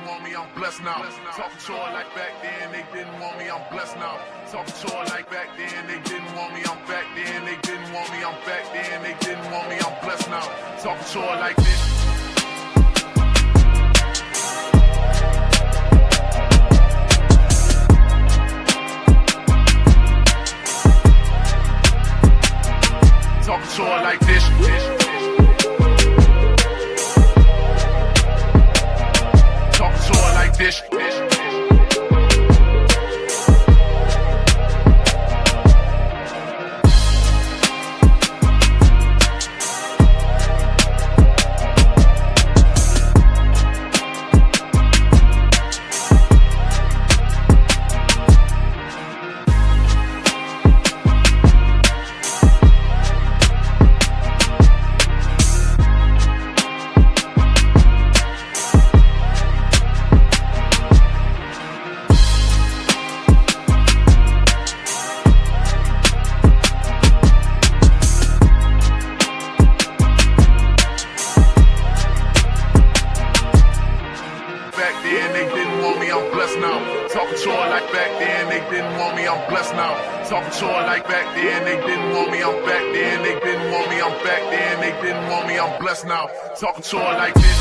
want me, I'm blessed now. Talking to her like back then, they didn't want me, I'm blessed now. Talking to her like back then, they didn't want me, I'm back then, they didn't want me, I'm back then, they didn't want me, I'm blessed now. Talking to her like this. Talking to her like this. Talking to her like this. Talking to her like back then, they didn't want me, I'm blessed now. Talking to her like back then, they didn't want me, I'm back then, they didn't want me, I'm back then, they didn't want me, I'm blessed now. Talking to her like this.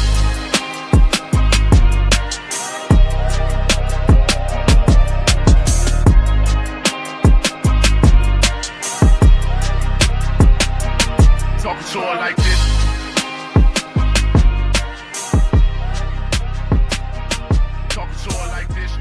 Talking to her like this. Talking to her like this.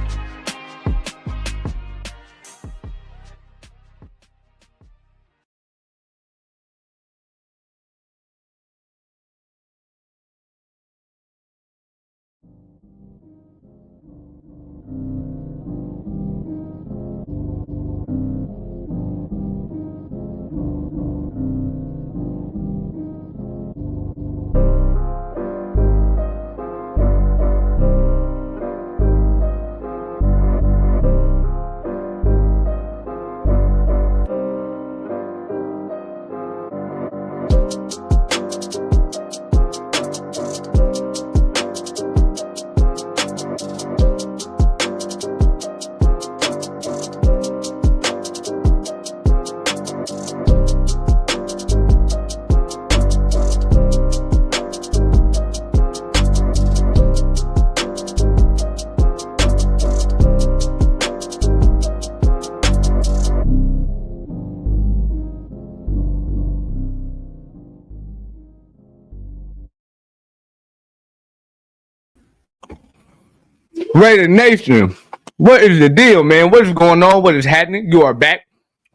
Raider Nation, what is the deal, man? What is going on? What is happening? You are back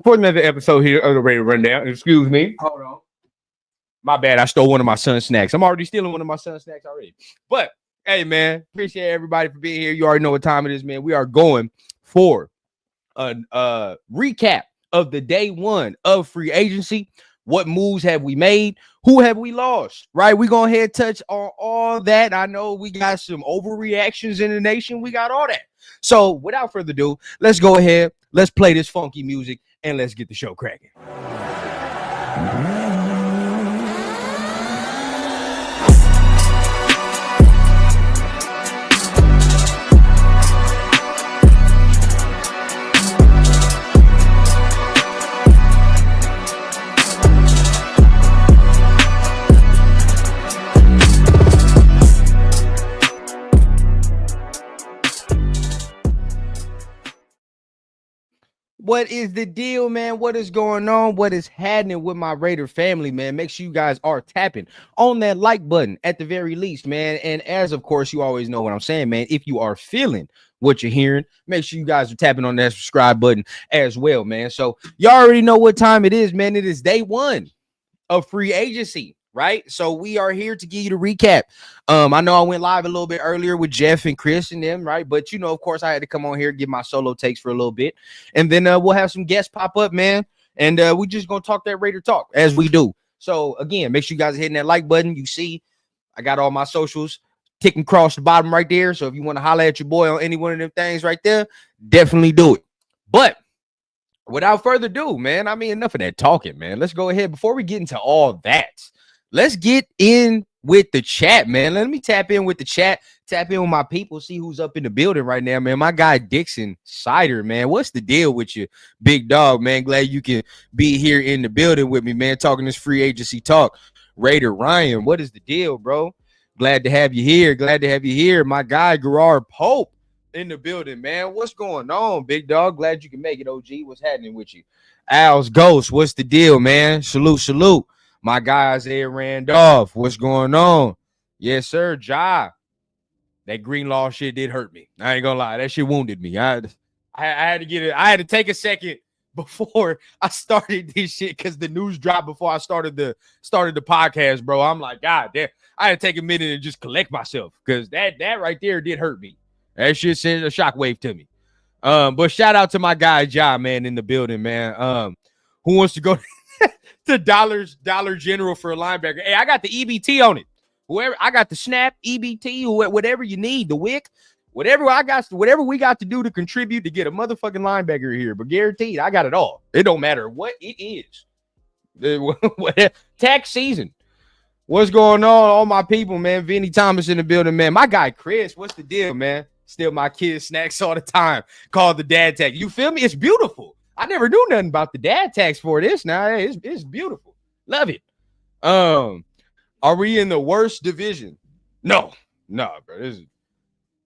for another episode here of the Raider Rundown. Excuse me. Hold on. My bad. I stole one of my son's snacks. I'm already stealing one of my son's snacks already. But, hey, man, appreciate everybody for being here. You already know what time it is, man. We are going for a recap of the day one of free agency. What moves have we made? Who have we lost? Right? We're going to head touch on all that. I know we got some overreactions in the nation. We got all that. So without further ado, let's go ahead. Let's play this funky music and let's get the show cracking. What is the deal, man? What is going on? What is happening with my Raider family, man? Make sure you guys are tapping on that like button at the very least, man. And as of course, you always know what I'm saying, man. If you are feeling what you're hearing, make sure you guys are tapping on that subscribe button as well, man. So you already know what time it is, man. It is day one of free agency. Right, so we are here to give you the recap. I know I went live a little bit earlier with Jeff and Chris and them, right? But you know, of course, I had to come on here and give my solo takes for a little bit, and then we'll have some guests pop up, man. And we just gonna talk that Raider talk as we do. So again, make sure you guys are hitting that like button. You see, I got all my socials ticking across the bottom right there. So if you want to holler at your boy on any one of them things right there, definitely do it. But without further ado, man, I mean, enough of that talking, man. Let's go ahead before we get into all that. Let's get in with the chat, man. Let me tap in with the chat. tap in with my people, see who's up in the building right now, man. My guy Dixon Sider, man. What's the deal with you, big dog, man? Glad you can be here in the building with me, man. Talking this free agency talk. Raider Ryan, what is the deal, bro? Glad to have you here. Glad to have you here. My guy Gerard Pope in the building, man. What's going on, big dog? Glad you can make it, OG. What's happening with you? Al's Ghost, what's the deal, man? Salute. My guy Isaiah Randolph, what's going on? Yes, sir. Ja, that Greenlaw shit did hurt me. I ain't gonna lie, that shit wounded me. I had to get it. I had to take a second before I started this shit because the news dropped before I started the podcast, bro. I'm like, God damn. I had to take a minute and just collect myself because that right there did hurt me. That shit sent a shockwave to me. But shout out to my guy Ja, man, in the building, man. Who wants to go to Dollar General for a linebacker? Hey, I got the EBT on it. Whoever I got the snap, EBT, whatever you need, the wick, whatever we got to do to contribute to get a motherfucking linebacker here. But guaranteed, I got it all. It don't matter what it is. Tax season. What's going on, all my people, man? Vinny Thomas in the building, man. My guy Chris, what's the deal, man? Still my kids snacks all the time. Called the dad tax. You feel me? It's beautiful. I never knew nothing about the dad tax for this. Now it's beautiful. Love it. Are we in the worst division? No, bro.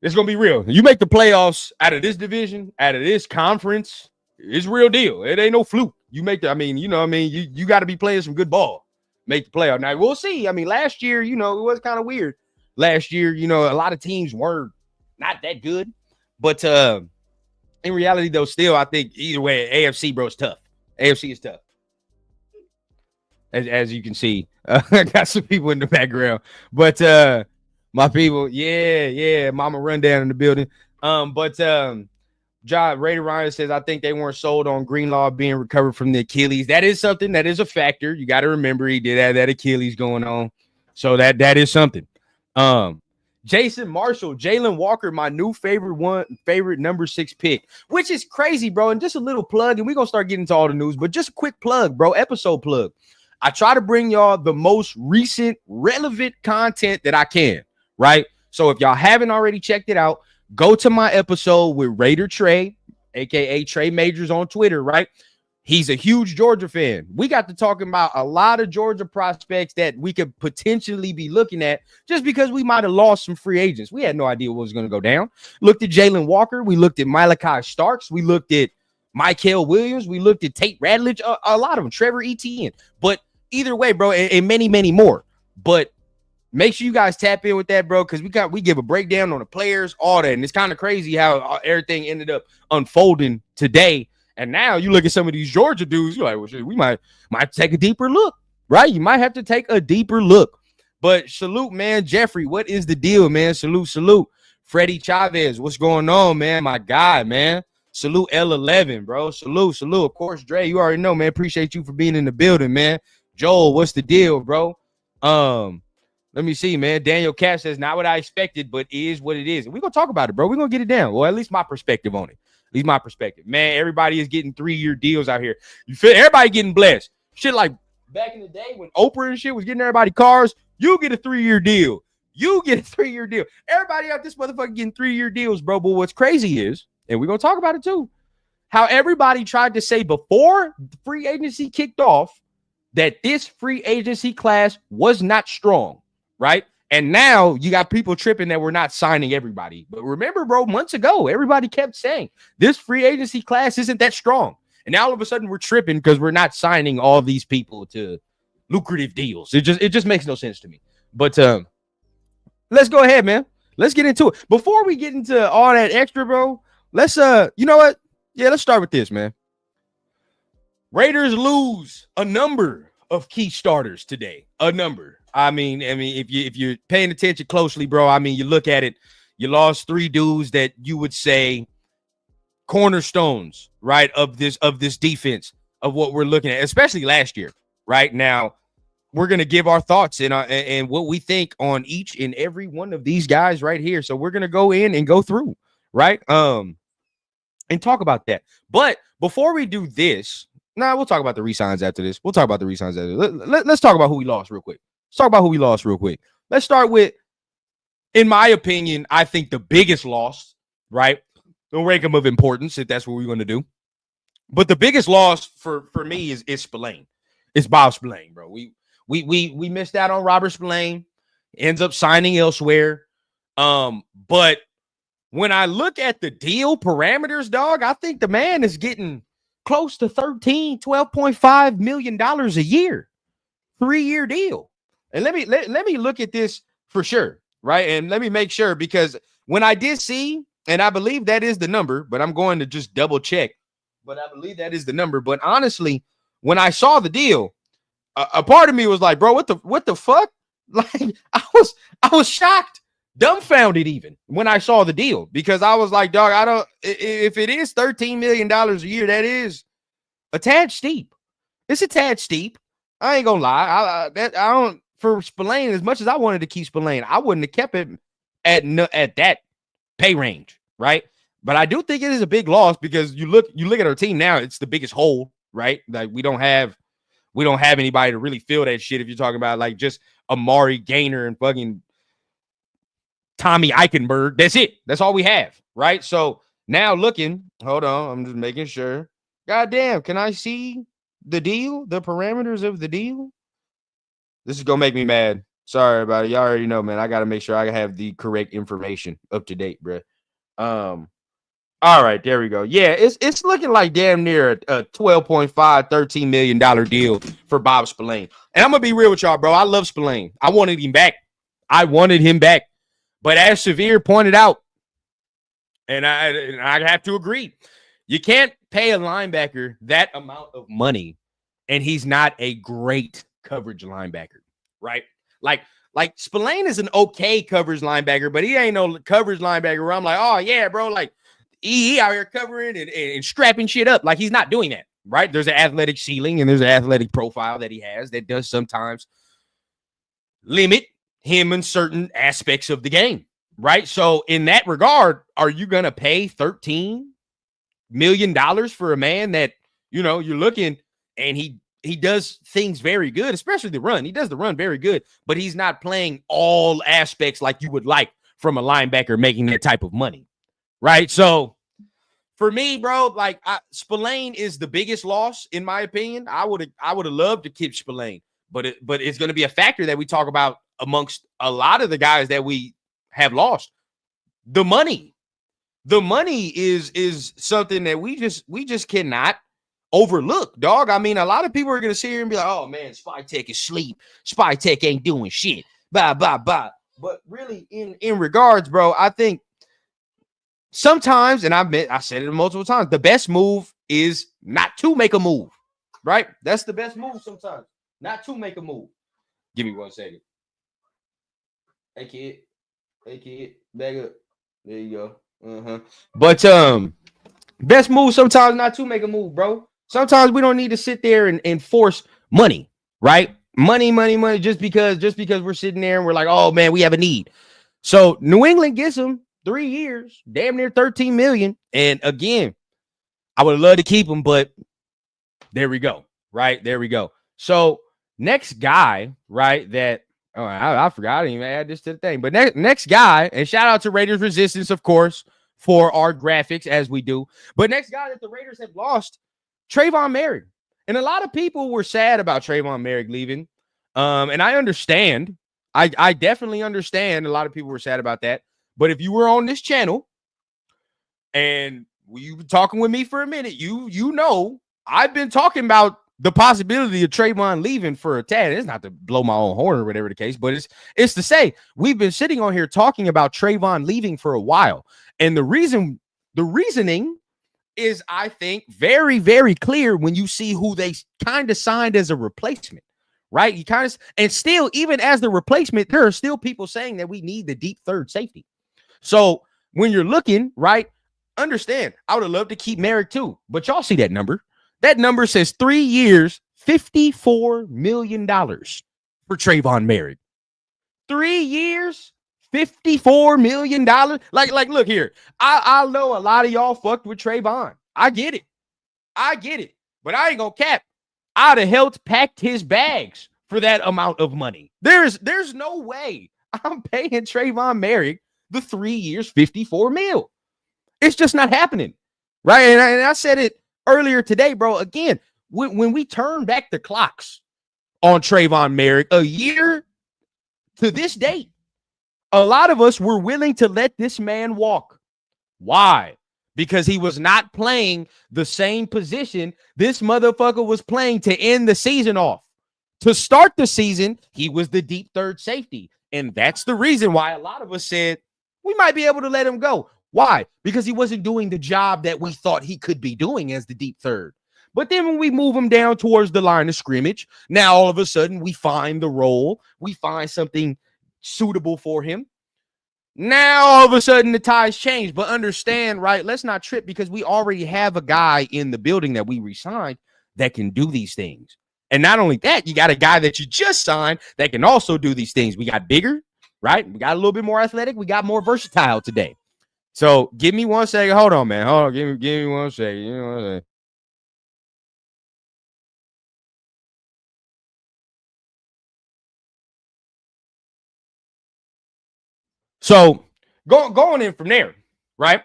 It's gonna be real. You make the playoffs out of this division, out of this conference, it's real deal. It ain't no fluke. You make the, you got to be playing some good ball. Make the playoff. Now we'll see. I mean, last year, it was kind of weird. Last year, a lot of teams were not that good, but in reality, though, still, I think either way, AFC, bro, is tough. AFC is tough. As you can see, I got some people in the background, but my people, yeah, Mama Rundown in the building. Raider Ryan says, I think they weren't sold on Greenlaw being recovered from the Achilles. That is something that is a factor. You got to remember he did have that Achilles going on. So that is something. Jason Marshall, Jalen Walker, my new favorite number 6 pick, which is crazy, bro. And just a little plug, and we're going to start getting to all the news, but just a quick plug, bro, episode plug. I try to bring y'all the most recent relevant content that I can, right? So if y'all haven't already checked it out, go to my episode with Raider Trey, a.k.a. Trey Majors on Twitter, right? He's a huge Georgia fan. We got to talking about a lot of Georgia prospects that we could potentially be looking at just because we might have lost some free agents. We had no idea what was going to go down. Looked at Jalen Walker. We looked at Malachi Starks. We looked at Mykel Williams. We looked at Tate Radledge. A lot of them. Trevor Etienne. But either way, bro, and many, many more. But make sure you guys tap in with that, bro, because we give a breakdown on the players, all that. And it's kind of crazy how everything ended up unfolding today. And now you look at some of these Georgia dudes, you're like, well, shit, we might take a deeper look, right? You might have to take a deeper look. But salute, man. Jeffrey, what is the deal, man? Salute. Freddie Chavez, what's going on, man? My guy, man. Salute L11, bro. Salute. Of course, Dre, you already know, man. Appreciate you for being in the building, man. Joel, what's the deal, bro? Let me see, man. Daniel Cash says, not what I expected, but is what it is. And we're going to talk about it, bro. We're going to get it down. Well, at least my perspective on it. At least my perspective. Man, everybody is getting 3-year deals out here. You feel everybody getting blessed. Shit like back in the day when Oprah and shit was getting everybody cars, you get a 3-year deal. Everybody out this motherfucker getting 3-year deals, bro. But what's crazy is, and we're going to talk about it too, how everybody tried to say before the free agency kicked off that this free agency class was not strong, right? And now you got people tripping that we're not signing everybody. But remember, bro, months ago, everybody kept saying this free agency class isn't that strong. And now all of a sudden we're tripping because we're not signing all these people to lucrative deals. It just makes no sense to me. But let's go ahead, man. Let's get into it. Before we get into all that extra, bro, let's you know what? Yeah, let's start with this, man. Raiders lose a number of key starters today. A number. I mean, if you're paying attention closely, bro, I mean, you look at it, you lost 3 dudes that you would say cornerstones, right, of this defense, of what we're looking at, especially last year. Right now, we're gonna give our thoughts and what we think on each and every one of these guys right here. So we're gonna go in and go through, right, and talk about that. But before we do this, we'll talk about the re-signs after this. Let's talk about who we lost real quick. Let's talk about who we lost real quick. Let's start with in my opinion, I think the biggest loss, right? Don't rank them of importance if that's what we're going to do. But the biggest loss for me is Spillane. It's Bob Spillane, bro. We missed out on Robert Spillane. Ends up signing elsewhere. But when I look at the deal parameters, dog, I think the man is getting close to $12.5 million a year, 3-year deal. And let me look at this for sure, right? And let me make sure, because when I did see, and I believe that is the number, but I'm going to just double check. But I believe that is the number. But honestly, when I saw the deal, a part of me was like, bro, what the fuck? Like, I was shocked, dumbfounded even when I saw the deal, because I was like, dog, if it is $13 million a year, that is a tad steep. It's a tad steep. I ain't gonna lie. I don't, for Spillane, as much as I wanted to keep Spillane, I wouldn't have kept it at that pay range, right? But I do think it is a big loss, because you look at our team now, it's the biggest hole, right? Like we don't have anybody to really fill that shit. If you're talking about like just Amari Gaynor and fucking Tommy Eichenberg, that's it. That's all we have, right? So now looking, hold on, I'm just making sure. Goddamn, can I see the deal, the parameters of the deal? This is gonna make me mad. Sorry about it. Y'all already know, man. I gotta make sure I have the correct information up to date, bro. All right, there we go. Yeah, it's looking like damn near a $12.5, $13 million deal for Bob Spillane. And I'm gonna be real with y'all, bro. I love Spillane. I wanted him back. But as Severe pointed out, and I have to agree, you can't pay a linebacker that amount of money and he's not a great coverage linebacker, right? Like Spillane is an okay coverage linebacker, but he ain't no coverage linebacker where I'm like, oh yeah, bro, like he out here covering and strapping shit up. Like, he's not doing that, right? There's an athletic ceiling and there's an athletic profile that he has that does sometimes limit him in certain aspects of the game, right? So in that regard, are you going to pay $13 million for a man that, you know, you're looking and he does things very good, especially the run. He does the run very good, but he's not playing all aspects like you would like from a linebacker making that type of money, right? So for me, bro, like Spillane is the biggest loss in my opinion. I would have loved to keep Spillane, but it's going to be a factor that we talk about amongst a lot of the guys that we have lost. The money is something that we just cannot overlook, dog. I mean, a lot of people are gonna sit here and be like, "Oh man, Spy Tech is asleep. Spy Tech ain't doing shit." Blah blah blah. But really, in regards, bro, I think sometimes, and I said it multiple times, the best move is not to make a move, right? That's the best move sometimes, not to make a move. Give me 1 second. Hey kid, back up. There you go. But best move sometimes not to make a move, bro. Sometimes we don't need to sit there and force money, right? Money, just because we're sitting there and we're like, oh man, we have a need. So New England gets him 3 years, damn near 13 million. And again, I would love to keep him, but there we go, right? There we go. So next guy, right? I forgot. I didn't even add this to the thing. But next guy, and shout out to Raiders Resistance, of course, for our graphics as we do. But next guy that the Raiders have lost, Trayvon Merrick. And a lot of people were sad about Trayvon Merrick leaving. And I understand. I definitely understand. A lot of people were sad about that. But if you were on this channel and you were talking with me for a minute, you know I've been talking about the possibility of Trayvon leaving for a tad. It's not to blow my own horn or whatever the case, but it's to say we've been sitting on here talking about Trayvon leaving for a while. And the reasoning is, I think, very, very clear when you see who they kind of signed as a replacement, right? You kind of, and still, even as the replacement, there are still people saying that we need the deep third safety. So when you're looking, right, understand, I would have loved to keep Merrick too, but y'all see that number. That number says 3 years, $54 million for Trayvon Merrick. 3 years, $54 million. Like, look here. I know a lot of y'all fucked with Trayvon. I get it. But I ain't gonna cap. I'd have helped packed his bags for that amount of money. There's no way I'm paying Trayvon Merrick the 3 years, 54 mil. It's just not happening, right? And I said it earlier today, bro. Again, when we turn back the clocks on Trayvon Merrick a year to this date, a lot of us were willing to let this man walk. Why? Because he was not playing the same position this motherfucker was playing to end the season off. To start the season, he was the deep third safety. And that's the reason why a lot of us said we might be able to let him go. Why? Because he wasn't doing the job that we thought he could be doing as the deep third. But then when we move him down towards the line of scrimmage, now all of a sudden we find the role, we find something suitable for him. Now all of a sudden the ties change. But understand, right? Let's not trip, because we already have a guy in the building that we re-signed that can do these things. And not only that, you got a guy that you just signed that can also do these things. We got bigger, right? We got a little bit more athletic. We got more versatile today. So give me 1 second. Hold on, man. Hold on. Give me 1 second. You know what I'm saying? So going in from there, right?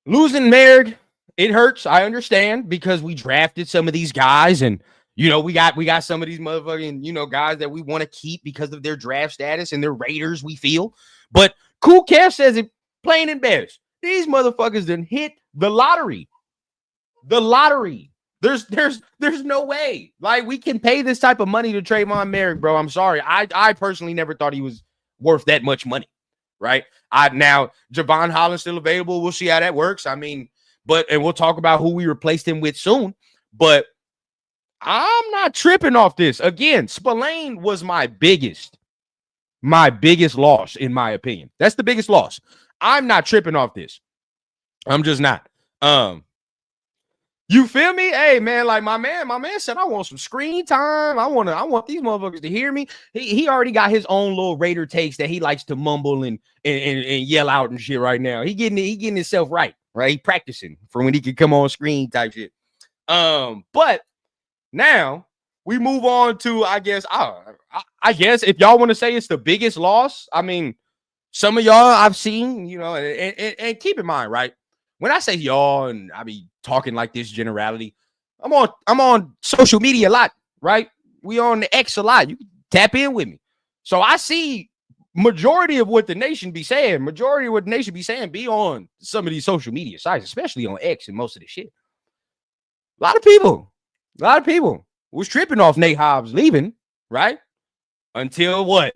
Losing Merrick, it hurts. I understand, because we drafted some of these guys, and we got some of these motherfucking guys that we want to keep because of their draft status and their Raiders. We feel, but Koonce says it plain and best. These motherfuckers done hit the lottery. The lottery. There's no way like we can pay this type of money to Trayvon Merrick, bro. I'm sorry. I personally never thought he was worth that much money. Right. Now Javon Holland's still available. We'll see how that works. I mean, and we'll talk about who we replaced him with soon. But I'm not tripping off this. Again, Spillane was my biggest loss, in my opinion. That's the biggest loss. I'm not tripping off this. I'm just not. You feel me? Hey, man, like my man said, I want some screen time. I want these motherfuckers to hear me. He already got his own little Raider takes that he likes to mumble and yell out and shit right now. He getting himself right? He practicing for when he can come on screen type shit. But now we move on to, I guess if y'all want to say it's the biggest loss, I mean, some of y'all I've seen, and keep in mind, right? When I say y'all and I be talking like this generality, I'm on social media a lot, right? We on the X a lot. You can tap in with me. So I see majority of what the nation be saying, be on some of these social media sites, especially on X and most of the shit. A lot of people was tripping off Nate Hobbs leaving, right? Until what?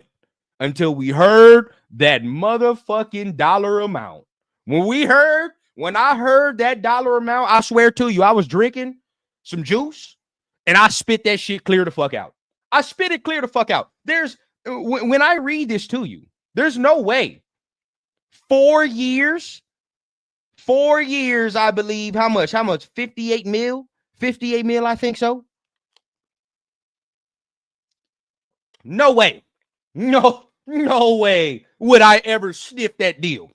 Until we heard that motherfucking dollar amount. When I heard that dollar amount, I swear to you, I was drinking some juice and I spit that shit clear the fuck out. I spit it clear the fuck out. When I read this to you, there's no way. 4 years, I believe. How much? 58 mil, I think so. No way. No way would I ever sniff that deal.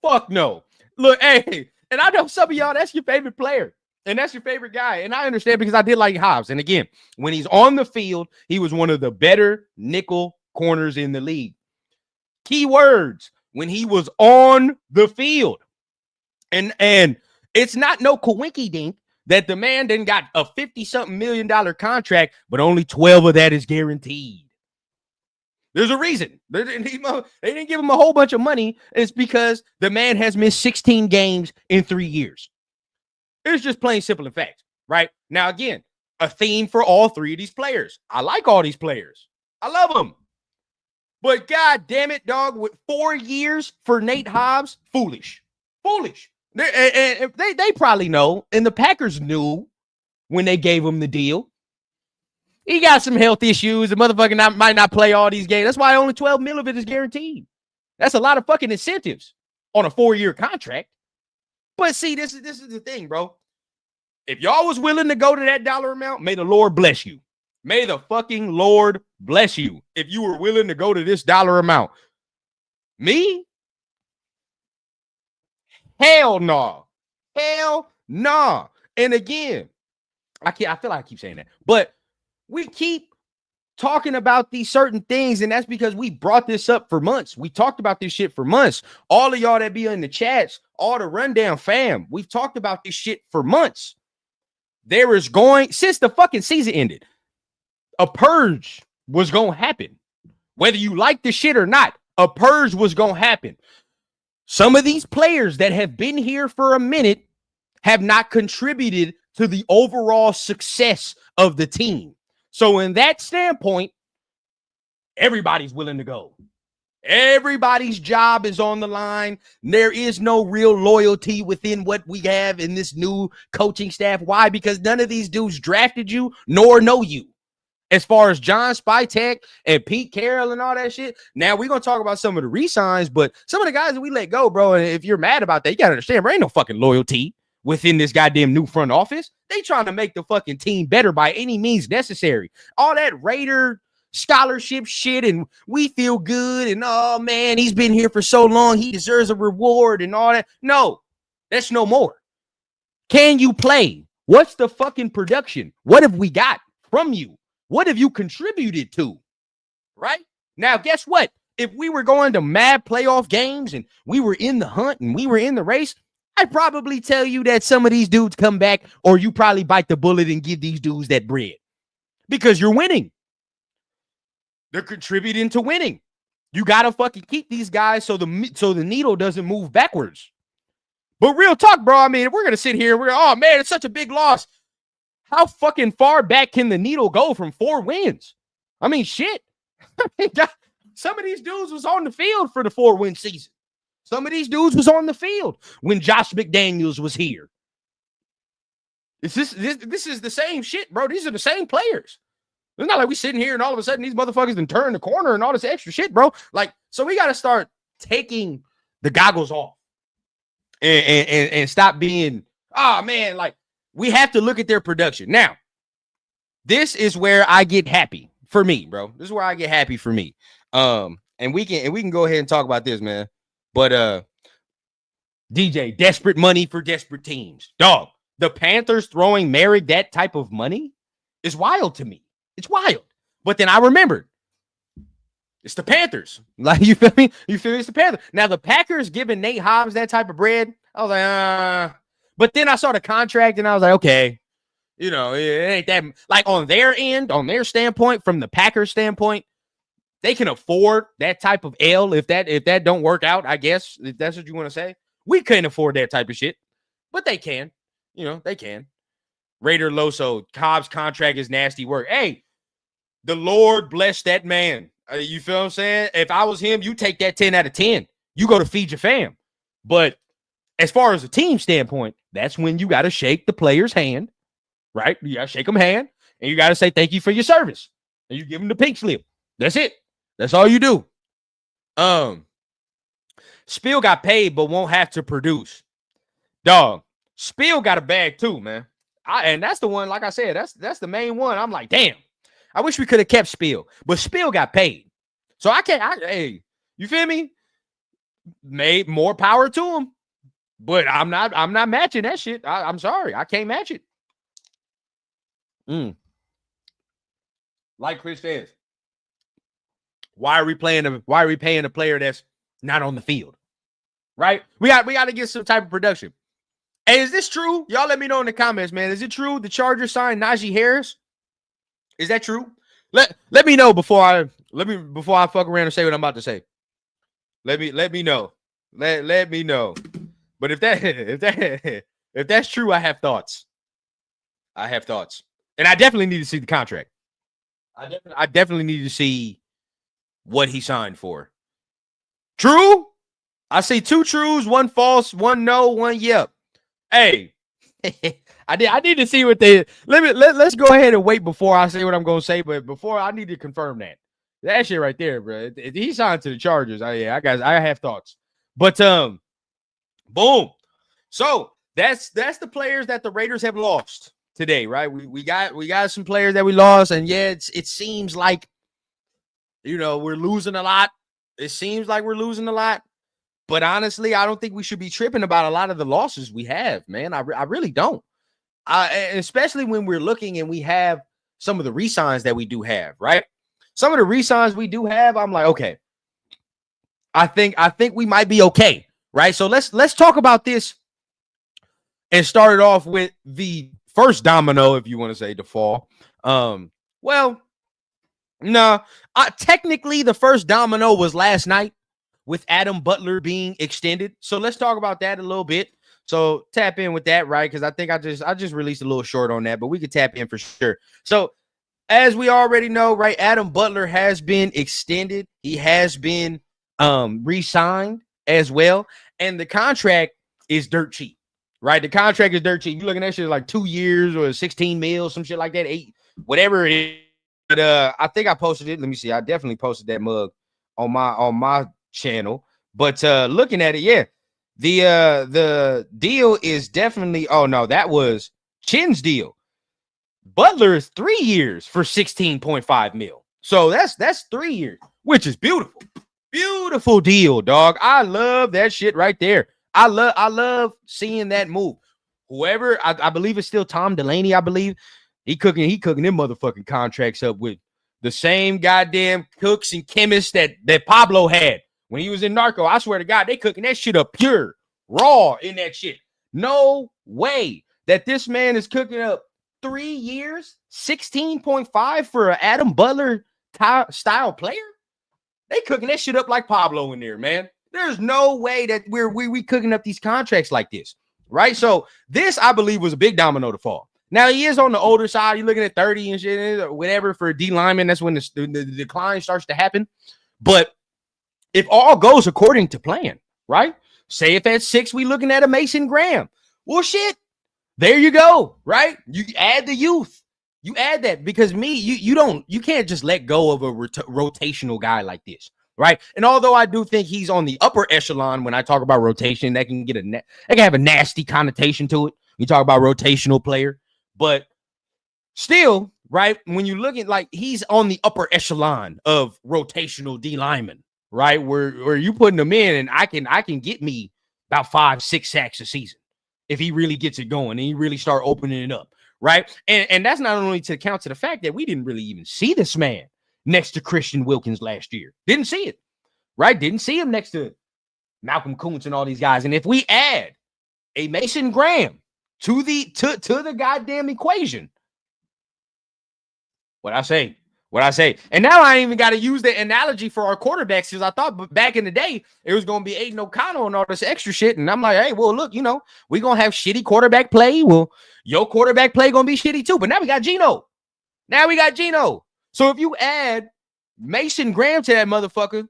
Fuck no. Look, hey, and I know some of y'all, that's your favorite player. And that's your favorite guy. And I understand, because I did like Hobbs. And again, when he's on the field, he was one of the better nickel corners in the league. Key words, when he was on the field. And it's not no coinky dink that the man then got a $50-something million contract, but only 12 of that is guaranteed. There's a reason. They didn't give him a whole bunch of money. It's because the man has missed 16 games in 3 years. It's just plain simple and fact, right? Now, again, a theme for all three of these players. I like all these players. I love them. But God damn it, dog, with 4 years for Nate Hobbs, foolish. They probably know, and the Packers knew when they gave him the deal. He got some health issues. The motherfucker might not play all these games. That's why only 12 mil of it is guaranteed. That's a lot of fucking incentives on a 4-year contract. But see, this is the thing, bro. If y'all was willing to go to that dollar amount, may the Lord bless you. May the fucking Lord bless you if you were willing to go to this dollar amount. Me? Hell no. Hell no. And again, I feel like I keep saying that. But we keep talking about these certain things, and that's because we brought this up for months. We talked about this shit for months. All of y'all that be in the chats, all the rundown fam, we've talked about this shit for months. There is going, since the fucking season ended, a purge was going to happen. Whether you like the shit or not, a purge was going to happen. Some of these players that have been here for a minute have not contributed to the overall success of the team. So in that standpoint, everybody's willing to go. Everybody's job is on the line. There is no real loyalty within what we have in this new coaching staff. Why? Because none of these dudes drafted you nor know you. As far as John Spytek and Pete Carroll and all that shit. Now, we're going to talk about some of the re-signs, but some of the guys that we let go, bro, and if you're mad about that, you got to understand, there ain't no fucking loyalty within this goddamn new front office. They trying to make the fucking team better by any means necessary. All that Raider scholarship shit and we feel good and, oh, man, he's been here for so long, he deserves a reward and all that. No, that's no more. Can you play? What's the fucking production? What have we got from you? What have you contributed to? Right? Now, guess what? If we were going to mad playoff games and we were in the hunt and we were in the race, I'd probably tell you that some of these dudes come back, or you probably bite the bullet and give these dudes that bread because you're winning. They're contributing to winning. You got to fucking keep these guys so the needle doesn't move backwards. But real talk, bro, I mean, if we're going to sit here and oh, man, it's such a big loss. How fucking far back can the needle go from 4 wins? I mean, shit. Some of these dudes was on the field for the 4-win season. Some of these dudes was on the field when Josh McDaniels was here. This is the same shit, bro. These are the same players. It's not like we sitting here and all of a sudden these motherfuckers done turn the corner and all this extra shit, bro. Like, so we got to start taking the goggles off and stop being, oh, man, like, we have to look at their production. Now, this is where I get happy for me, bro. This is where I get happy for me. And we can go ahead and talk about this, man. But DJ, desperate money for desperate teams. Dog, the Panthers throwing Merrick that type of money is wild to me. It's wild. But then I remembered, it's the Panthers. Like, you feel me? You feel me? It's the Panthers. Now, the Packers giving Nate Hobbs that type of bread, I was like, But then I saw the contract and I was like, okay, you know, it ain't that, like, on their end, on their standpoint, from the Packers standpoint, they can afford that type of L if that don't work out, I guess, if that's what you want to say. We couldn't afford that type of shit, but they can. You know, they can. Raider Loso, Cobb's contract is nasty work. Hey, the Lord bless that man. You feel what I'm saying? If I was him, you take that 10 out of 10. You go to feed your fam. But as far as a team standpoint, that's when you got to shake the player's hand, right? You got to shake them hand, and you got to say thank you for your service. And you give them the pink slip. That's it. That's all you do. Spiel got paid, but won't have to produce. Dog, Spiel got a bag too, man. And that's the one, like I said, that's the main one. I'm like, damn, I wish we could have kept Spiel, but Spiel got paid. So hey, you feel me? Made more power to him. But I'm not matching that shit. I'm sorry. I can't match it. Like Chris says, why are we paying a player that's not on the field? Right? We got to get some type of production. Hey, is this true? Y'all let me know in the comments, man. Is it true the Chargers signed Najee Harris? Is that true? Let me know before I fuck around and say what I'm about to say. Let me know. Let me know. But if that's true, I have thoughts. And I definitely need to see the contract. I definitely need to see what he signed for. True? I see 2 trues, 1 false, 1 no, 1 yep. Hey, I need to see what they let's go ahead and wait before I say what I'm gonna say, but before I need to confirm that shit right there, bro. If he signed to the Chargers, I have thoughts. But boom. So that's the players that the Raiders have lost today, right? We got some players that we lost, and yeah, it seems like, you know, we're losing a lot. It seems like we're losing a lot. But honestly, I don't think we should be tripping about a lot of the losses we have, man. I really don't. Especially when we're looking and we have some of the re-signs that we do have, right? some of the re-signs we do have, I'm like, okay, I think we might be okay, right? So let's talk about this and start it off with the first domino, if you want to say the fall. Well, no, technically the first domino was last night with Adam Butler being extended. So let's talk about that a little bit. So tap in with that, right? Because I think I just released a little short on that, but we could tap in for sure. So as we already know, right, Adam Butler has been extended. He has been re-signed as well, and the contract is dirt cheap, right? The contract is dirt cheap. You looking at that shit like 2 years or 16 mil, some shit like that, 8, whatever it is. But I think I posted it. Let me see. I definitely posted that mug on my channel. But looking at it, yeah, the deal is definitely. Oh no, that was Chin's deal. Butler is 3 years for 16.5 mil. So that's 3 years, which is beautiful. Beautiful deal, dog. I love that shit right there. I love seeing that move. Whoever, I believe it's still Tom Delaney, I believe. He cooking them motherfucking contracts up with the same goddamn cooks and chemists that Pablo had when he was in Narco. I swear to God, they cooking that shit up pure, raw in that shit. No way that this man is cooking up 3 years, 16.5 for an Adam Butler style player. They cooking that shit up like Pablo in there, man. There's no way that we cooking up these contracts like this, right? So this, I believe, was a big domino to fall. Now, he is on the older side. You're looking at 30 and shit, or whatever for D lineman. That's when the decline starts to happen. But if all goes according to plan, right? Say if at 6 we looking at a Mason Graham. Well, shit, there you go, right? You add the youth. You add that because you can't just let go of a rotational guy like this, right? And although I do think he's on the upper echelon when I talk about rotation, that can have a nasty connotation to it. You talk about rotational player. But still, right, when you look at like he's on the upper echelon of rotational D lineman, right? Where you putting him in, and I can get me about 5-6 sacks a season if he really gets it going and he really start opening it up, right? And that's not only to account to the fact that we didn't really even see this man next to Christian Wilkins last year. Didn't see it, right? Didn't see him next to Malcolm Koonce and all these guys. And if we add a Mason Graham to the goddamn equation. What I say. And now I ain't even got to use the analogy for our quarterbacks because I thought back in the day it was going to be Aiden O'Connell and all this extra shit. And I'm like, hey, well, look, we're going to have shitty quarterback play. Well, your quarterback play going to be shitty too. But now we got Geno. So if you add Mason Graham to that motherfucker,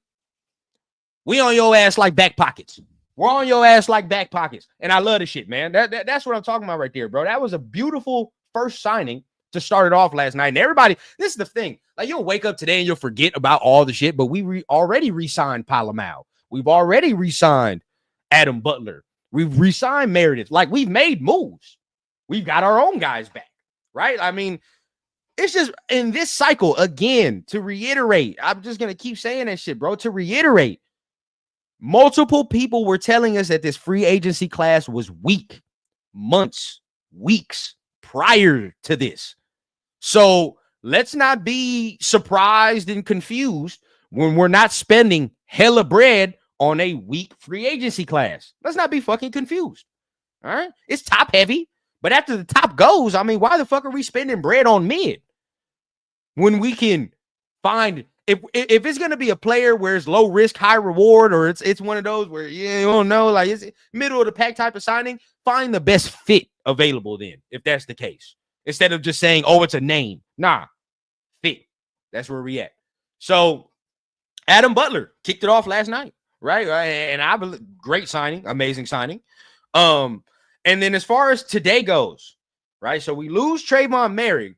we on your ass like back pockets. We're on your ass like back pockets. And I love the shit, man. That's what I'm talking about right there, bro. That was a beautiful first signing to start it off last night. And everybody, this is the thing. Like, you'll wake up today and you'll forget about all the shit, but we already re-signed Palomau. We've already re-signed Adam Butler. We've re-signed Meredith. Like, we've made moves. We've got our own guys back, right? I mean, it's just in this cycle, again, to reiterate, I'm just going to keep saying that shit, bro, to reiterate. Multiple people were telling us that this free agency class was weak, weeks prior to this. So let's not be surprised and confused when we're not spending hella bread on a weak free agency class. Let's not be fucking confused. All right. It's top heavy, but after the top goes, I mean, why the fuck are we spending bread on mid when we can find if it's going to be a player where it's low risk, high reward, or it's one of those where you don't know, like it's middle of the pack type of signing, find the best fit available then, if that's the case. Instead of just saying, oh, it's a name. Nah, fit. That's where we at. So Adam Butler kicked it off last night, right? And I believe great signing, amazing signing. And then as far as today goes, right? So we lose Trayvon Merrick,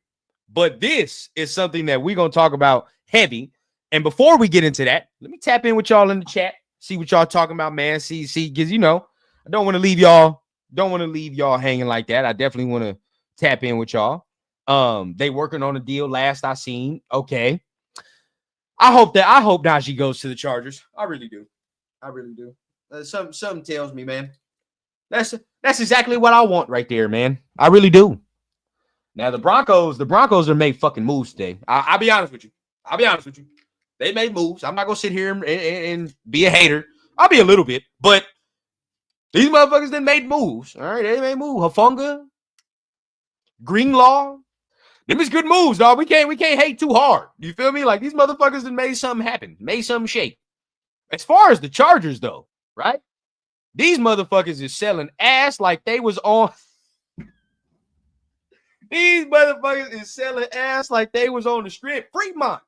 but this is something that we're going to talk about heavy. And before we get into that, let me tap in with y'all in the chat, see what y'all talking about, man. See, because I don't want to leave y'all hanging like that. I definitely want to tap in with y'all. They working on a deal last I seen. Okay. I hope Najee goes to the Chargers. I really do. Something tells me, man. That's exactly what I want right there, man. I really do. Now the Broncos are made fucking moves today. I'll be honest with you. I'll be honest with you. They made moves. I'm not gonna sit here and be a hater. I'll be a little bit, but these motherfuckers done made moves. All right, they made moves. Hafunga, Greenlaw. Them is good moves, dog. We can't hate too hard. You feel me? Like these motherfuckers done made something happen, made something shake. As far as the Chargers, though, right? These motherfuckers is selling ass like they was on. These motherfuckers is selling ass like they was on the strip. Fremont.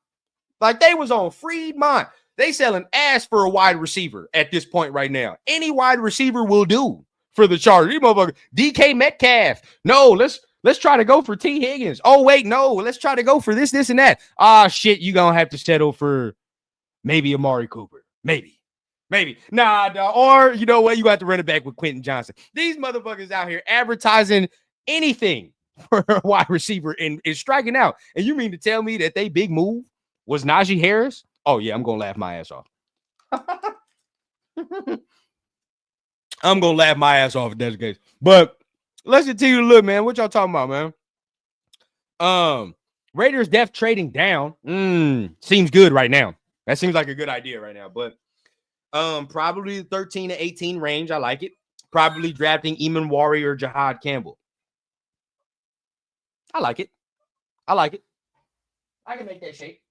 Like they was on Fremont. They selling ass for a wide receiver at this point right now. Any wide receiver will do for the Chargers. These motherfuckers. DK Metcalf. No, let's try to go for T. Higgins. Oh, wait, no. Let's try to go for this, and that. Ah, shit, you gonna have to settle for maybe Amari Cooper. Maybe. Nah. Or you know what? You got to run it back with Quentin Johnson. These motherfuckers out here advertising anything for a wide receiver and is striking out. And you mean to tell me that they big move was Najee Harris? Oh, yeah, I'm going to laugh my ass off. I'm going to laugh my ass off if that's the case. But let's continue to look, man. What y'all talking about, man? Raiders depth trading down. Seems good right now. That seems like a good idea right now. But probably the 13 to 18 range. I like it. Probably drafting Eamon Wari or Jahad Campbell. I like it. I can make that shake.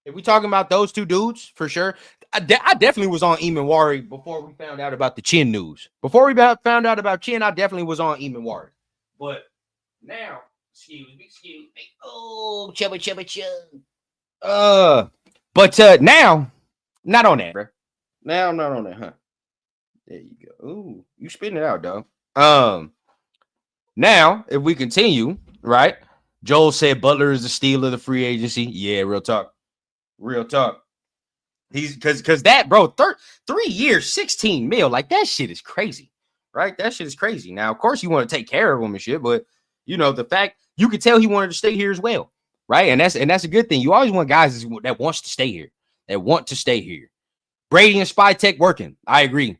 If we talking about those two dudes, for sure. I definitely was on Eamon Wari before we found out about the Chin news. Before we found out about Chin, I definitely was on Eamon Wari. But now, excuse me. Oh, chubba. But now, not on that, bro. Now I'm not on that, huh? There you go. Ooh, you spitting it out, dog. Now, if we continue, right? Joel said Butler is the steal of the free agency. Yeah, real talk. He's because that, bro, 3 years, 16 mil. Like that shit is crazy, right? That shit is crazy. Now, of course, you want to take care of him and shit, but you know, the fact you could tell he wanted to stay here as well, right? And that's a good thing. You always want guys that wants to stay here, that want to stay here. Brady and Spy Tech working. I agree.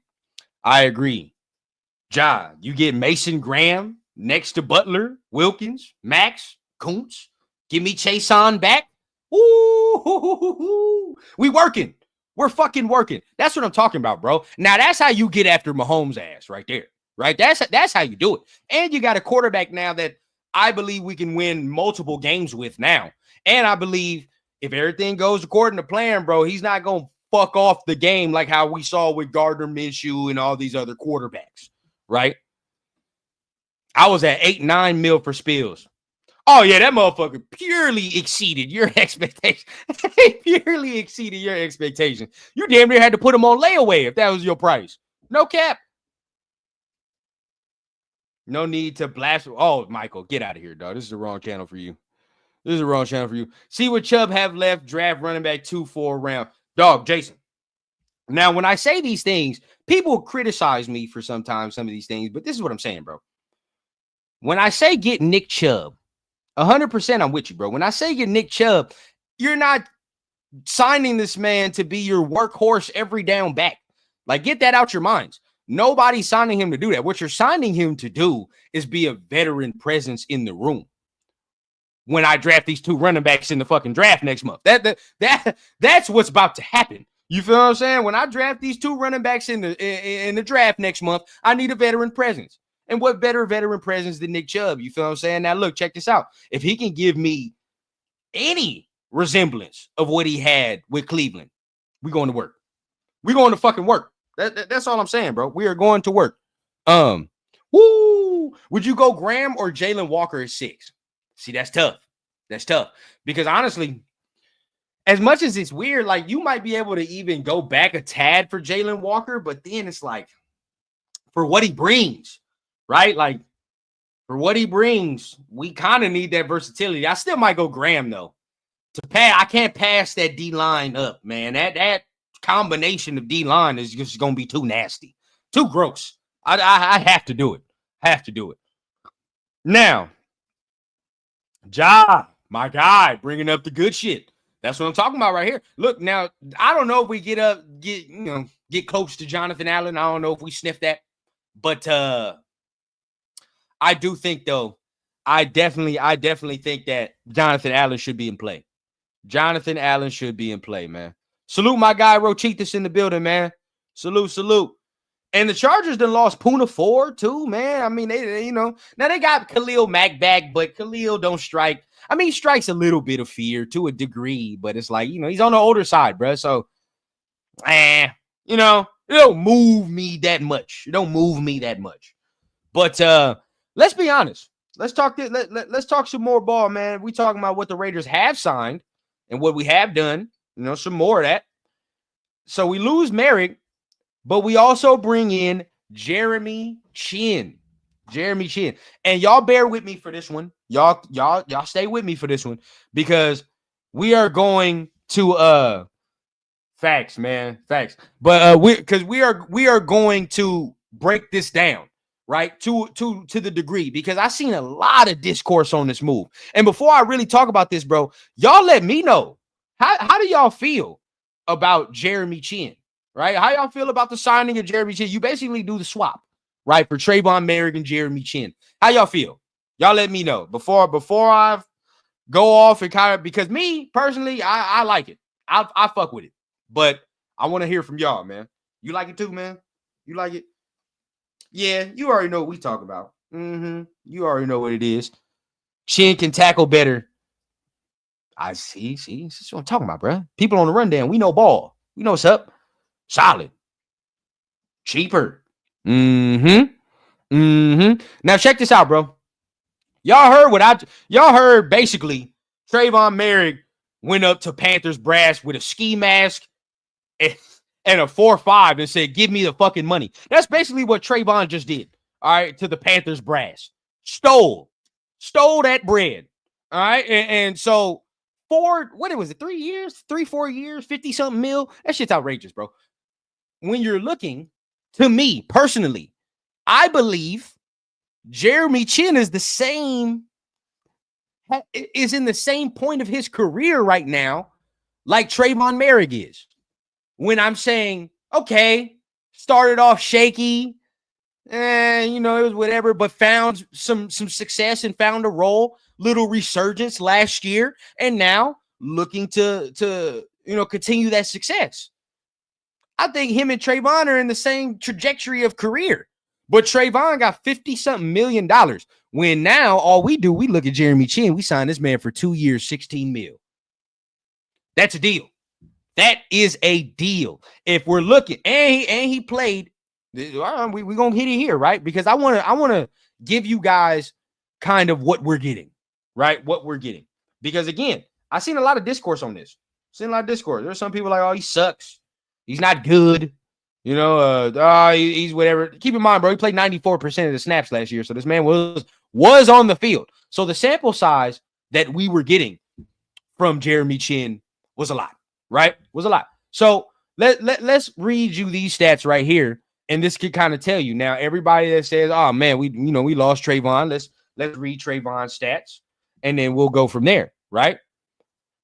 Ja, you get Mason Graham next to Butler, Wilkins, Max, Koonce. Give me Chason back. Ooh, we working. We're fucking working. That's what I'm talking about, bro. Now that's how you get after Mahomes' ass right there, right? That's how you do it. And you got a quarterback now that I believe we can win multiple games with now. And I believe if everything goes according to plan, bro, he's not going to fuck off the game like how we saw with Gardner Minshew and all these other quarterbacks, right? I was at 8-9 mil for Spills. Oh, yeah, that motherfucker purely exceeded your expectations. Purely exceeded your expectations. You damn near had to put him on layaway if that was your price. No cap. No need to blast. Oh, Michael, get out of here, dog. This is the wrong channel for you. See what Chubb have left. Draft running back 2-4 round. Dog, Jason. Now, when I say these things, people criticize me for sometimes some of these things, but this is what I'm saying, bro. When I say get Nick Chubb, 100% I'm with you, bro. When I say get Nick Chubb, you're not signing this man to be your workhorse every down back. Like, get that out your minds. Nobody's signing him to do that. What you're signing him to do is be a veteran presence in the room. When I draft these 2 running backs in the fucking draft next month, that's what's about to happen. You feel what I'm saying? When I draft these 2 running backs in the draft next month, I need a veteran presence. And what better veteran presence than Nick Chubb? You feel what I'm saying? Now, look, check this out. If he can give me any resemblance of what he had with Cleveland, we're going to work. We're going to fucking work. That's all I'm saying, bro. We are going to work. Would you go Graham or Jalen Walker at 6? See, that's tough. Because honestly, as much as it's weird, like you might be able to even go back a tad for Jalen Walker, but then it's like for what he brings, right? Like for what he brings, we kind of need that versatility. I still might go Graham though. I can't pass that D line up, man. That combination of D line is just gonna be too nasty, too gross. I have to do it. Now, Ja, my guy, bringing up the good shit. That's what I'm talking about right here. Look, now I don't know if we get close to Jonathan Allen. I don't know if we sniff that, but I do think though, I definitely think that Jonathan Allen should be in play. Jonathan Allen should be in play, man. Salute my guy Rochitas in the building, man. Salute. And the Chargers done lost Puna Ford too, man. I mean, they now they got Khalil Mack back, but Khalil don't strike. I mean, he strikes a little bit of fear to a degree, but it's like, he's on the older side, bro. So, it don't move me that much. It don't move me that much. But let's be honest. Let's talk. Let's talk some more ball, man. We talking about what the Raiders have signed and what we have done. Some more of that. So we lose Merrick, but we also bring in Jeremy Chinn. And y'all bear with me for this one. Y'all stay with me for this one, because we are going to facts, man. Facts. But we are going to break this down, right? To the degree, because I seen a lot of discourse on this move. And before I really talk about this, bro, y'all let me know. How do y'all feel about Jeremy Chinn? Right? How y'all feel about the signing of Jeremy Chinn? You basically do the swap, right? For Trayvon Merrick and Jeremy Chinn. How y'all feel? Y'all let me know before I go off and kind of, because me personally, I like it. I fuck with it. But I want to hear from y'all, man. You like it too, man? You like it? Yeah, you already know what we talk about. You already know what it is. Chinn can tackle better. I see. This is what I'm talking about, bro. People on the rundown. We know ball. We know what's up. Solid. Cheaper. Now check this out, bro. Y'all heard basically Trayvon Merrick went up to Panthers brass with a ski mask and a 4.5 and said, "Give me the fucking money." That's basically what Trayvon just did. All right, to the Panthers brass. Stole that bread. All right. And so what was it? 3 years, 4 years, 50 something mil. That shit's outrageous, bro. When you're looking, to me personally, I believe Jeremy Chinn is in the same point of his career right now, like Trayvon Merrick is. When I'm saying, okay, started off shaky, it was whatever, but found some success and found a role, little resurgence last year, and now looking to continue that success. I think him and Trayvon are in the same trajectory of career, but Trayvon got $50-something million. When now all we look at Jeremy Chinn, we signed this man for 2 years, 16 mil. That's a deal. That is a deal. If we're looking, and he played, we're gonna hit it here, right? Because I want to give you guys kind of what we're getting, right? What we're getting. Because again, I've seen a lot of discourse on this. There's some people like, oh, he sucks. He's not good. He's whatever. Keep in mind, bro, he played 94% of the snaps last year. So this man was on the field. So the sample size that we were getting from Jeremy Chinn was a lot, right? Was a lot. So let's read you these stats right here. And this could kind of tell you. Now, everybody that says, oh man, we lost Trayvon. Let's read Trayvon's stats, and then we'll go from there, right?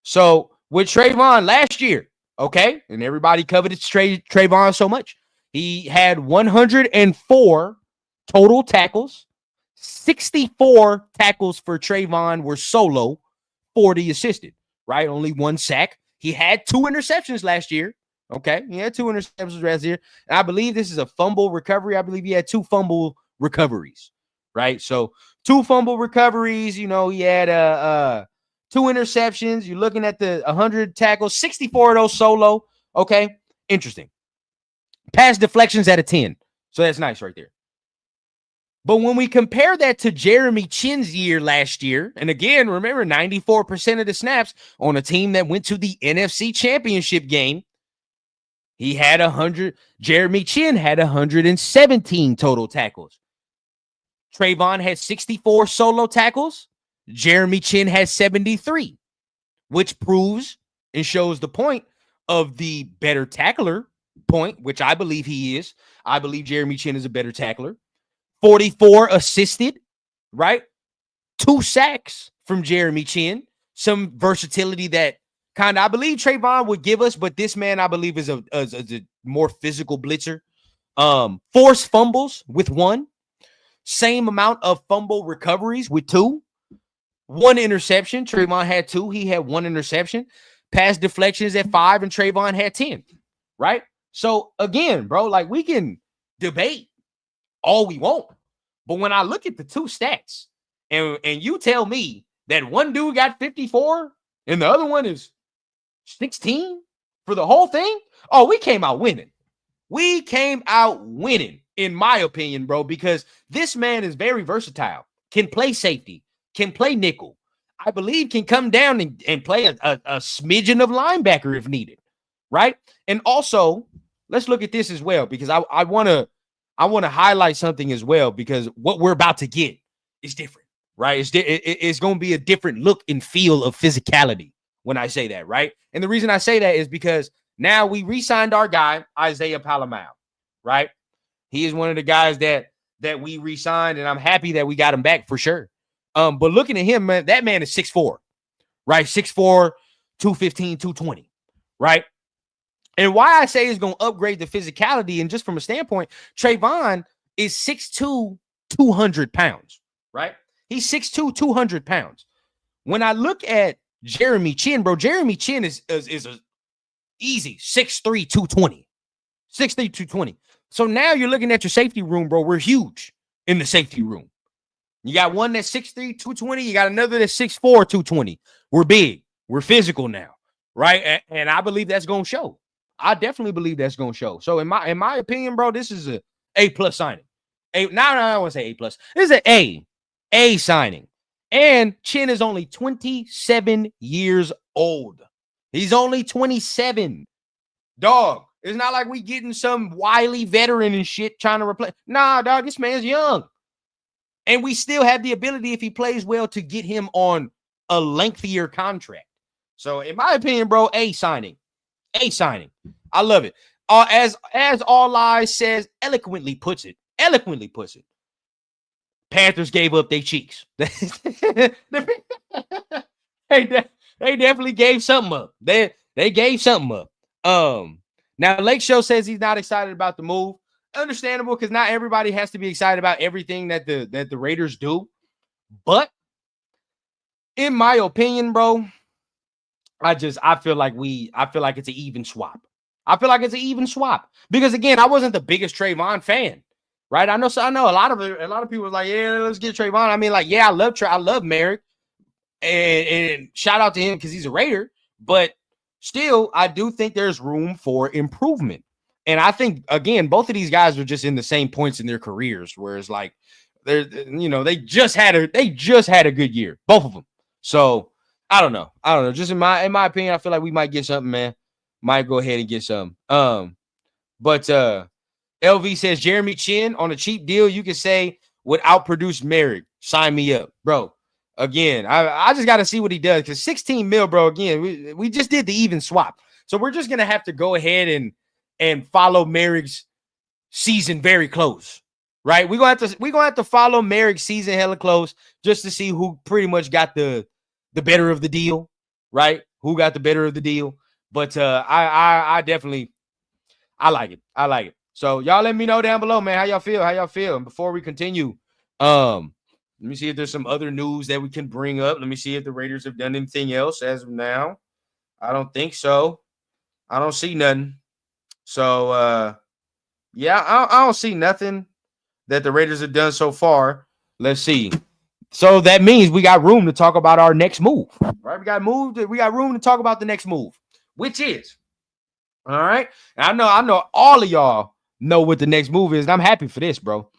So with Trayvon last year, okay, and everybody coveted Trayvon so much. He had 104 total tackles. 64 tackles for Trayvon were solo, 40 assisted, right? Only 1 sack. He had 2 interceptions last year. Okay, he had 2 interceptions last year. And I believe this is a fumble recovery. I believe he had 2 fumble recoveries, right? So 2 fumble recoveries. He had 2 interceptions. You're looking at the 100 tackles, 64 of those solo. Okay, interesting. Pass deflections at a 10. So that's nice right there. But when we compare that to Jeremy Chinn's year last year, and again, remember 94% of the snaps on a team that went to the NFC Championship game, he had 100. Jeremy Chinn had 117 total tackles. Trayvon had 64 solo tackles. Jeremy Chinn has 73, which proves and shows the point of the better tackler point, which I believe he is. I believe Jeremy Chinn is a better tackler. 44 assisted, right? 2 sacks from Jeremy Chinn. Some versatility that kind of I believe Trayvon would give us, but this man I believe is a more physical blitzer. Forced fumbles with 1. Same amount of fumble recoveries with 2. 1 interception. Trayvon had 2. He had 1 interception. Pass deflections at 5, and Trayvon had 10. Right? So again, bro, like we can debate all we want, but when I look at the 2 stats, and you tell me that one dude got 54 and the other one is 16 for the whole thing, oh, we came out winning. We came out winning, in my opinion, bro, because this man is very versatile, can play safety, can play nickel. I believe can come down and play a smidgen of linebacker if needed, right? And also, let's look at this as well, because I want to highlight something as well, because what we're about to get is different, right? It's going to be a different look and feel of physicality when I say that, right? And the reason I say that is because now we re-signed our guy, Isaiah Palamau, right? He is one of the guys that we re-signed, and I'm happy that we got him back for sure. But looking at him, man, that man is 6'4", right? 6'4", 215, 220, right? And why I say it's going to upgrade the physicality, and just from a standpoint, Trayvon is 6'2", 200 pounds, right? He's 6'2", 200 pounds. When I look at Jeremy Chinn, bro, Jeremy Chinn is a easy 6'3", 220. 6'3", 220. So now you're looking at your safety room, bro. We're huge in the safety room. You got one that's 6'3", 220. You got another that's 6'4", 220. We're big. We're physical now, right? And I believe that's going to show. I definitely believe that's going to show. So in my opinion, bro, this is a A+ signing. Now I want to say A+. This is an A signing. And Chinn is only 27 years old. He's only 27. Dog, it's not like we getting some wily veteran and shit trying to replace. Nah, dog, this man's young. And we still have the ability, if he plays well, to get him on a lengthier contract. So in my opinion, bro, A signing. A signing. I love it. As All Eyes says, eloquently puts it. Panthers gave up their cheeks. They definitely gave something up. They gave something up. Now Lake Show says he's not excited about the move. Understandable, because not everybody has to be excited about everything that the Raiders do. But in my opinion, bro, I feel like it's an even swap. I feel like it's an even swap because, again, I wasn't the biggest Trayvon fan, right? I know a lot of people was like, yeah, let's get Trayvon. I mean, like, yeah, I love Merrick, and shout out to him because he's a Raider, but still, I do think there's room for improvement. And I think, again, both of these guys are just in the same points in their careers, whereas like they just had a good year, both of them. So I don't know. Just in my opinion, I feel like we might get something, man. Might go ahead and get something. But LV says Jeremy Chinn on a cheap deal, you can say would outproduce Merrick. Sign me up, bro. Again, I just got to see what he does, because 16 mil, bro. Again, we just did the even swap, so we're just gonna have to go ahead and follow Merrick's season very close, right? We're gonna have to follow Merrick's season hella close just to see who pretty much got the better of the deal, right? Who got the better of the deal? But I definitely like it. I like it. So y'all let me know down below, man. How y'all feel? And before we continue, let me see if there's some other news that we can bring up. Let me see if the Raiders have done anything else as of now. I don't think so. I don't see nothing. So yeah, I don't see nothing that the Raiders have done so far. Let's see. So that means we got room to talk about our next move, right? We got room to talk about the next move, which is, all right. And I know all of y'all know what the next move is, and I'm happy for this, bro.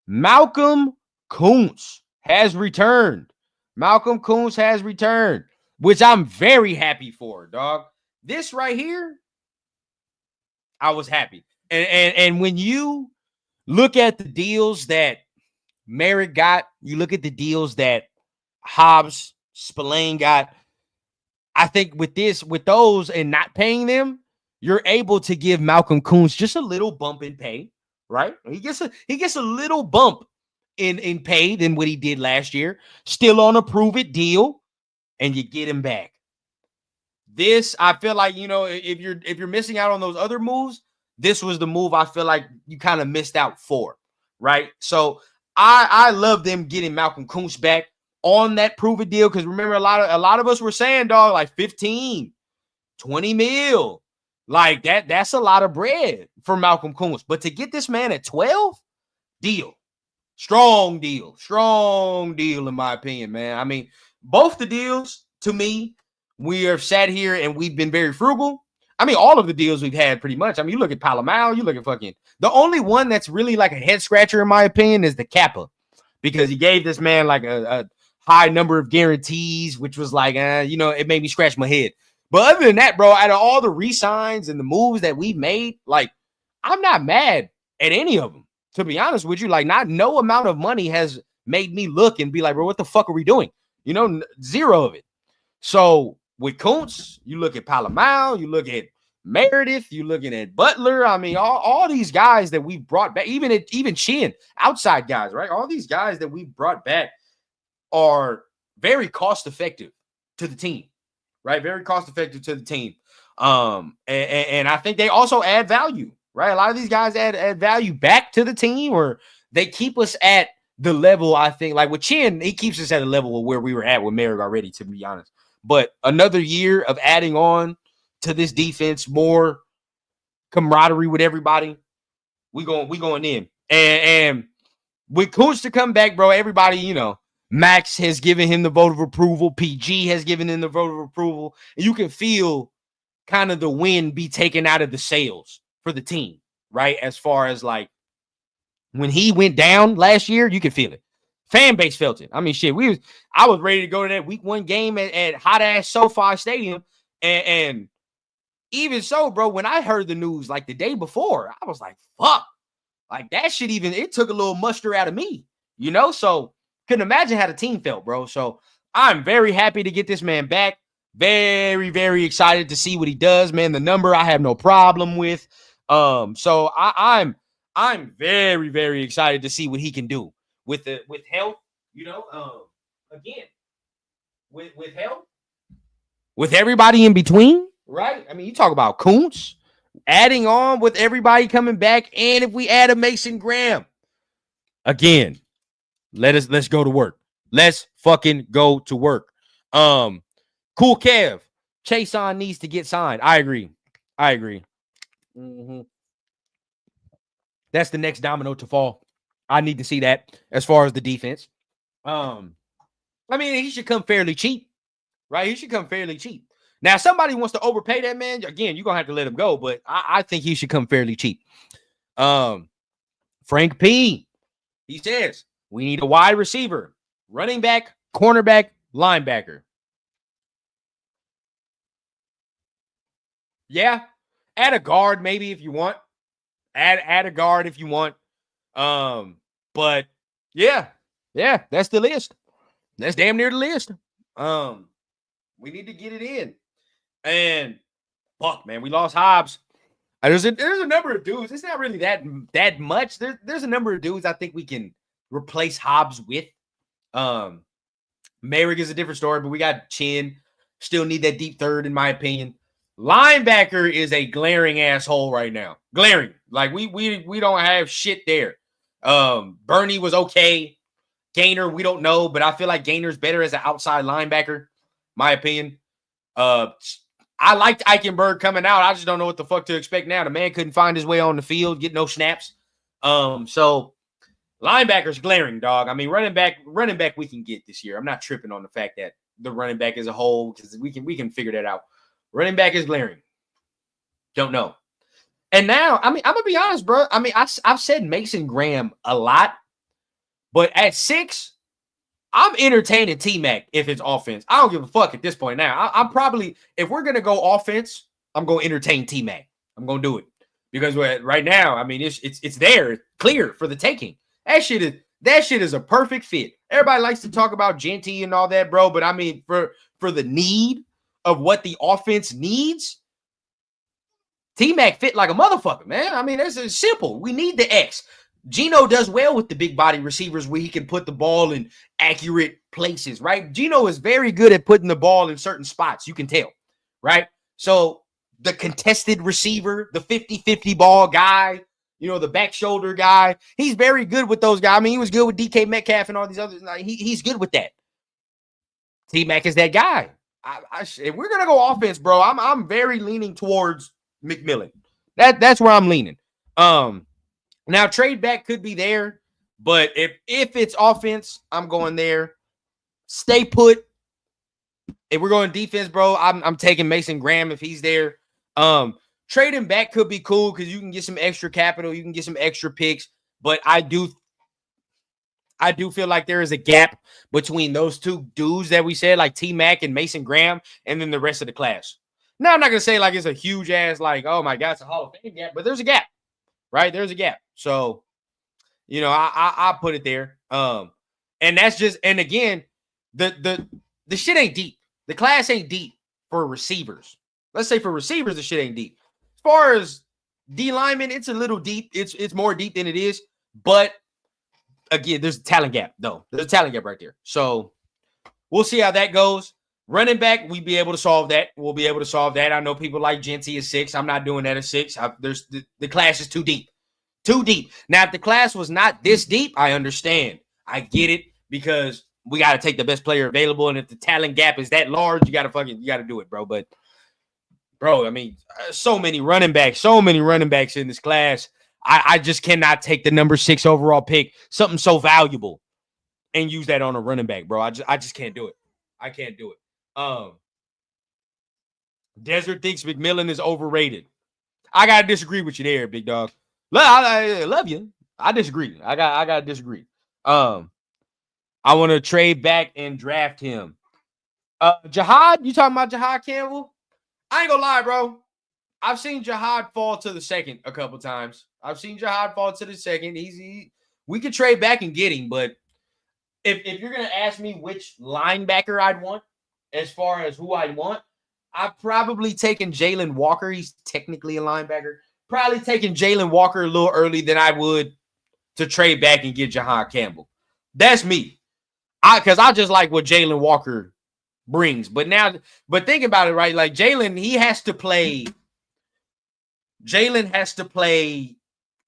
Malcolm Koonce has returned. Which I'm very happy for, dog. This right here, I was happy. And when you look at the deals that Merrick got, you look at the deals that Hobbs, Spillane got, I think with those and not paying them, you're able to give Malcolm Koonce just a little bump in pay, right? He gets a little bump in pay than what he did last year. Still on a prove it deal, and you get him back. This, I feel like, if you're missing out on those other moves, this was the move I feel like you kind of missed out for, right? So I love them getting Malcolm Koonce back. on that prove it deal. Because remember, a lot of us were saying, dog, like 15, 20 mil. Like that's a lot of bread for Malcolm Koonce. But to get this man at 12, deal. Strong deal in my opinion, man. I mean, both the deals to me, we have sat here and we've been very frugal. I mean, all of the deals we've had pretty much. I mean, you look at Palomar, you look at fucking the only one that's really like a head scratcher in my opinion is the Kappa, because he gave this man like a high number of guarantees, which was like, it made me scratch my head. But other than that, bro, out of all the re-signs and the moves that we've made, like, I'm not mad at any of them. To be honest with you, like, no amount of money has made me look and be like, bro, what the fuck are we doing? Zero of it. So with Koonce, you look at Palomar, you look at Meredith, you looking at Butler. I mean, all these guys that we brought back, even Chin, outside guys, right? All these guys that we brought back are very cost effective to the team, right? Very cost effective to the team. And I think they also add value. Right, a lot of these guys add value back to the team, or they keep us at the level. I think, like with Chin, he keeps us at a level of where we were at with Merrick already, to be honest. But another year of adding on to this defense, more camaraderie with everybody, we going in. And with Koonce to come back, bro, everybody, Max has given him the vote of approval. PG has given him the vote of approval. And you can feel kind of the wind be taken out of the sails for the team, right? As far as like when he went down last year, you could feel it. Fan base felt it. I mean, shit, I was ready to go to that week 1 game at hot ass SoFi Stadium. And even so, bro, when I heard the news like the day before, I was like, fuck, like that shit it took a little muster out of me, So couldn't imagine how the team felt, bro. So I'm very happy to get this man back. Very, very excited to see what he does, man. The number I have no problem with. So I'm very, very excited to see what he can do with health, again, with health, with everybody in between, right? I mean, you talk about Koonce adding on with everybody coming back, and if we add a Mason Graham, again, let's go to work. Let's fucking go to work. Cool Kev, Chason needs to get signed. I agree. Mm-hmm. That's the next domino to fall. I need to see that as far as the defense. I mean, he should come fairly cheap, right? He should come fairly cheap. Now, if somebody wants to overpay that man, again, you're gonna have to let him go, but I think he should come fairly cheap. Frank P, he says we need a wide receiver, running back, cornerback, linebacker. Yeah, add a guard maybe if you want. Add a guard if you want. But yeah, that's the list. That's damn near the list. We need to get it in. And fuck, man, we lost Hobbs. There's a number of dudes. It's not really that much. There's a number of dudes I think we can replace Hobbs with. Merrick is a different story, but we got Chin. Still need that deep third, in my opinion. Linebacker is a glaring asshole right now. Glaring. Like we don't have shit there. Bernie was okay. Gainer, we don't know, but I feel like Gainer's better as an outside linebacker, my opinion. I liked Eichenberg coming out. I just don't know what the fuck to expect now. The man couldn't find his way on the field, get no snaps. So linebacker's glaring, dog. I mean, running back we can get this year. I'm not tripping on the fact that the running back as a whole, because we can figure that out. Running back is glaring. Don't know. And now, I mean, I'm gonna be honest, bro. I mean, I've said Mason Graham a lot, but at 6, I'm entertaining T-Mac if it's offense. I don't give a fuck at this point now. I'm probably, if we're gonna go offense, I'm gonna entertain T-Mac. I'm gonna do it because right now, I mean, it's there, it's clear for the taking. That shit is a perfect fit. Everybody likes to talk about Genty and all that, bro. But I mean, for the need of what the offense needs, T-Mac fit like a motherfucker, man. I mean, it's simple. We need the X. Geno does well with the big body receivers where he can put the ball in accurate places, right? Geno is very good at putting the ball in certain spots. You can tell, right? So the contested receiver, the 50-50 ball guy, the back shoulder guy, he's very good with those guys. I mean, he was good with DK Metcalf and all these others. He's good with that. T-Mac is that guy. If we're gonna go offense, bro, I'm very leaning towards McMillan. That's where I'm leaning. Now trade back could be there, but if it's offense, I'm going there. Stay put. If we're going defense, bro, I'm taking Mason Graham if he's there. Trading back could be cool because you can get some extra capital, you can get some extra picks, but I do feel like there is a gap between those two dudes that we said, like T-Mac and Mason Graham, and then the rest of the class. Now, I'm not going to say like it's a huge ass, like, oh my God, it's a Hall of Fame gap, but there's a gap, right? There's a gap. So, you know, I put it there. And that's just, and again, the shit ain't deep. The class ain't deep for receivers. Let's say for receivers, the shit ain't deep. As far as D linemen, it's a little deep. It's more deep than it is, but again, there's a talent gap, though. There's a talent gap right there. So we'll see how that goes. Running back, we'll be able to solve that. We'll be able to solve that. I know people like Genty at 6. I'm not doing that at 6. The class is too deep. Too deep. Now, if the class was not this deep, I understand. I get it because we got to take the best player available. And if the talent gap is that large, you got to do it, bro. But, bro, I mean, so many running backs in this class. I just cannot take the number 6 overall pick, something so valuable, and use that on a running back, bro. I just can't do it. I can't do it. Desert thinks McMillan is overrated. I gotta disagree with you there, big dog. I love you. I disagree. I gotta disagree. I want to trade back and draft him. Jihad, you talking about Jihad Campbell? I ain't gonna lie, bro. I've seen Jihad fall to the second a couple times. We could trade back and get him, but if you're gonna ask me which linebacker I'd want, as far as who I want, I've probably taken Jalen Walker. He's technically a linebacker. Probably taking Jalen Walker a little early than I would to trade back and get Jihad Campbell. That's me. Because I just like what Jalen Walker brings. But think about it, right? Like Jalen has to play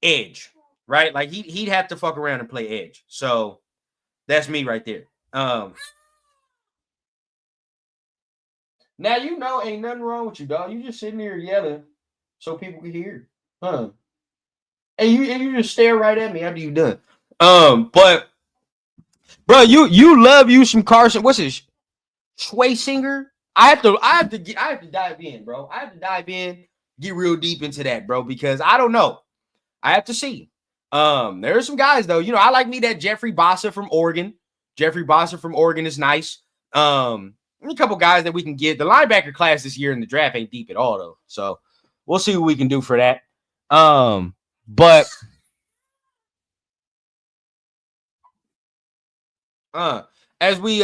edge, right? Like he'd have to fuck around and play edge. So that's me right there. Now you know ain't nothing wrong with you, dog. You just sitting here yelling so people can hear. Huh. And you just stare right at me after you done. But bro, you love you some Carson. What's his Schwasinger? I have to dive in, bro. I have to dive in, get real deep into that, bro, because I don't know. I have to see. There are some guys though. You know, I like me that Jeffrey Bossa from Oregon. Jeffrey Bossa from Oregon is nice. A couple guys that we can get. The linebacker class this year in the draft ain't deep at all, though. So we'll see what we can do for that. But as we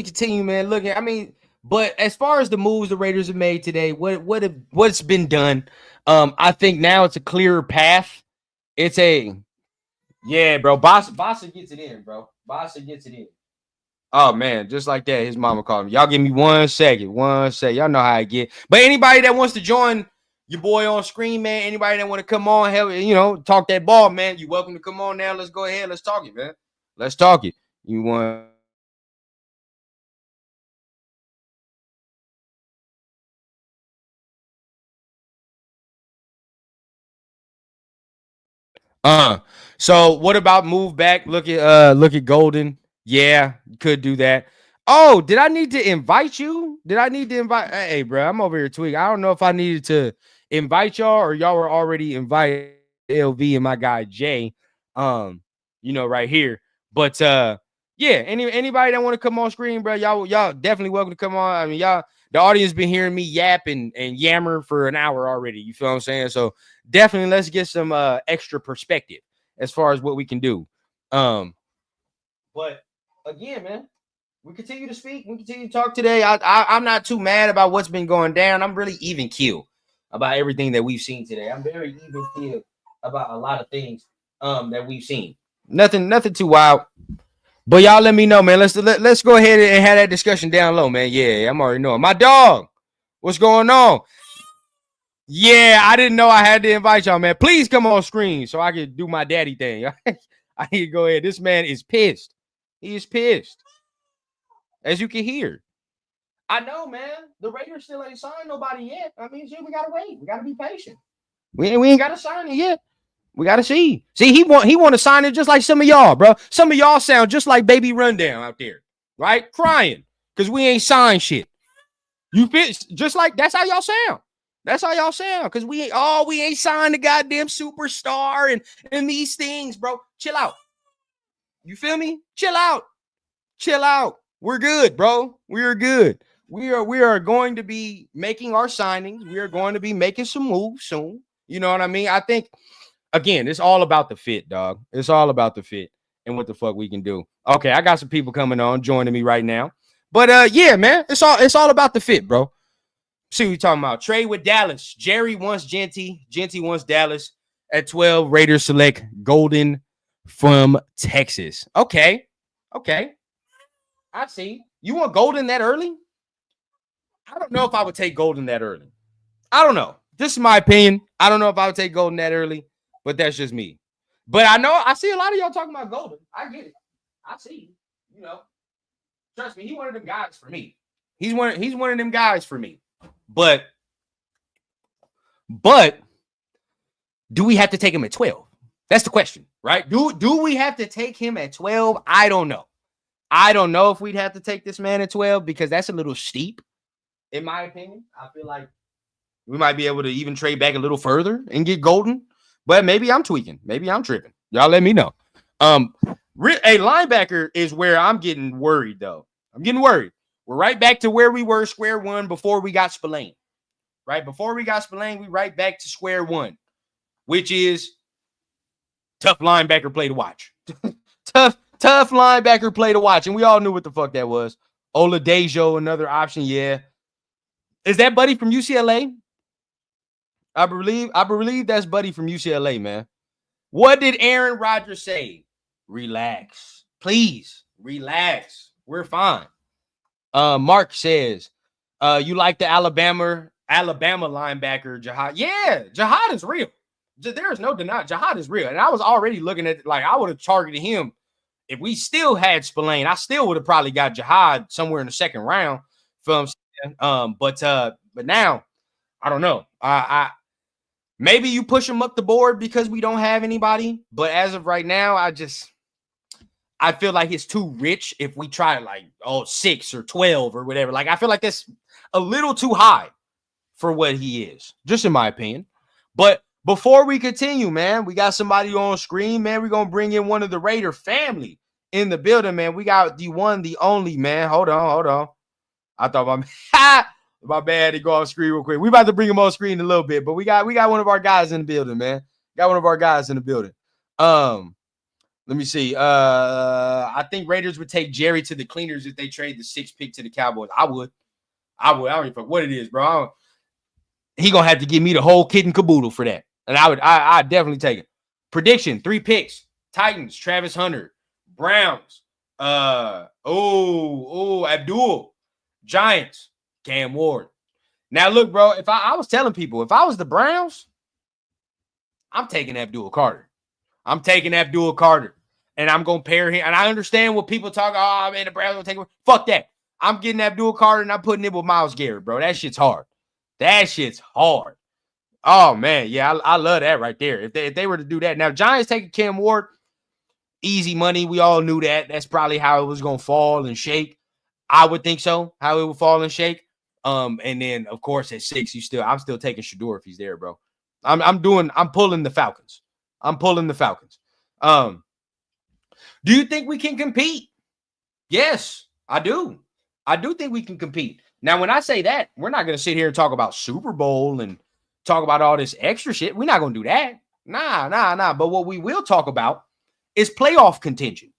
continue, man, looking, I mean, but as far as the moves the Raiders have made today, what's been done, I think now it's a clearer path. Bro. Bossa gets it in, bro. Bossa gets it in. Oh man, just like that, his mama called me. Y'all give me 1 second. Y'all know how I get. But anybody that wants to join your boy on screen, man, anybody that want to come on, hell, talk that ball, man, you're welcome to come on now. Let's go ahead. Let's talk it, man. Let's talk it. You want so what about move back? Look at Golden. Yeah, could do that. Oh, did I need to invite you? Hey, bro, I'm over here tweaking. I don't know if I needed to invite y'all or y'all were already invited. LV and my guy Jay, right here. But yeah, anybody that want to come on screen, bro, y'all definitely welcome to come on. I mean, the audience been hearing me yap and yammer for an hour already. You feel what I'm saying? So definitely let's get some extra perspective as far as what we can do. But again, man, we continue to speak. We continue to talk today. I'm not too mad about what's been going down. I'm really even keel about everything that we've seen today. I'm very even keel about a lot of things that we've seen. Nothing too wild. But y'all let me know, man. Let's go ahead and have that discussion down low, man. Yeah, I'm already knowing. My dog, what's going on? Yeah, I didn't know I had to invite y'all, man. Please come on screen so I can do my daddy thing. I need to go ahead. This man is pissed. He is pissed. As you can hear. I know, man. The Raiders still ain't signed nobody yet. I mean, shit, we gotta wait. We gotta be patient. We ain't gotta sign it yet. We gotta see. See, he want to sign it just like some of y'all, bro. Some of y'all sound just like Baby Rundown out there, right? Crying because we ain't signed shit. You feel just like that's how y'all sound. That's how y'all sound because we ain't signed the goddamn superstar and these things, bro. Chill out. You feel me? Chill out. Chill out. We're good, bro. We are good. We are going to be making our signings. We are going to be making some moves soon. You know what I mean? I think again, it's all about the fit, dog. It's all about the fit and what the fuck we can do. Okay, I got some people coming on joining me right now. But yeah, man, it's all about the fit, bro. See what we talking about. Trade with Dallas. Jerry wants Genty. Genty wants Dallas. At 12, Raiders select Golden from Texas. Okay. Okay. I see. You want Golden that early? I don't know if I would take Golden that early. I don't know. This is my opinion. I don't know if I would take Golden that early, but that's just me. But I see a lot of y'all talking about Golden. I get it. I see. You know, trust me, he's one of them guys for me. He's one of them guys for me. But do we have to take him at 12? That's the question, right? Do we have to take him at 12? I don't know. I don't know if we'd have to take this man at 12 because that's a little steep, in my opinion. I feel like we might be able to even trade back a little further and get Golden, but maybe I'm tweaking. Maybe I'm tripping. Y'all let me know. A linebacker is where I'm getting worried, though. I'm getting worried. We're right back to where we were, square one, before we got Spillane. Right? Before we got Spillane, we right back to square one, which is tough linebacker play to watch. tough linebacker play to watch. And we all knew what the fuck that was. Oladejo, another option. Yeah. Is that Buddy from UCLA? I believe that's Buddy from UCLA, man. What did Aaron Rodgers say? Relax. Please, relax. We're fine. Mark says, you like the Alabama linebacker, Jihad. Yeah, Jihad is real. There is no denying. Jihad is real. And I was already looking at, like, I would have targeted him. If we still had Spillane, I still would have probably got Jihad somewhere in the second round. But now, I don't know. Maybe you push him up the board because we don't have anybody. But as of right now, I feel like it's too rich if we try like 6 or 12 or whatever. Like, I feel like that's a little too high for what he is, just in my opinion. But before we continue, man, we got somebody on screen, man. We're going to bring in one of the Raider family in the building, man. We got the one, the only, man. Hold on. I thought my bad to go off screen real quick. We about to bring him on screen in a little bit, but we got one of our guys in the building, man. Got one of our guys in the building. Let me see. I think Raiders would take Jerry to the Cleaners if they trade the 6th pick to the Cowboys. I would. I don't even know what it is, bro. He gonna have to give me the whole kit and caboodle for that, and I'd definitely take it. Prediction: 3 picks. Titans, Travis Hunter. Browns, Abdul. Giants, Cam Ward. Now look, bro. If I was telling people, if I was the Browns, I'm taking Abdul Carter. I'm taking Abdul Carter. And I'm going to pair him. And I understand what people talk. Oh, man, the Browns going to take him. Fuck that. I'm getting Abdul Carter and I'm putting it with Myles Garrett, bro. That shit's hard. That shit's hard. Oh, man. Yeah, I love that right there. If they were to do that. Now, Giants taking Cam Ward, easy money. We all knew that. That's probably how it was going to fall and shake. I would think so, how it would fall and shake. And then, of course, at 6, I'm still taking Shador if he's there, bro. I'm pulling the Falcons. Do you think we can compete? Yes, I do. I do think we can compete. Now, when I say that, we're not going to sit here and talk about Super Bowl and talk about all this extra shit. We're not going to do that. Nah. But what we will talk about is playoff contention,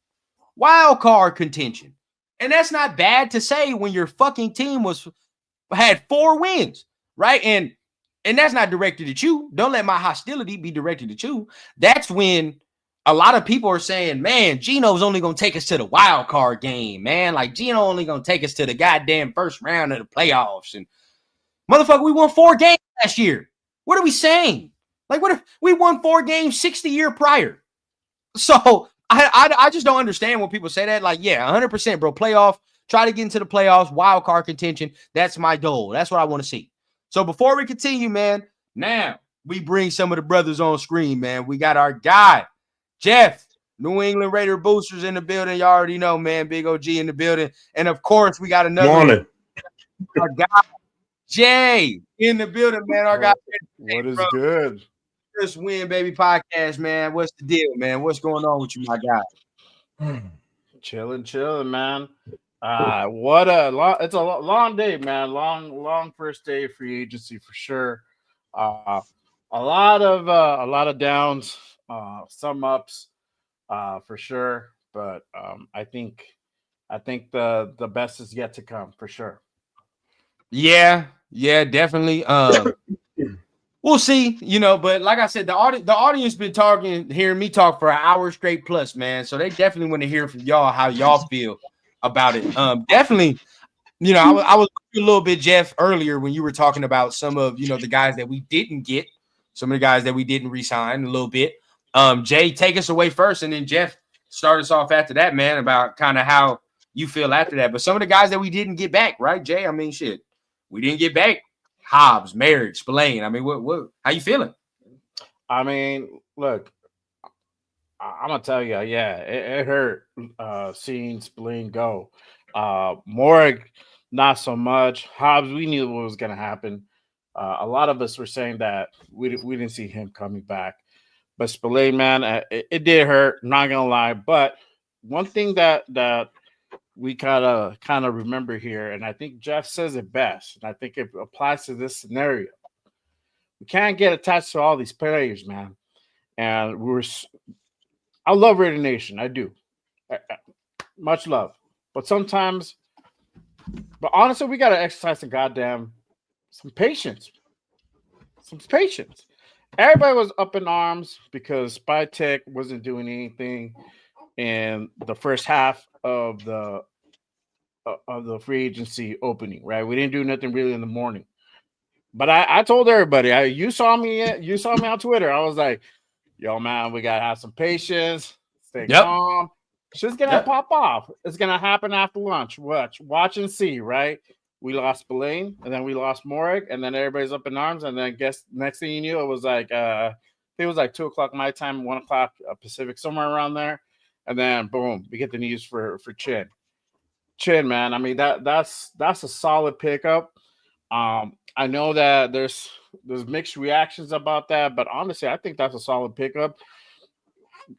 wild card contention. And that's not bad to say when your fucking team had 4 wins, right? And that's not directed at you. Don't let my hostility be directed at you. That's when a lot of people are saying, man, Geno's only going to take us to the wild card game, man. Like, Geno only going to take us to the goddamn first round of the playoffs. And motherfucker, we won 4 games last year. What are we saying? Like, what if we won 4 games 60 year prior? So I just don't understand when people say that. Like, yeah, 100%, bro. Playoff, try to get into the playoffs, wild card contention. That's my goal. That's what I want to see. So before we continue, man, now we bring some of the brothers on screen, man. We got our guy, Jeff, New England Raider boosters in the building. You already know, man. Big OG in the building. And of course, we got another Morning. our guy, Jay, in the building, man. Our guy, What is bro. good? First Win Baby podcast, man. What's the deal, man? What's going on with you, my guy? Chilling, man. What a long! It's a long day, man. Long first day of free agency for sure. A lot of downs, some ups, for sure. But I think the best is yet to come for sure. Yeah, definitely. We'll see, but like I said, the audience been hearing me talk for an hour straight plus, man. So they definitely want to hear from y'all how y'all feel about it. Definitely, I was a little bit, Jeff, earlier when you were talking about some of the guys that we didn't get, some of the guys that we didn't re-sign a little bit. Jay, take us away first, and then Jeff start us off after that, man, about kind of how you feel after that. But some of the guys that we didn't get back, right, Jay? I mean, shit, we didn't get back. Hobbs, Marriage, Spillane. I mean, what? How you feeling? I mean, look, I'm gonna tell you, yeah, it hurt seeing Spillane go. Morrig, not so much. Hobbs, we knew what was gonna happen. A lot of us were saying that we didn't see him coming back, but Spillane, man, it did hurt. Not gonna lie, but one thing that we kind of remember here, and I think Jeff says it best, and I think it applies to this scenario. We can't get attached to all these players, man. And I love Raider Nation, I do, much love, but honestly, we got to exercise some patience, Everybody was up in arms because Spy Tech wasn't doing anything in the first half of the free agency opening, right? We didn't do nothing really in the morning. But I told everybody, you saw me on Twitter. I was like, yo, man, we gotta have some patience, stay calm. Shit's gonna pop off. It's gonna happen after lunch. Watch and see, right? We lost Spillane, and then we lost Morrig, and then everybody's up in arms, and then guess next thing you knew, it was like it was like 2:00 my time, 1:00 Pacific, somewhere around there. And then boom, we get the news for Chin, man. I mean, that's a solid pickup. I know that there's mixed reactions about that, but honestly, I think that's a solid pickup.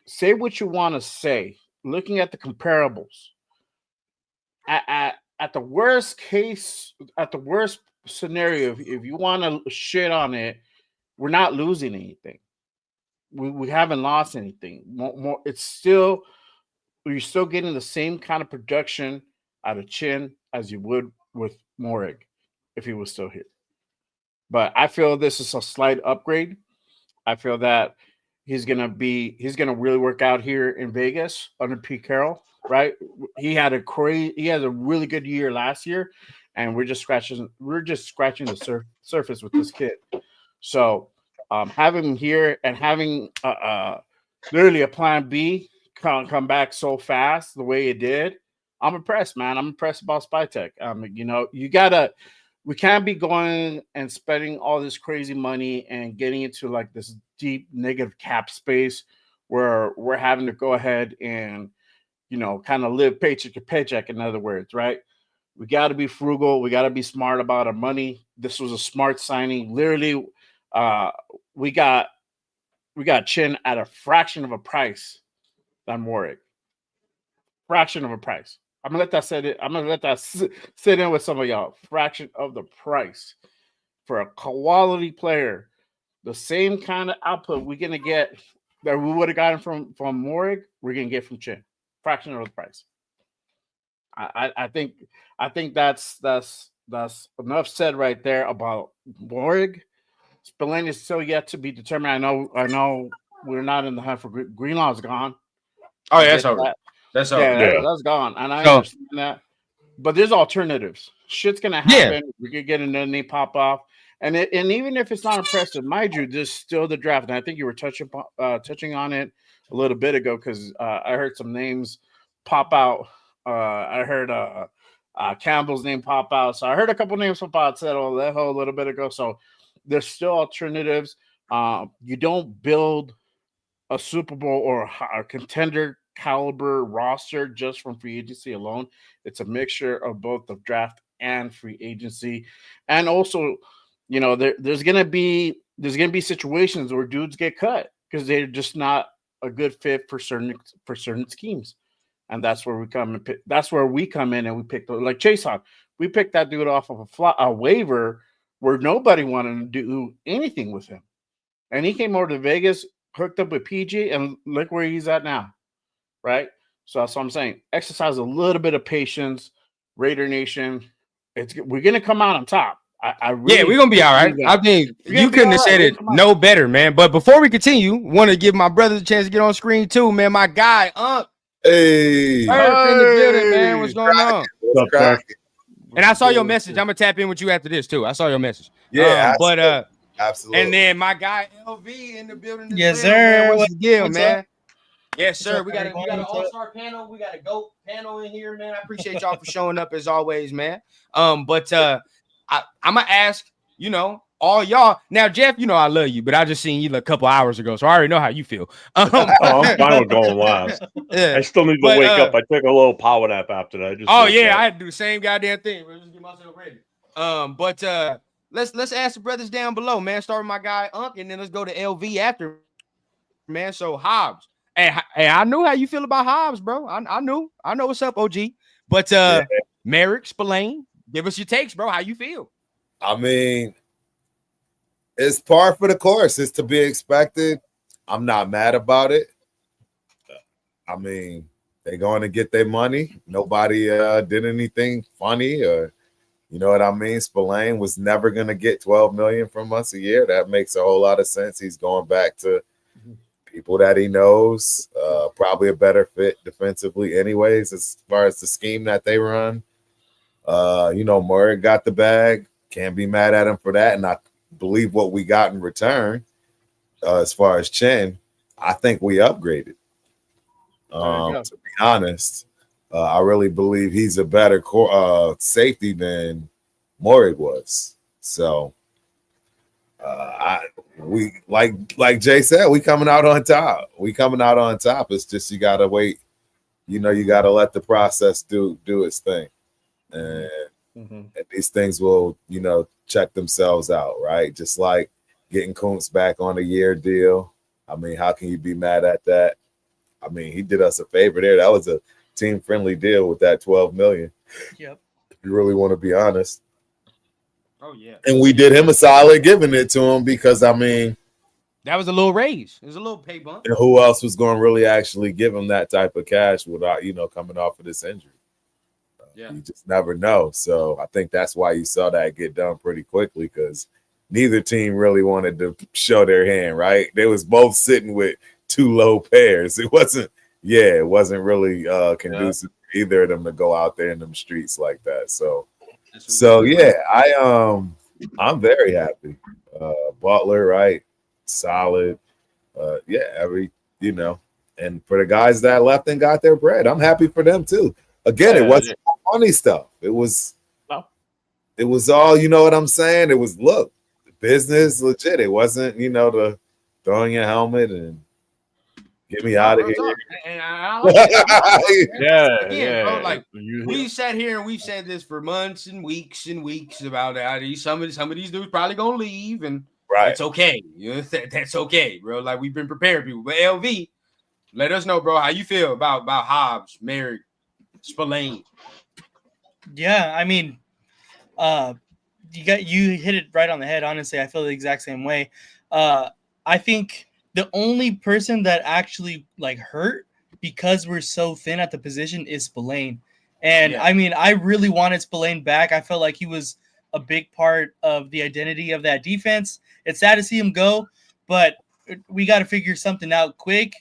Say what you want to say. Looking at the comparables, at the worst scenario, if you want to shit on it, we're not losing anything. We haven't lost anything. You're still getting the same kind of production out of Chin as you would with Morrig if he was still here. But I feel this is a slight upgrade. I feel that he's gonna really work out here in Vegas under Pete Carroll, right? He had a really good year last year, and we're just scratching the surface with this kid. So having him here and having literally a plan B come back so fast the way it did, I'm impressed, man. I'm impressed about Spy Tech. We can't be going and spending all this crazy money and getting into like this deep negative cap space where we're having to go ahead and, kind of live paycheck to paycheck, in other words, right? We got to be frugal. We got to be smart about our money. This was a smart signing. Literally, we got Chin at a fraction of a price than Warwick. Fraction of a price. I'm gonna let that sit in with some of y'all. Fraction of the price for a quality player, the same kind of output we're gonna get that we would have gotten from Morrig, we're gonna get from Chin. Fraction of the price. I think that's enough said right there about Morrig. Spillane is still yet to be determined. I know we're not in the hunt for Greenlaw's gone. Oh yeah, that's over. That's over. That's gone, and I understand that. But there's alternatives. Shit's gonna happen. Yeah. We could get another name pop off, and even if it's not impressive, mind you, there's still the draft. And I think you were touching on it a little bit ago because I heard some names pop out. I heard Campbell's name pop out. So I heard a couple names pop out, said that a little bit ago. So there's still alternatives. You don't build a Super Bowl or a contender caliber roster just from free agency alone. It's a mixture of both the draft and free agency, and also, there's gonna be situations where dudes get cut because they're just not a good fit for certain schemes, and that's where we come in. That's where we come in and we pick like Chase Hawk. We picked that dude off of a waiver where nobody wanted to do anything with him, and he came over to Vegas, hooked up with PG, and look where he's at now, right? So that's what I'm saying. Exercise a little bit of patience, Raider Nation. We're gonna come out on top. We're gonna be all right. I think you couldn't have said it no better, man. But before we continue, want to give my brothers a chance to get on screen too, man. My guy, Hey, in the building, man. What's going on? What's cracking? And I saw your message. I'm gonna tap in with you after this too. I saw your message. Yeah, absolutely. And then my guy LV in the building. Yes, sir. Man. What's the deal, man? Up? Yes, sir. We got an all-star panel. We got a GOAT panel in here, man. I appreciate y'all for showing up as always, man. I'm gonna ask, all y'all. Now, Jeff, I love you, but I just seen you a couple hours ago, so I already know how you feel. I'm fine with going live. Yeah. I still need to wake up. I took a little power nap after that. I had to do the same goddamn thing. We'll just get myself ready. Let's ask the brothers down below, man. Start with my guy and then let's go to LV after, man. So Hobbs. Hey, I knew how you feel about Hobbs, bro. I know what's up, OG. But Merrick, Spillane, give us your takes, bro. How you feel? I mean, it's par for the course. It's to be expected. I'm not mad about it. I mean, they're going to get their money. Nobody did anything funny, or you know what I mean? Spillane was never going to get $12 million from us a year. That makes a whole lot of sense. He's going back to people that he knows, probably a better fit defensively anyways, as far as the scheme that they run. Murray got the bag. Can't be mad at him for that. And I believe what we got in return, as far as Chen, I think we upgraded. To be honest, I really believe he's a better safety than Morig was. So we like Jay said, we coming out on top. It's just you gotta wait. You gotta let the process do its thing, and these things will check themselves out, right? Just like getting Koonce back on a year deal. I mean, how can you be mad at that? I mean, he did us a favor there. That was a team-friendly deal with that $12 million. Yep. If you really want to be honest. Oh, yeah. And we did him a solid giving it to him because, I mean, that was a little raise. It was a little pay bump. And who else was going to really actually give him that type of cash without, coming off of this injury? You just never know. So I think that's why you saw that get done pretty quickly, because neither team really wanted to show their hand, right? They was both sitting with two low pairs. It wasn't really conducive for either of them to go out there in them streets like that. So yeah, I'm very happy. Butler, right? Solid. And for the guys that left and got their bread, I'm happy for them too. Again, it wasn't funny stuff. It was all, you know what I'm saying? It was, look, business legit. It wasn't, the throwing your helmet and get me out of here. And I like that. Again, bro, like we sat here and we've said this for months and weeks about that. Some of these dudes probably gonna leave, and it's okay. That's okay, bro. Like, we've been preparing people. But LV, let us know, bro, how you feel about Hobbs, Merrick, Spillane. Yeah, I mean, you hit it right on the head. Honestly, I feel the exact same way. I think the only person that actually hurt because we're so thin at the position is Spillane. And I mean, I really wanted Spillane back. I felt like he was a big part of the identity of that defense. It's sad to see him go, but we got to figure something out quick,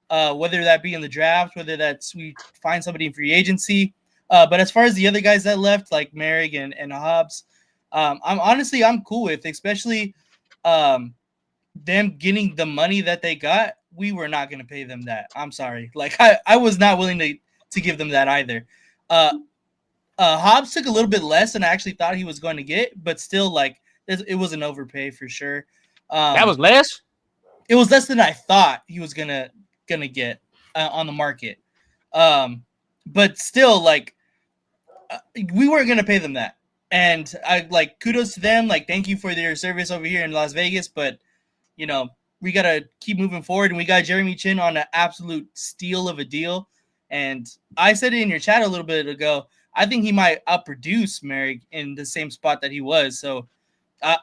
whether that be in the draft, whether that's we find somebody in free agency. But as far as the other guys that left, like Merrick and Hobbs, I'm cool with, especially them getting the money that they got. We were not going to pay them that. I'm sorry. I was not willing to give them that either. Hobbs took a little bit less than I actually thought he was going to get, but still, like, it was an overpay for sure. That was less? It was less than I thought he was gonna get on the market. But still, like, we weren't gonna pay them that. And I like kudos to them. Like, thank you for their service over here in Las Vegas. But you know, we gotta keep moving forward, and we got Jeremy Chin on an absolute steal of a deal. And I said it in your chat a little bit ago. I think he might outproduce Merrick in the same spot that he was. So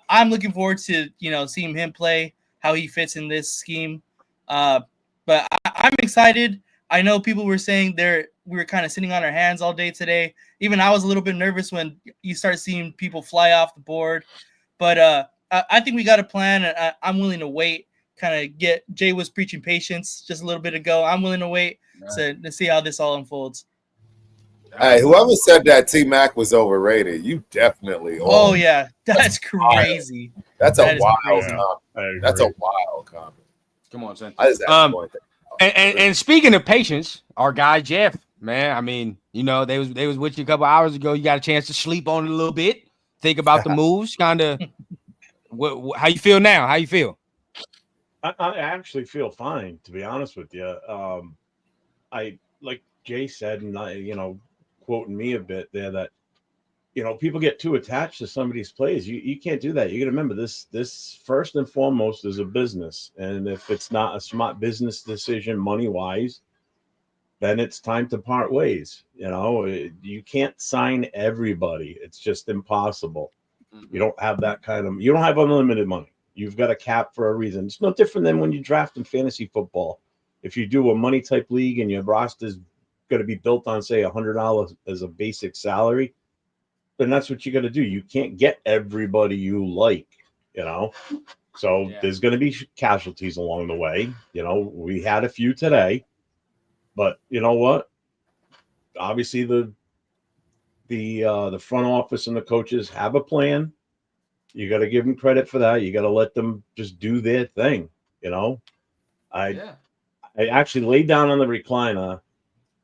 I'm looking forward to seeing him play, how he fits in this scheme. But I'm excited. I know people were saying we were kind of sitting on our hands all day today. Even I was a little bit nervous when you start seeing people fly off the board. But I think we got a plan, and I'm willing to wait. Kind of get Jay was preaching patience just a little bit ago. I'm willing to wait to see how this all unfolds. Hey, whoever said that T-Mac was overrated, you definitely are. Oh yeah, that's crazy. That's a wild comment. That's a wild comment. Come on, son. I just had to point that out. And speaking of patience, our guy Jeff, man, I mean, they was with you a couple hours ago. You got a chance to sleep on it a little bit, think about the moves, kind of. How you feel now? How you feel? I actually feel fine, to be honest with you. I like Jay said, and quoting me a bit there, that people get too attached to somebody's plays. You can't do that. You got to remember this first and foremost is a business, and if it's not a smart business decision money wise, then it's time to part ways. You can't sign everybody. It's just impossible. You don't have you don't have unlimited money. You've got a cap for a reason. It's no different than when you draft in fantasy football. If you do a money type league and your roster's going to be built on, say, $100 as a basic salary, then that's what you got to do. You can't get everybody you like, So there's going to be casualties along the way. We had a few today, but you know what? Obviously, the front office and the coaches have a plan. You got to give them credit for that. You got to let them just do their thing. I actually laid down on the recliner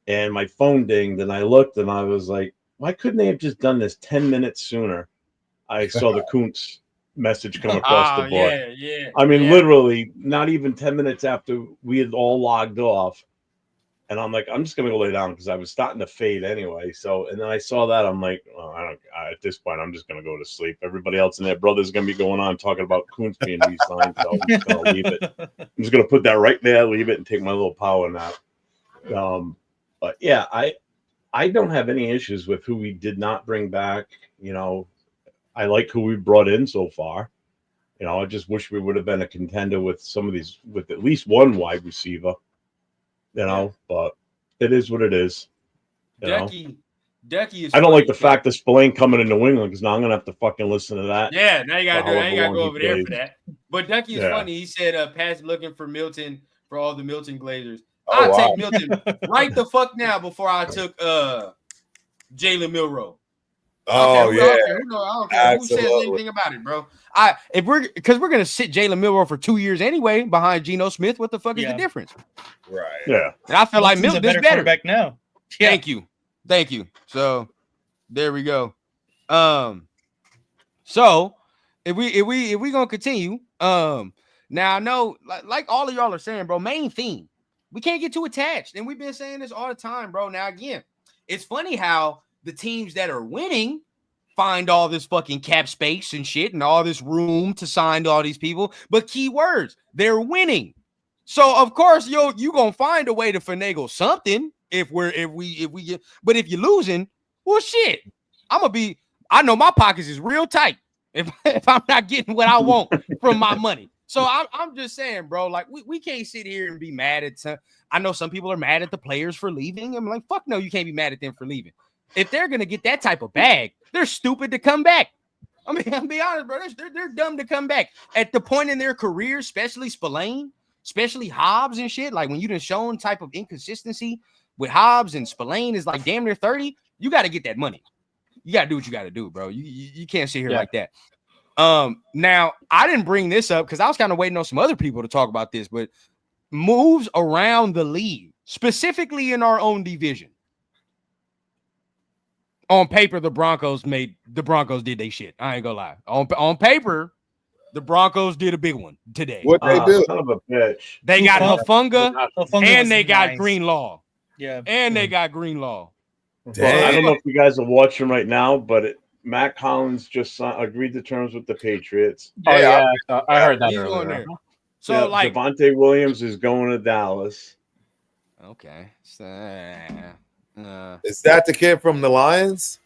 and my phone dinged, and I looked and I was like, why couldn't they have just done this 10 minutes sooner? I saw the Koonce message come across the board. Yeah. I mean, literally not even 10 minutes after we had all logged off. And I'm like, I'm just going to go lay down because I was starting to fade anyway. So, and then I saw that. I'm like, at this point, I'm just going to go to sleep. Everybody else and their brothers going to be going on talking about Koonce being re-signed. So I'm just going to leave it. I'm just going to put that right there, leave it, and take my little power nap. But yeah, I don't have any issues with who we did not bring back. I like who we brought in so far. I just wish we would have been a contender with some of these, with at least one wide receiver. But it is what it is. Ducky is. I don't like the fact that Spillane coming in New England because now I'm gonna have to fucking listen to that. Yeah, now you gotta do. I ain't gotta go over there for that. But Ducky is funny. He said, "Pat's looking for Milton for all the Milton Glazers." I'll take Milton right the fuck now before I took Jalen Milroe. Oh yeah, I don't care who says anything about it, bro. Because we're gonna sit Jalen Milroe for 2 years anyway behind Geno Smith. What the fuck is the difference? Right. Yeah. And I feel like Milton's better quarterback now. Yeah. Thank you. So there we go. So if we gonna continue, now I know like all of y'all are saying, bro, main theme. We can't get too attached. And we've been saying this all the time, bro. Now, again, it's funny how the teams that are winning find all this fucking cap space and shit and all this room to sign to all these people. But key words, they're winning. So, of course, you going to find a way to finagle something if we get. But if you're losing, well, shit, I know my pockets is real tight if I'm not getting what I want from my money. So I'm just saying, bro, like we can't sit here and be mad at I know some people are mad at the players for leaving. I'm like, fuck no, you can't be mad at them for leaving. If they're gonna get that type of bag, they're stupid to come back. I mean, I'll be honest, bro. They're dumb to come back at the point in their career, especially Spillane, especially Hobbs and shit. Like when you done shown type of inconsistency with Hobbs and Spillane is like damn near 30. You got to get that money. You got to do what you got to do, bro. You can't sit here like that. Now I didn't bring this up because I was kind of waiting on some other people to talk about this, but moves around the league, specifically in our own division. On paper, the Broncos did they shit. I ain't gonna lie. On paper, the Broncos did a big one today. What they do? Son of a bitch. They got Hufanga Hufanga and was they got nice. Greenlaw. Yeah. And they got Greenlaw. Well, I don't know if you guys are watching right now, but Matt Collins just agreed to terms with the Patriots. Yeah, I heard that He's going earlier. there. So like Javonte Williams is going to Dallas. okay. Is that the kid from the Lions?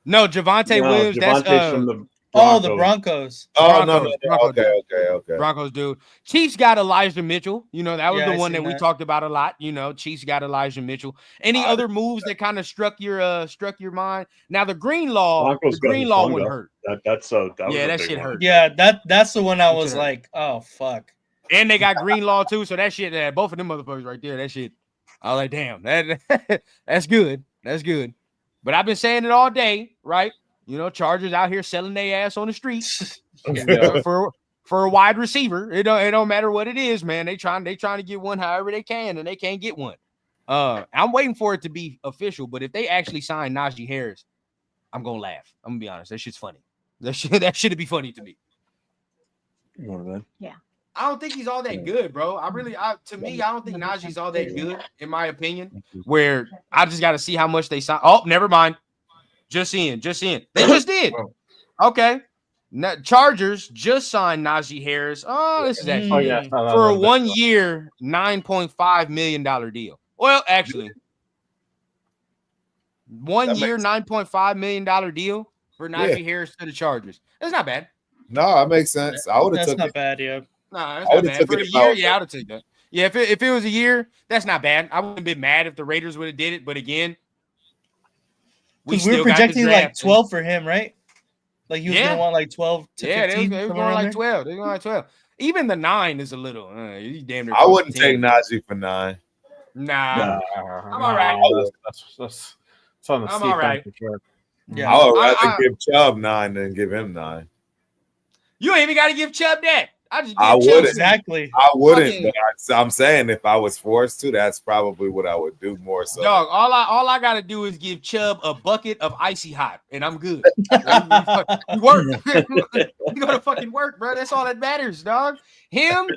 No, Javonte Williams. Javonte's That's from the The Broncos. Oh Broncos, no. Broncos Okay. Broncos dude. Chiefs got Elijah Mitchell. You know, that was Yeah, the I one that seen we that. talked about a lot. You know, Chiefs got Elijah Mitchell. Any other moves that kind of struck your mind? Now the Greenlaw Broncos got one Hufanga. hurt. That was a That big shit one. hurt. Yeah, that's the one I That was shit hurt. like, oh fuck. And they got Greenlaw too. So that shit, both of them motherfuckers right there. That shit. I was like, damn, that's good. That's good. But I've been saying it all day, right? You know, Chargers out here selling their ass on the street for a wide receiver. It don't matter what it is, man. They trying to get one however they can, and they can't get one. I'm waiting for it to be official, but if they actually sign Najee Harris, I'm gonna laugh. I'm gonna be honest. That shit's funny. That should be funny to me. I don't think he's all that good, bro. To me, I don't think Najee's all that good, in my opinion. Where I just got to see how much they sign. Oh, never mind. Just in. They just did. Okay. Chargers just signed Najee Harris. Oh, this is actually for a 1 year, $9.5 million deal. Well, actually, 1 year, $9.5 million deal for Najee Harris to the Chargers. That's not bad. No, that makes sense. I would have That's took not it. bad, yeah. Nah, that's not bad. For a year, I would have taken that. Yeah, if it was a year, that's not bad. I wouldn't have been mad if the Raiders would have did it. But again, we were projecting like 12 for him, right? Like he was gonna want like 12 to 15. They was going like 12. They were going like 12. Even the 9 is a little. Damn near I wouldn't take Najee for 9. Nah, I'm all right. That's on the I'm all right. for sure. Yeah, I would rather give Chubb 9 than give him 9. You ain't even got to give Chubb that. I wouldn't. Exactly. I wouldn't. But I'm saying if I was forced to, that's probably what I would do more so. Dog, all I gotta do is give Chubb a bucket of icy hot, and I'm good. You work. You gotta fucking work, bro. That's all that matters, dog. Him,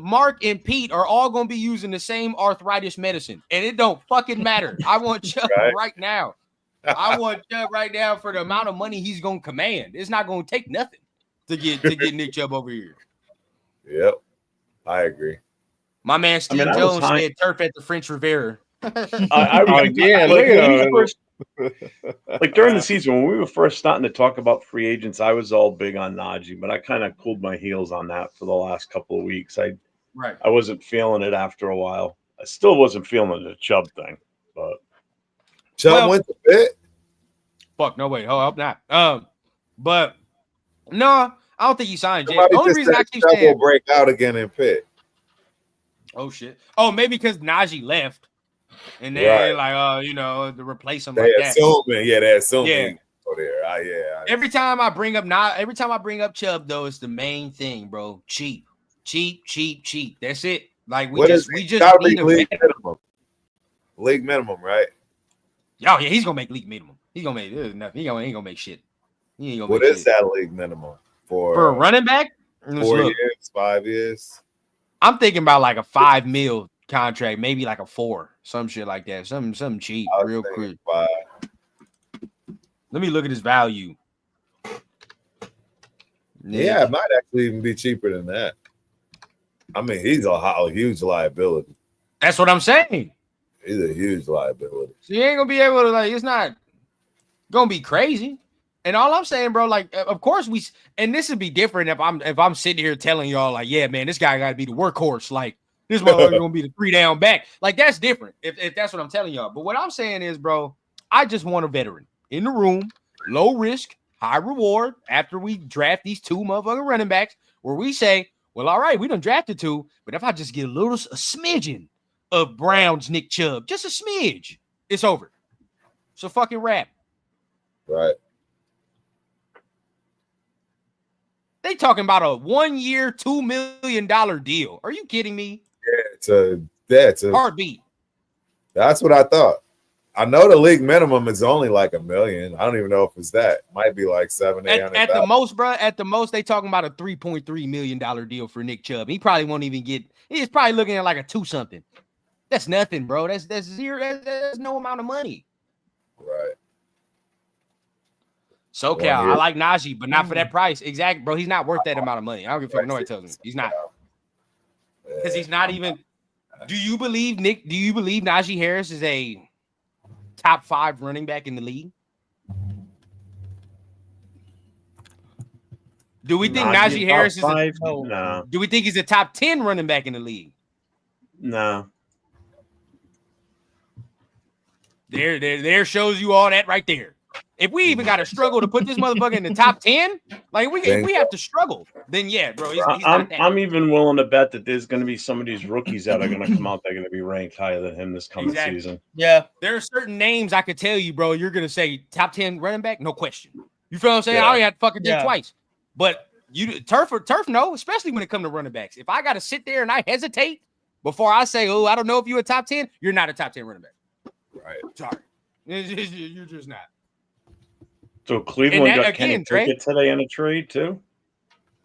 Mark, and Pete are all gonna be using the same arthritis medicine, and it don't fucking matter. I want Chubb right now. I want Chubb right now for the amount of money he's gonna command. It's not gonna take nothing to get Nick Chubb over here. Yep, I agree. My man Steve Jones said turf at the French Riviera. Like during the season when we were first starting to talk about free agents, I was all big on Najee, but I kind of cooled my heels on that for the last couple of weeks. I wasn't feeling it after a while. I still wasn't feeling the Chubb thing, but Chubb went to Pitt. Fuck no way. Hold up, not. But no, I don't think he signed yet. The only reason I keep saying will break out again in Pitt. Oh shit. Oh, maybe because Najee left, and they're like, to replace him. They like assume that. They assume go there. Every time I bring up Chubb, though, it's the main thing, bro. Cheap. That's it. Like we just need a league minimum. League minimum, right? Oh yeah, he's gonna make league minimum. He's gonna make nothing. He ain't gonna make shit. He ain't gonna. What is that league minimum for a running back? 4 years, 5 years. I'm thinking about like a $5 million contract, maybe like a 4, some shit like that. Something cheap, real quick. 5. Let me look at his value. Yeah, it might actually even be cheaper than that. I mean, he's a huge liability. That's what I'm saying. He's a huge liability. So you ain't gonna be able to it's not gonna be crazy. And all I'm saying, bro, of course and this would be different if I'm sitting here telling y'all like, yeah, man, this guy got to be the workhorse. Like this motherfucker gonna be the 3-down back. Like that's different if that's what I'm telling y'all. But what I'm saying is, bro, I just want a veteran in the room, low risk, high reward. After we draft these 2 motherfucking running backs, where we say, well, all right, we done drafted 2, but if I just get a smidgen of Brown's Nick Chubb, just a smidge, it's over. It's a fucking wrap. Right. They talking about a 1 year, $2 million deal. Are you kidding me? Yeah, it's a heartbeat. That's what I thought. I know the league minimum is only like $1 million. I don't even know if it's that. Might be like 700-800. At the most, bro. At the most, they talking about a $3.3 million deal for Nick Chubb. He probably won't even get. He's probably looking at like a 2 something. That's nothing, bro. That's zero. That's no amount of money. Right. SoCal, I like Najee, but not for that price. Exactly, bro. He's not worth that amount of money. I don't give a fuck. Nobody tells me he's not, because he's not even. Do you believe Najee Harris is a top 5 running back in the league? Do we think Najee Harris is no? Do we think he's a top 10 running back in the league? No. There shows you all that right there. If we even got to struggle to put this motherfucker in the top 10, like if we have to struggle, then yeah, bro. He's not that. I'm even willing to bet that there's going to be some of these rookies that are going to come out. They're going to be ranked higher than him this coming season. Yeah, there are certain names I could tell you, bro. You're going to say top 10 running back, no question. You feel what I'm saying? I only have to fucking think twice. But turf, no, especially when it comes to running backs. If I got to sit there and I hesitate before I say, oh, I don't know if you're a top 10, you're not a top 10 running back. Right. Sorry. You're just not. So Cleveland got Kenny Pickett today in a trade too.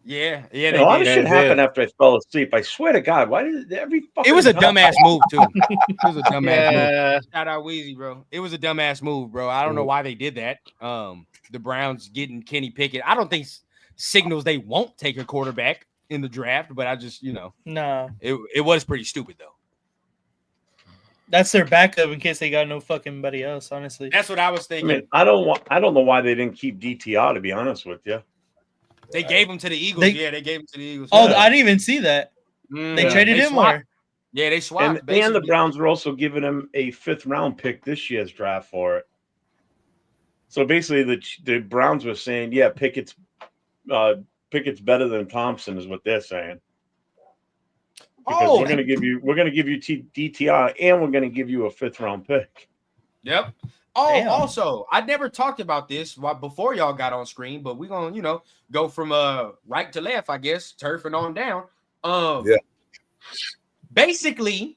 Yeah. A lot of shit happened after I fell asleep. I swear to God, why did every fucking? It was a dumbass move too. It was a dumbass move. Shout out Weezy, bro. It was a dumbass move, bro. I don't know why they did that. The Browns getting Kenny Pickett. I don't think signals they won't take a quarterback in the draft, but I just, no. It was pretty stupid though. That's their backup in case they got no fucking buddy else, honestly. That's what I was thinking. I mean, I don't know why they didn't keep DTR, to be honest with you. They gave him to the Eagles. They gave him to the Eagles. Oh, I didn't even see that. They traded him more. Yeah, they swapped. And the Browns were also giving him a 5th round pick this year's draft for it. So basically the Browns were saying, yeah, Pickett's better than Thompson is what they're saying. Because we're gonna give you DTR and we're gonna give you a 5th round pick. Yep. Oh, also, I never talked about this before y'all got on screen, but we're gonna, go from right to left, I guess, turf and on down. Basically,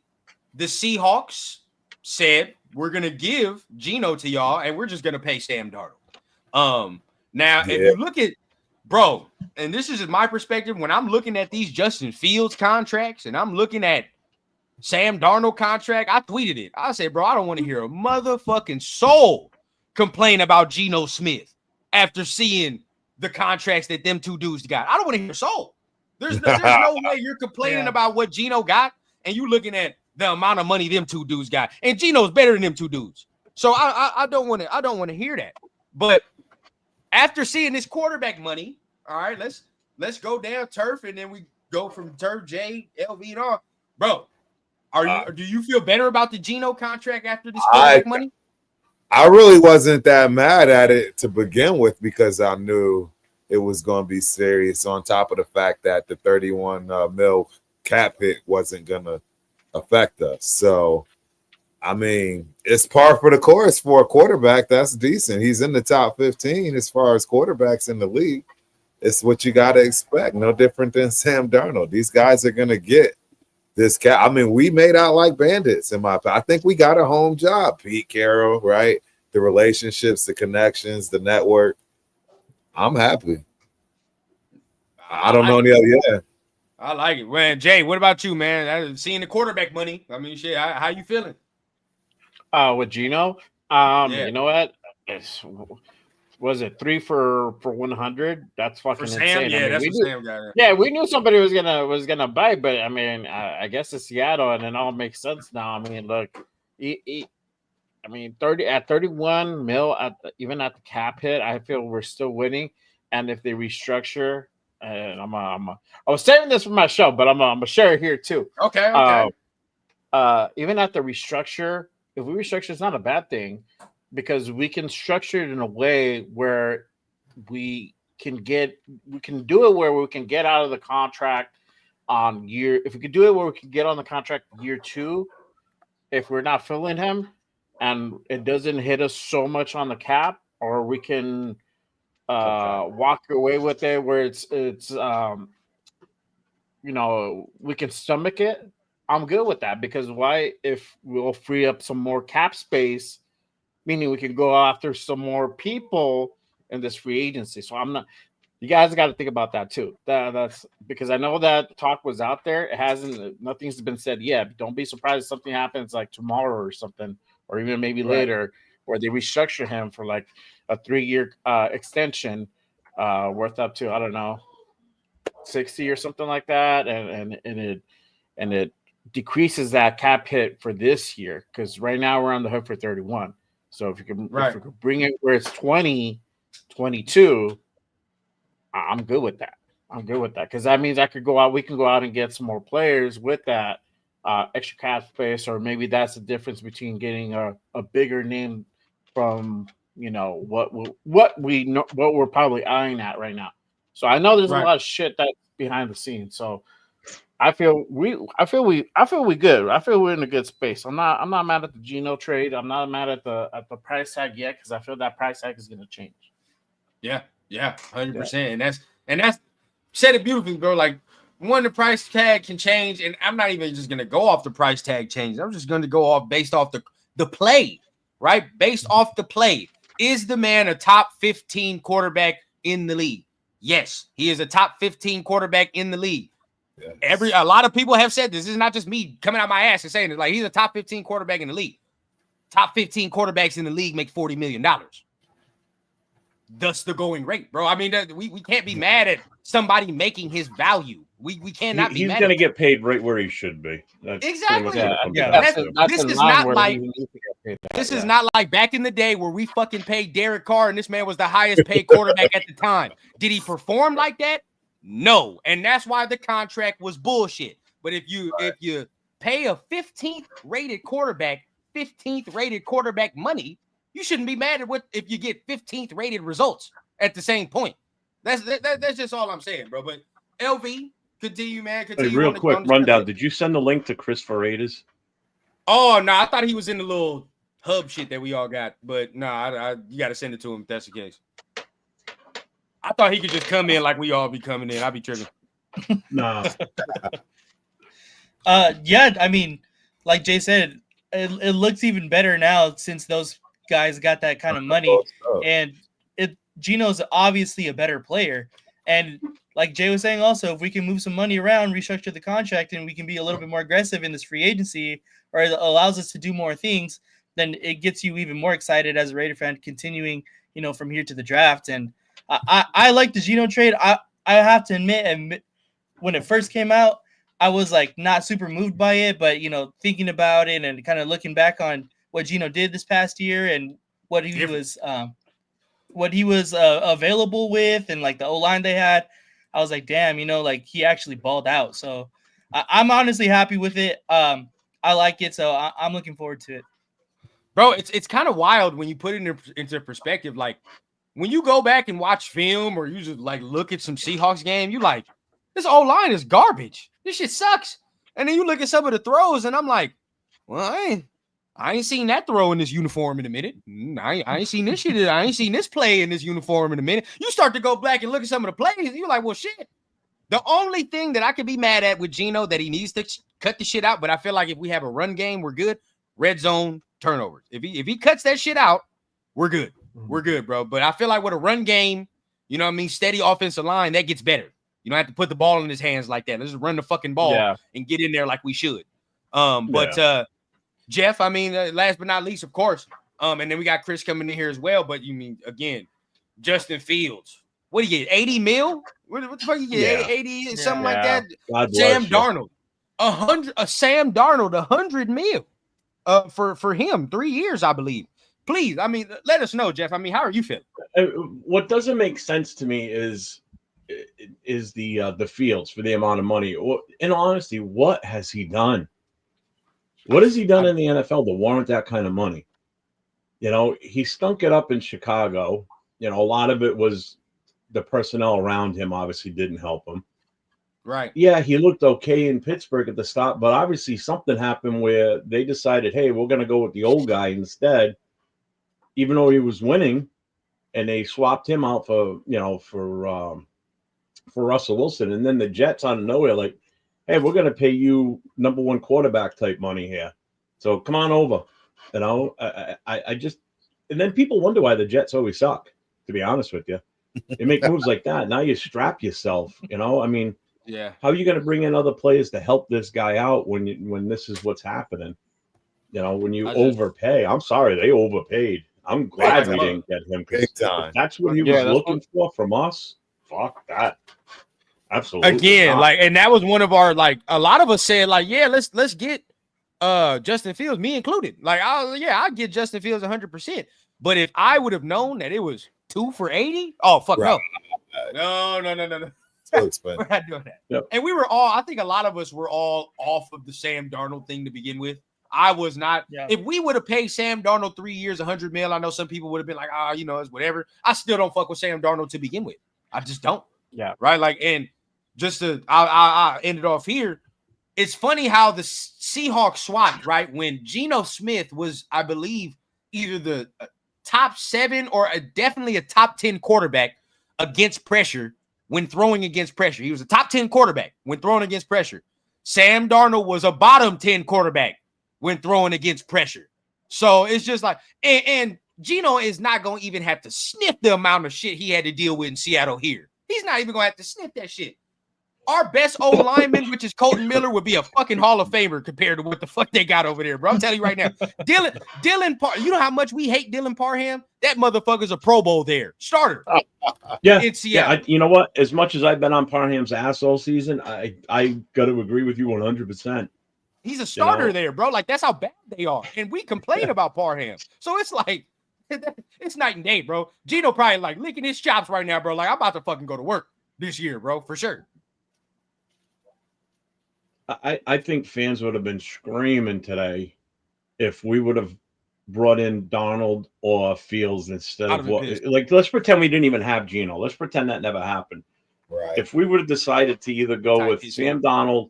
the Seahawks said we're gonna give Geno to y'all, and we're just gonna pay Sam Darnold. Now, if you look at bro, and this is my perspective, when I'm looking at these Justin Fields contracts and I'm looking at Sam Darnold contract, I tweeted it. I said, bro, I don't want to hear a motherfucking soul complain about Geno Smith after seeing the contracts that them two dudes got. I don't want to hear a soul. There's no way you're complaining about what Geno got and you looking at the amount of money them two dudes got. And Geno's better than them two dudes. So I don't want to hear that. But after seeing this quarterback money, all right, let's go down turf and then we go from turf J, LV and all. Bro, do you feel better about the Geno contract after this quarterback money? I really wasn't that mad at it to begin with because I knew it was going to be serious, on top of the fact that the 31 mil cap hit wasn't going to affect us. So, I mean, it's par for the course for a quarterback. That's decent. He's in the top 15 as far as quarterbacks in the league. It's what you got to expect. No different than Sam Darnold. These guys are going to get this cap. I mean, we made out like bandits in my opinion. I think we got a home job. Pete Carroll, right? The relationships, the connections, the network. I'm happy. I don't know any other. Yeah. I like it. Man, Jay, what about you, man? Seeing the quarterback money. I mean, shit, how you feeling? With Geno? You know what? Was it 3 for 100? That's fucking insane. Yeah, that's what Sam got. Yeah, we knew somebody was gonna buy, but I mean, I guess it's Seattle, and it all makes sense now. I mean, look, I mean, 31 mil even at the cap hit, I feel we're still winning. And if they restructure, and I was saving this for my show, but I'm gonna share it here too. Okay. Even at the restructure, if we restructure, it's not a bad thing because we can structure it in a way where we can do it where we can get out of the contract if we could do it where we can get on the contract year 2, if we're not filling him and it doesn't hit us so much on the cap, or we can walk away with it where it's we can stomach it. I'm good with that because if we'll free up some more cap space meaning we can go after some more people in this free agency. So I'm not. You guys got to think about that too. That's because I know that talk was out there. It hasn't. Nothing's been said yet. Don't be surprised if something happens like tomorrow or something, or even maybe later, where they restructure him for like a 3-year extension, worth up to, I don't know, 60 or something like that, and it decreases that cap hit for this year, because right now we're on the hook for 31. So if you can bring it where it's 20, 22, I'm good with that. I'm good with that, because that means we can go out and get some more players with that extra cap space, or maybe that's the difference between getting a bigger name from what we're probably eyeing at right now. So I know there's a lot of shit that's behind the scenes. So I feel we good. I feel we're in a good space. I'm not mad at the Geno trade. I'm not mad at the price tag yet, because I feel that price tag is going to change. Yeah, 100%. And that's said it beautifully, bro. Like, when the price tag can change, and I'm not even just gonna go off the price tag change. I'm just going to go off based off the play, right? Based off the play. Is the man a top 15 quarterback in the league? Yes, he is a top 15 quarterback in the league. Yes. A lot of people have said this. This is not just me coming out my ass and saying it. Like, he's a top 15 quarterback in the league. Top 15 quarterbacks in the league make $40 million. Thus the going rate, bro. I mean, we can't be mad at somebody making his value. We cannot be mad. He's going to get paid right where he should be. That's exactly. This is not like back in the day where we fucking paid Derek Carr and this man was the highest paid quarterback at the time. Did he perform like that? No. And that's why the contract was bullshit. But if you pay a 15th rated quarterback money, you shouldn't be mad at if you get 15th rated results at the same point. That's just all I'm saying, bro. But LV, continue, man. Continue. Hey, real quick rundown. Did you send the link to Chris Freitas? Oh no, I thought he was in the little hub shit that we all got, but no, you got to send it to him if that's the case. I thought he could just come in like we all be coming in. I'd be tripping. No. Yeah, I mean, like Jay said, it looks even better now since those guys got that kind of money, and Geno's obviously a better player. And like Jay was saying, also, if we can move some money around, restructure the contract, and we can be a little bit more aggressive in this free agency, or it allows us to do more things, then it gets you even more excited as a Raider fan, continuing, from here to the draft. And I like the Geno trade. I have to admit, when it first came out, I was like not super moved by it, but thinking about it and kind of looking back on what Geno did this past year and what he was available with, and like the O-line they had, I was like, damn, like he actually balled out. So I'm honestly happy with it. I like it, so I'm looking forward to it. Bro, it's kind of wild when you put it into perspective. Like, when you go back and watch film, or you just like look at some Seahawks game, you like, this O-line is garbage. This shit sucks. And then you look at some of the throws, and I'm like, well, I ain't seen that throw in this uniform in a minute. I ain't seen this shit. I ain't seen this play in this uniform in a minute. You start to go back and look at some of the plays, and you're like, well, shit. The only thing that I could be mad at with Geno that he needs to cut the shit out, but I feel like if we have a run game, we're good. Red zone turnovers. If he cuts that shit out, we're good. We're good, bro. But I feel like with a run game, steady offensive line, that gets better. You don't have to put the ball in his hands like that. Let's just run the fucking ball and get in there like we should. Jeff, last but not least, of course. And then we got Chris coming in here as well. But again, Justin Fields. What do you get? 80 mil? What the fuck you get? 80, something like that. Sam Darnold. Sam Darnold, 100 mil for him, 3 years, I believe. Please, let us know, Jeff. How are you feeling? What doesn't make sense to me is the Fields for the amount of money. In honesty, what has he done? What has he done in the NFL to warrant that kind of money? He stunk it up in Chicago. A lot of it was the personnel around him obviously didn't help him. Right. Yeah, he looked okay in Pittsburgh at the start, but obviously something happened where they decided, hey, we're going to go with the old guy instead, even though he was winning, and they swapped him out for Russell Wilson. And then the Jets out of nowhere, like, hey, we're going to pay you number one quarterback type money here. So come on over. I and then people wonder why the Jets always suck. To be honest with you, they make moves like that. Now you strap yourself. I mean, Yeah. how are you going to bring in other players to help this guy out when this is what's happening? When you overpay. I'm sorry, they overpaid. I'm glad we didn't get him, because Big time. if that's what he was looking for from us, fuck that. Absolutely. Again, not. like, and that was one of our, like, a lot of us said, like, yeah, let's get Justin Fields, me included. Like, I'd get Justin Fields 100%. But if I would have known that it was 2 for $80, oh fuck Right. no. So expensive. We're not doing that. Yep. And we were all, I think a lot of us were all off of the Sam Darnold thing to begin with. I was not. Yeah. If we would have paid Sam Darnold 3 years, $100 million, I know some people would have been like, it's whatever. I still don't fuck with Sam Darnold to begin with. I just don't. Yeah. Right. Like, and just to, I ended off here. It's funny how the Seahawks swapped, right? When Geno Smith was, I believe, either the top 7 or definitely a top 10 quarterback against pressure when throwing against pressure. He was a top 10 quarterback when throwing against pressure. Sam Darnold was a bottom 10 quarterback when throwing against pressure. So it's just like, and Geno is not going to even have to sniff the amount of shit he had to deal with in Seattle here. He's not even going to have to sniff that shit. Our best old lineman, which is Colton Miller, would be a fucking Hall of Famer compared to what the fuck they got over there, bro. I'm telling you right now. Dylan you know how much we hate Dylan Parham? That motherfucker's a Pro Bowl there. Starter. Yeah. In Seattle. Yeah. You know what? As much as I've been on Parham's ass all season, I got to agree with you 100%. He's a starter there, bro. Like, that's how bad they are. And we complain about Parham. So it's like, it's night and day, bro. Gino probably like licking his chops right now, bro. Like, I'm about to fucking go to work this year, bro, for sure. I think fans would have been screaming today if we would have brought in Donald or Fields instead of what. Like, let's pretend we didn't even have Geno. Let's pretend that never happened. Right. If we would have decided to either go with Sam Darnold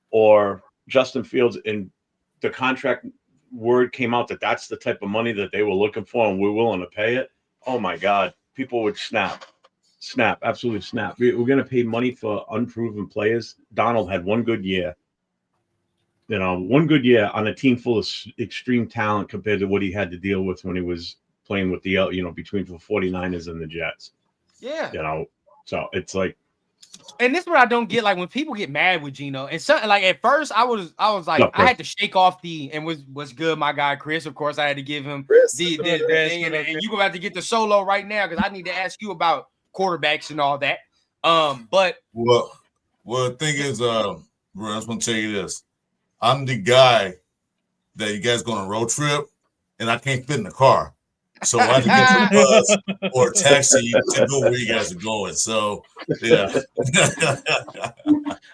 or Justin Fields, and the contract word came out that that's the type of money that they were looking for and we're willing to pay it, oh my God, people would snap, absolutely snap. We're going to pay money for unproven players. Donald had one good year. One good year on a team full of extreme talent compared to what he had to deal with when he was playing with the, between the 49ers and the Jets. Yeah. So it's like, and this is what I don't get. Like, when people get mad with Geno, and something like, at first I was like, I had to shake off what's good, my guy Chris. Of course, I had to give him the thing, and you gonna have to get the solo right now because I need to ask you about quarterbacks and all that. But well, the thing is, I just want to tell you this: I'm the guy that you guys go on a road trip, and I can't fit in the car. So I have to get a bus or a taxi to go where you guys are going. So, yeah.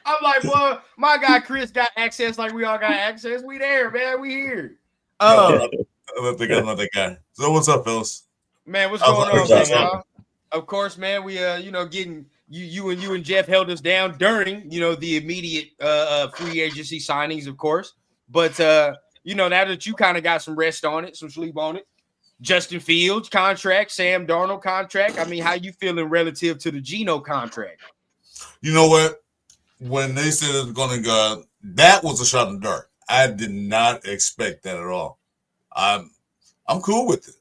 I'm like, well, my guy Chris got access like we all got access. We there, man. We here. Another guy. So what's up, fellas? Man, what's going on, man? Of course, man. We getting you and Jeff held us down during the immediate free agency signings, of course. But now that you kind of got some rest on it, some sleep on it. Justin Fields contract, Sam Darnold contract. I mean, how you feeling relative to the Geno contract? You know what? When they said it was going to go, that was a shot in the dark. I did not expect that at all. I'm cool with it.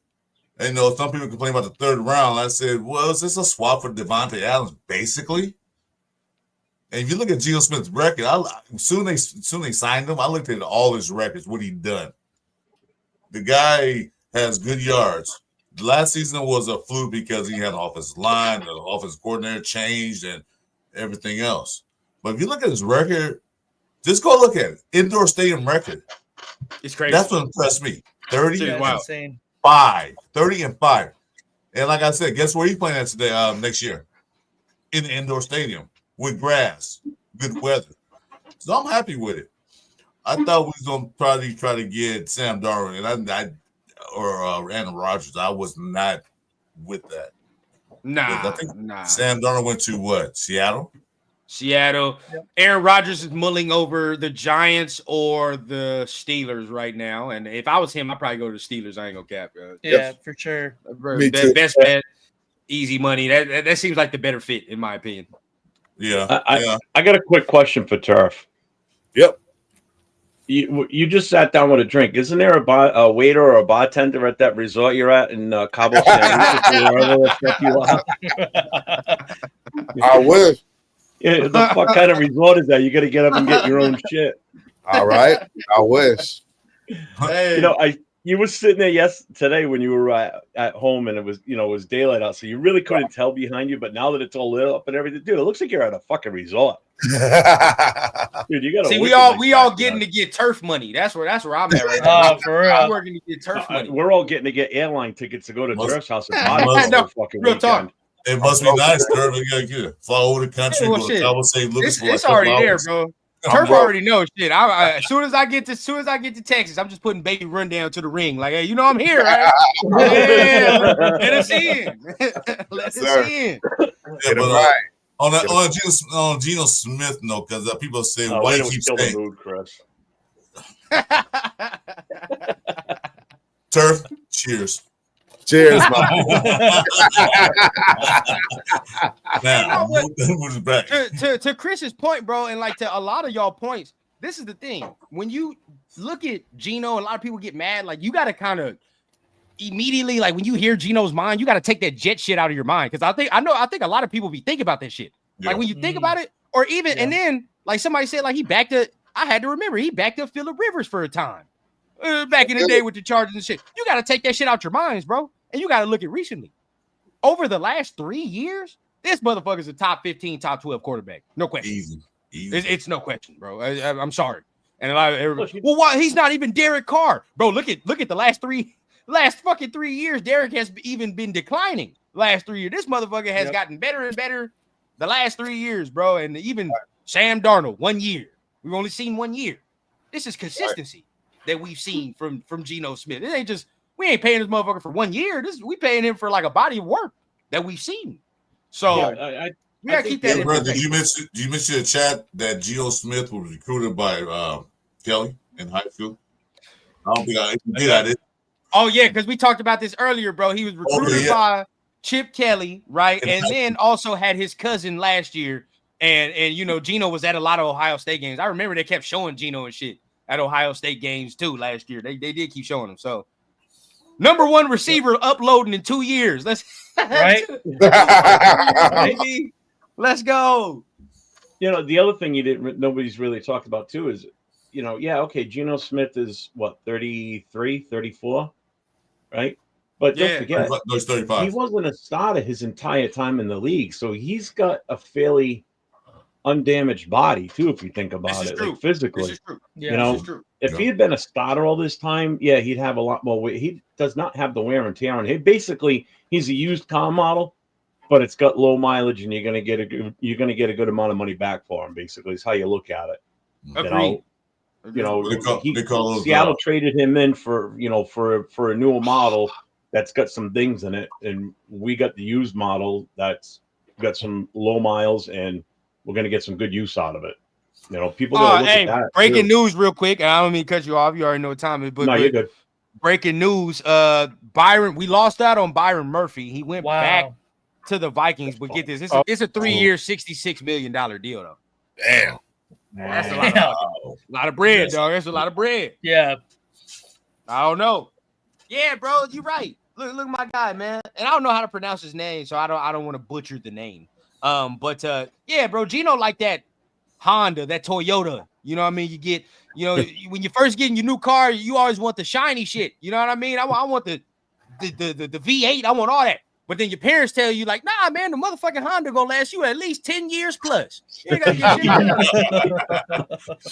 And, some people complain about the third round. I said, well, is this a swap for Devontae Adams, basically? And if you look at Geno Smith's record, soon they signed him. I looked at all his records, what he done. The guy has good yards. Last season was a fluke because he had an offensive line, the offensive coordinator changed, and everything else. But if you look at his record, just go look at it. Indoor stadium record. It's crazy. That's what impressed me. 30 and insane. 5. 30 and 5. And like I said, guess where he's playing at today, next year? In the indoor stadium with grass, good weather. So I'm happy with it. I thought we was going to probably try to get Sam Darnold, and or Aaron Rodgers. I was not with that. Nah. Sam Darnold went to what? Seattle. Yep. Aaron Rodgers is mulling over the Giants or the Steelers right now. And if I was him, I'd probably go to the Steelers. I ain't gonna cap. Yeah, for sure. Me too. Best bet, easy money. That seems like the better fit, in my opinion. Yeah. Yeah. I got a quick question for Turf. Yep. You just sat down with a drink. Isn't there a waiter or a bartender at that resort you're at in Cabo San Lucas or wherever the fuck you are? I wish. Yeah, the fuck kind of resort is that? You got to get up and get your own shit. All right. I wish. Hey. You know, you were sitting there today when you were at home and it was daylight out, so you really couldn't tell behind you. But now that it's all lit up and everything, dude, it looks like you're at a fucking resort. Dude, you got See, we all getting to get turf money. That's where I'm at right now. Oh, for real. I'm working to get turf money. We're all getting to get airline tickets to go to Durf's house and party No, the whole fucking real weekend. talk. It must be nice, Turf. You gotta get fly over the country, Well, go to shit. Cabo St. Lucas for like It's already there, hours. bro. Turf already knows shit. As soon as I get to Texas, I'm just putting baby rundown to the ring. Like, hey, you know I'm here, right? Yeah, let us in. Let us in. Yeah, Get but, it right. on Geno Smith note, because people say Oh, why way you to keep kill the saying mood, Chris. Turf. Cheers. Cheers, man. Now, You know who's back? to Chris's point, bro, and like to a lot of y'all points, this is the thing. When you look at Geno, a lot of people get mad. Like, you got to kind of immediately, like, when you hear Geno's mind, you got to take that jet shit out of your mind. Because I think a lot of people be thinking about that shit. Yeah. Like, when you think about it, or even, and then, like, somebody said, like, I had to remember, he backed up Phillip Rivers for a time. Back in the day with the Chargers and shit. You got to take that shit out your minds, bro. And you got to look at recently. Over the last 3 years, this motherfucker's a top 15, top 12 quarterback. No question. Easy. It's no question, bro. I'm sorry. And a lot of everybody, well, why he's not even Derek Carr, bro? Look at the last fucking 3 years. Derek has even been declining. Last 3 years, this motherfucker has gotten better and better. The last 3 years, bro, and even Sam Darnold 1 year. We've only seen 1 year. This is consistency that we've seen from Geno Smith. It ain't just we ain't paying this motherfucker for 1 year. We paying him for like a body of work that we've seen. So we gotta keep that in Bro, perspective. did you mention in the chat that Geno Smith was recruited by Kelly in high school? I don't think I did. Oh yeah, because we talked about this earlier, bro. He was recruited by Chip Kelly, right? And then also had his cousin last year. And you know, Geno was at a lot of Ohio State games. I remember they kept showing Geno and shit at Ohio State games too last year. They did keep showing him. So number one receiver uploading in 2 years. Let's right. baby. Let's go. You know, the other thing nobody's really talked about too is, you know, Geno Smith is what, 33, 34, right? But don't forget, no, he's 35. He wasn't a starter his entire time in the league, so he's got a fairly undamaged body too, if you think about it, like physically. This is true. Yeah, you know, if he had been a starter all this time, he'd have a lot more weight. He does not have the wear and tear on him. Basically, he's a used car model, but it's got low mileage, and you're gonna get a good amount of money back for him. Basically, is how you look at it. Agreed. Seattle traded him in for a newer model that's got some things in it, and we got the used model that's got some low miles, and we're gonna get some good use out of it. You know, people gotta look at that. Breaking news real quick, and I don't mean to cut you off. You already know what time it is, but you're good. Breaking news, Byron, we lost out on Byron Murphy. He went back to the Vikings, but get this, it's a 3-year, $66 million deal, though. Damn. That's a lot of bread, dog. That's a lot of bread. Yeah. I don't know. Yeah, bro, you're right. Look at my guy, man. And I don't know how to pronounce his name, so I don't want to butcher the name. But yeah, bro, Geno like that Honda, that Toyota. You know what I mean? You get, when you first get in your new car, you always want the shiny shit. You know what I mean? I want the V8. I want all that. But then your parents tell you, like, nah, man, the motherfucking Honda gonna last you at least 10 years plus. You gotta get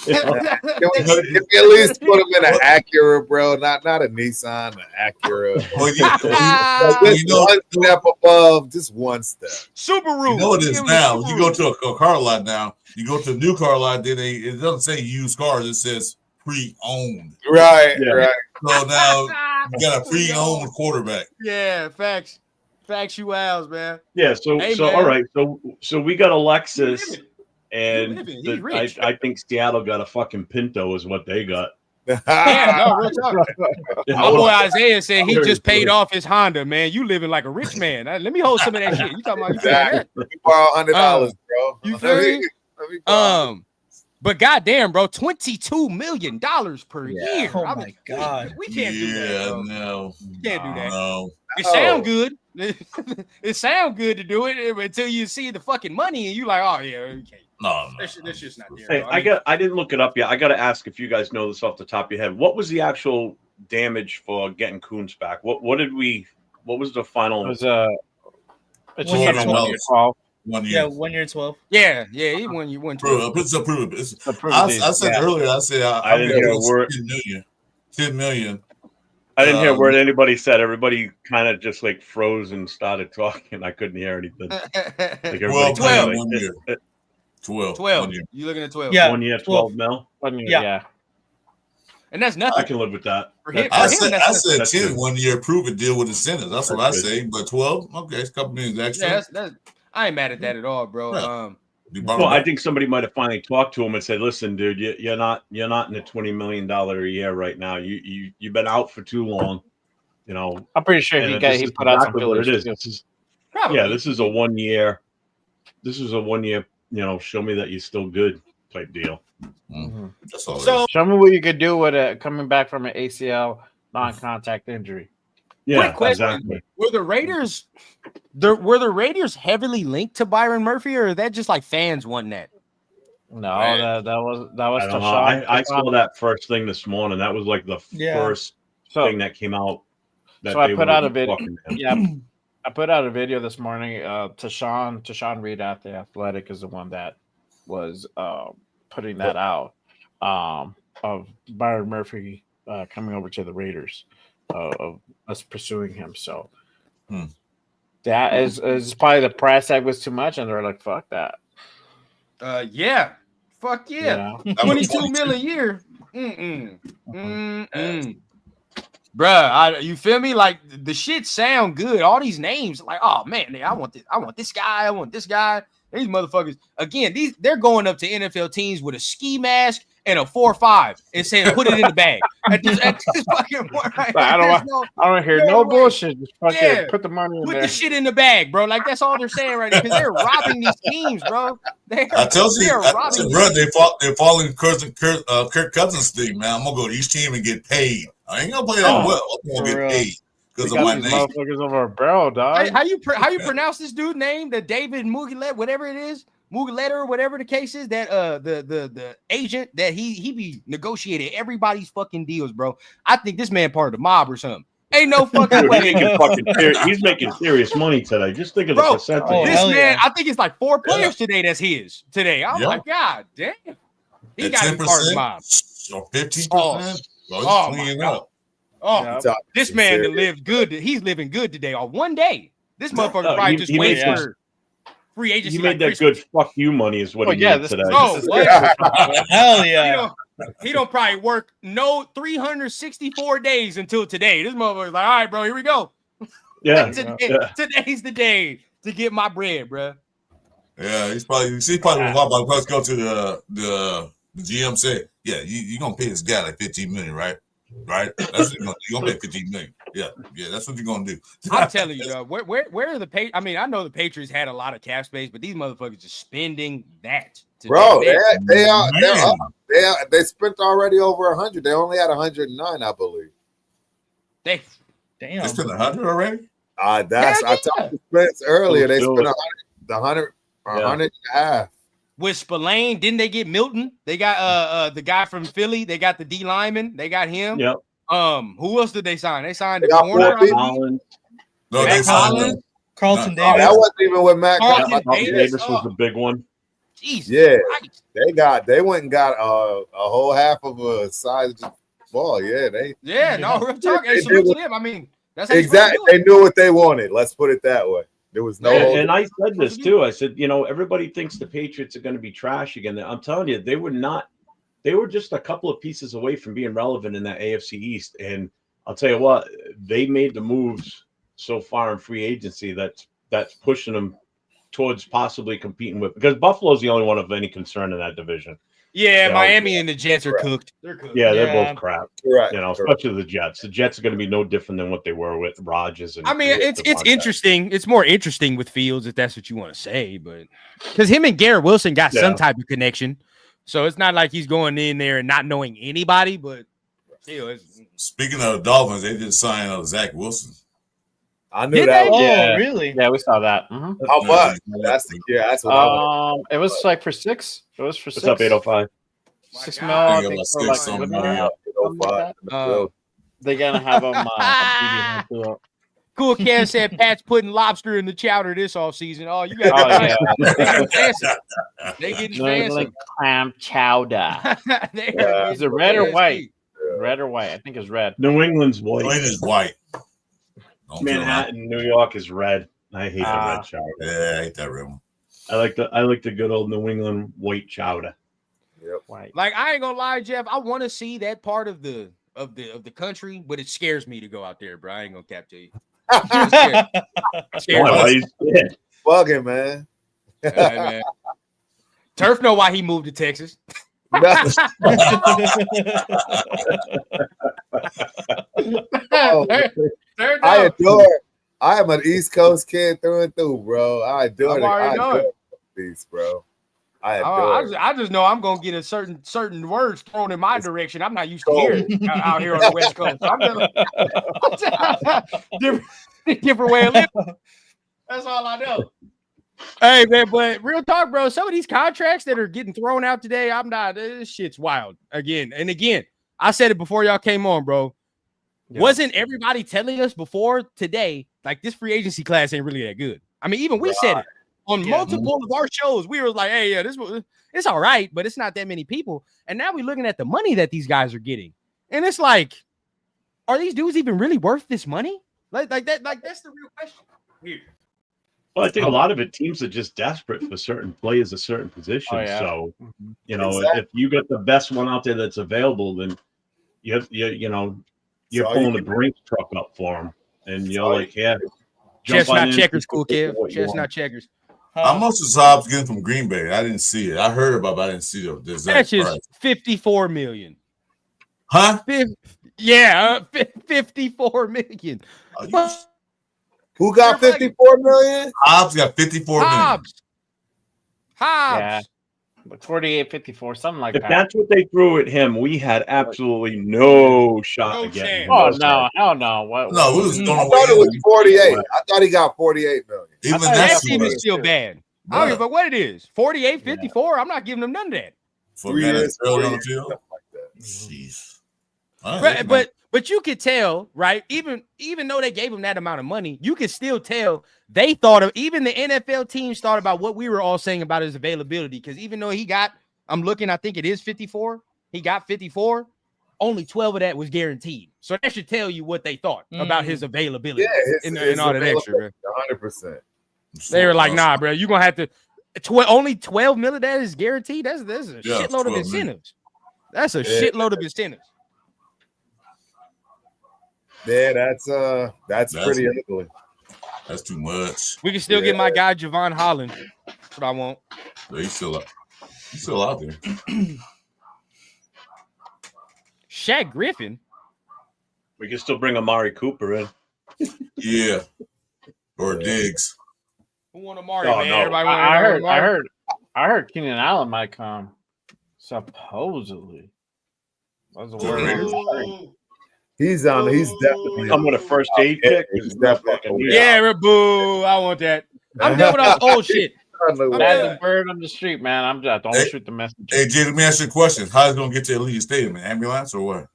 If you at least put them in an Acura, bro, not a Nissan, an Acura. One step above, just one step. Subaru. You know what it is now. You go to a car lot now. You go to a new car lot. Then it doesn't say used cars. It says pre-owned. Right. So now you got a pre-owned quarterback. Yeah, facts. Factuals, man. Yeah, so man. All right, so we got a Lexus, and I think Seattle got a fucking Pinto, is what they got. Yeah, no, real talk. My boy Isaiah said he just paid off his Honda, man. You living like a rich man. Let me hold some of that shit. You talking about you borrow $100, bro. You feel me? But goddamn, bro, $22 million per Yeah. year. Oh I my mean, God. we can't do that, bro. No, We can't do that. no. It sound good. It sound good to do it until you see the fucking money and you like, oh yeah, okay. No. That's just not there. Hey, bro. I didn't look it up yet. I got to ask if you guys know this off the top of your head. What was the actual damage for getting Koonce back? What was the final? It was it's One just year, been 12 1 year 12. 1 year. Yeah, 1 year 12. Yeah, he won. You won 12. It's approved. Approved I these, said yeah. earlier. I said I didn't hear a word. 10 million. 10 million. I didn't hear a word anybody said. Everybody kind of just like froze and started talking. I couldn't hear anything. Like everybody 12. kinda like, 1 year. 12. 12. 1 year. You looking at 12? Yeah. 1 year, 12 12 mil. 1 year, Yeah. yeah. And that's I nothing. can live with that. For him, I for him, said that's 10 good. 1 year prove it deal with the Senate. That's what That's I good. say. But 12, okay, it's a couple million extra. yeah, that's I ain't mad at that at all, bro. Yeah. You brought Well, it I back. think somebody might have finally talked to him and said, "Listen, dude, you're not in the $20 million a year right now. You've been out for too long. You know." I'm pretty sure And he this is put out some exactly what fillers. it is. too. This is Probably. yeah. This is a 1 year. This is a 1 year. You know, show me that you're still good type deal. Mhm. That's all. So- Show me what you could do with it coming back from an ACL non-contact injury. Yeah, Quick question. exactly. Were the Raiders heavily linked to Byron Murphy, or is that just like fans wanting that? No, Man. that was I don't know. Tashawn. I saw that first thing this morning. That was like the Yeah. first So, thing that came out. That so I they put were out a video. talking to him. Yeah, I put out a video this morning. Tashawn Reed at the Athletic is the one that was putting that out of Byron Murphy coming over to the Raiders, of us pursuing him. So that is probably the price tag was too much, and they're like, "Fuck that." Yeah. Fuck You yeah. know? That was 22 mil a year. Bruh, you feel me? Like the shit sound good. All these names, like, oh man, I want this guy, I want this guy. These motherfuckers, again, they're going up to NFL teams with a ski mask and a 4.5 and saying, put it in the bag. At this fucking point, right? I don't hear no way. bullshit. Just fucking Yeah. put the money in Put there. the shit in the bag, bro. Like that's all they're saying right now because they're robbing these teams, bro. I tell you, bro, they're following Kirk Cousins' thing, man. I'm gonna go to each team and get paid. I ain't gonna play that well. I'm gonna get paid because We of got my these name. motherfuckers over our barrel, dog. How you pronounce this dude's name? The David Mugilet, whatever it is, Mugiletter, or whatever the case is. That the agent that he be negotiating everybody's fucking deals, bro. I think this man part of the mob or something. Ain't no fucking Dude, way. he's making serious money today. Just think of the Bro, percentage. Oh, this hell man, yeah. I think it's like 4 players today. That's his today. I'm Yeah. like, God damn, he At got to be part of the 10% mob. or 15%. Oh, Well, my swinging God. up. Oh, Yeah. this man that lived good. He's living good today on one day. This motherfucker No, probably he- just he waits made for free agency. He made like that Christmas. good fuck you money is what Oh, he yeah, made this- today. Oh, this is- what? Hell He yeah. don't probably work 364 days until today. This motherfucker's like, all right, bro, here we go. Yeah, Today's the day to get my bread, bro. Yeah, he's probably let's go to the GM say, yeah, you're gonna pay this guy like 15 million, right? Right? That's what you're gonna pay 15 million. Yeah, that's what you're gonna do. I'm telling you, though, where are the Patriots? I mean, I know the Patriots had a lot of cap space, but these motherfuckers are spending that. today. Bro, They- they spent already over 100. They only had 109, I believe. they Damn. They spent 100 already? I yeah. talked to Spence earlier. They Still- spent 100 and a half. with Spillane, didn't they get Milton? They got the guy from Philly. They got the D lineman. They got him. Yep. Who else did they sign? They signed They the got corner. four I believe. Collins. No, Matt they signed Collins? them. Carlton No, Oh, Davis. that wasn't even with Matt. Carlton Collins. Davis. Davis was the big one. Jesus Yeah. Christ. They went and got a whole half of a size ball. Yeah, Yeah, no, real talk. Hey, They salute did to them. I mean, that's how exactly. You They knew what they wanted. Let's put it that way. There was no. Yeah, hold- And I said this too. I said, everybody thinks the Patriots are going to be trash again. I'm telling you, they were not. They were just a couple of pieces away from being relevant in that AFC East. And I'll tell you what, they made the moves so far in free agency that's pushing them towards possibly competing with, because Buffalo's the only one of any concern in that division. Yeah, Yeah, Miami and the Jets are cooked. They're cooked. Yeah, they're Yeah. both crap. Correct. Especially the Jets. The Jets are going to be no different than what they were with Rodgers. And I mean, it's interesting. It's more interesting with Fields, if that's what you want to say, but because him and Garrett Wilson got some type of connection. So it's not like he's going in there and not knowing anybody, but still, Speaking of the Dolphins, they just signed Zach Wilson. I knew Did that. they? Was, Oh, Yeah. really? Yeah, we saw that. Mhm. how much? That's what I want. It was like for 6. It was for What's 6. up, 805? 6 My mil. God. I think think about for 6 like something, limited, yeah. something like that. They're gonna have him. Cool Cat said Pat's putting lobster in the chowder this offseason. Oh, you got Oh yeah, they getting fancy. They getting New fancy. England clam chowder. They are Yeah. Is getting it red or fancy. white? Red or white? I think it's red. New England's white. Wayne is white. Don't feel Manhattan, New York is red. I hate the Ah. red chowder. like- Yeah, I hate that red one. I like the good old New England white chowder. White. Like I ain't gonna lie, Jeff. I want to see that part of the country, but it scares me to go out there, bro. I ain't gonna cap to you. Scares Why me. you scared? Bugging, man. Hey, man. Turf know why he moved to Texas. Oh, Turf I know. adore. I am an East Coast kid through and through, bro. I adore it. I already I know adore it. these, bro. I I adore. I just know I'm gonna get a certain words thrown in my direction. I'm not used to cold. hearing out here on the West Coast. So I'm just different way of living. That's all I know. Hey man, but real talk, bro. Some of these contracts that are getting thrown out today, I'm not. This shit's wild. Again and again, I said it before y'all came on, bro. Yeah. Wasn't everybody telling us before today, like this free agency class ain't really that good? I mean, even we said it on multiple of our shows. We were like, hey, yeah, it's all right, but it's not that many people. And now we're looking at the money that these guys are getting. And it's like, are these dudes even really worth this money? Like that, like that's the real question. Weird. Well, I think a lot of it, teams are just desperate for certain players at certain positions. Oh, yeah. So, Mhm. you know, Exactly. if you got the best one out there that's available, then you're So all pulling you the Brinks truck up for them, and you're all like, yeah, jump Chestnut on in, checkers, take cool what kid. you want. Chestnut checkers. How much is Hobbs getting from Green Bay? I didn't see it. I heard about it, but I didn't see the exact That's just price. 54 million. Huh? 54 million. Are you- What? Who got You're bugging. 54 million? Hobbs got 54 million. Hobbs. Yeah. Like 48, 54, something like If that. that's what they threw at him, we had absolutely no shot No at getting chance. him. Oh no, hell no! What? No, we was I going thought it was away. 48. I thought he got 48 million. Even I thought That that's too team too is much. still bad. I don't give a But fuck what it is. 48, 54. I'm not giving them none of that. for 3 a guy years, that's early 4 on the years, field, stuff like that. jeez. All right, But you could tell, right? Even though they gave him that amount of money, you could still tell they thought of, even the NFL teams thought about what we were all saying about his availability. Because even though he got, I'm looking, I think it is 54. He got 54. Only 12 of that was guaranteed. So that should tell you what they thought about his availability. Yeah, and all that extra, bro. 100%. They were like, nah, bro, you're gonna have to only 12 million of that is guaranteed. That's a Yeah, shitload of 12 million. incentives. That's a Yeah. shitload of incentives. Yeah, that's pretty ugly. That's too much. We can still get my guy Javon Holland. That's what I want. But he's still up. He's still out there. Shaq Griffin. We can still bring Amari Cooper in. Yeah. Or Diggs. Who want Amari, Oh, man? no. Everybody want I heard Keenan Allen might come. Supposedly. That's the The word. Raiders? He's definitely Come with a first aid pick. He's definitely Yeah, boo. I want that. I'm done with all the old shit. That's the bird on the street, man. I'm just don't shoot the messenger. Hey, Jay, let me ask you a question. How is he going to get to Allegiant Stadium? An ambulance or what?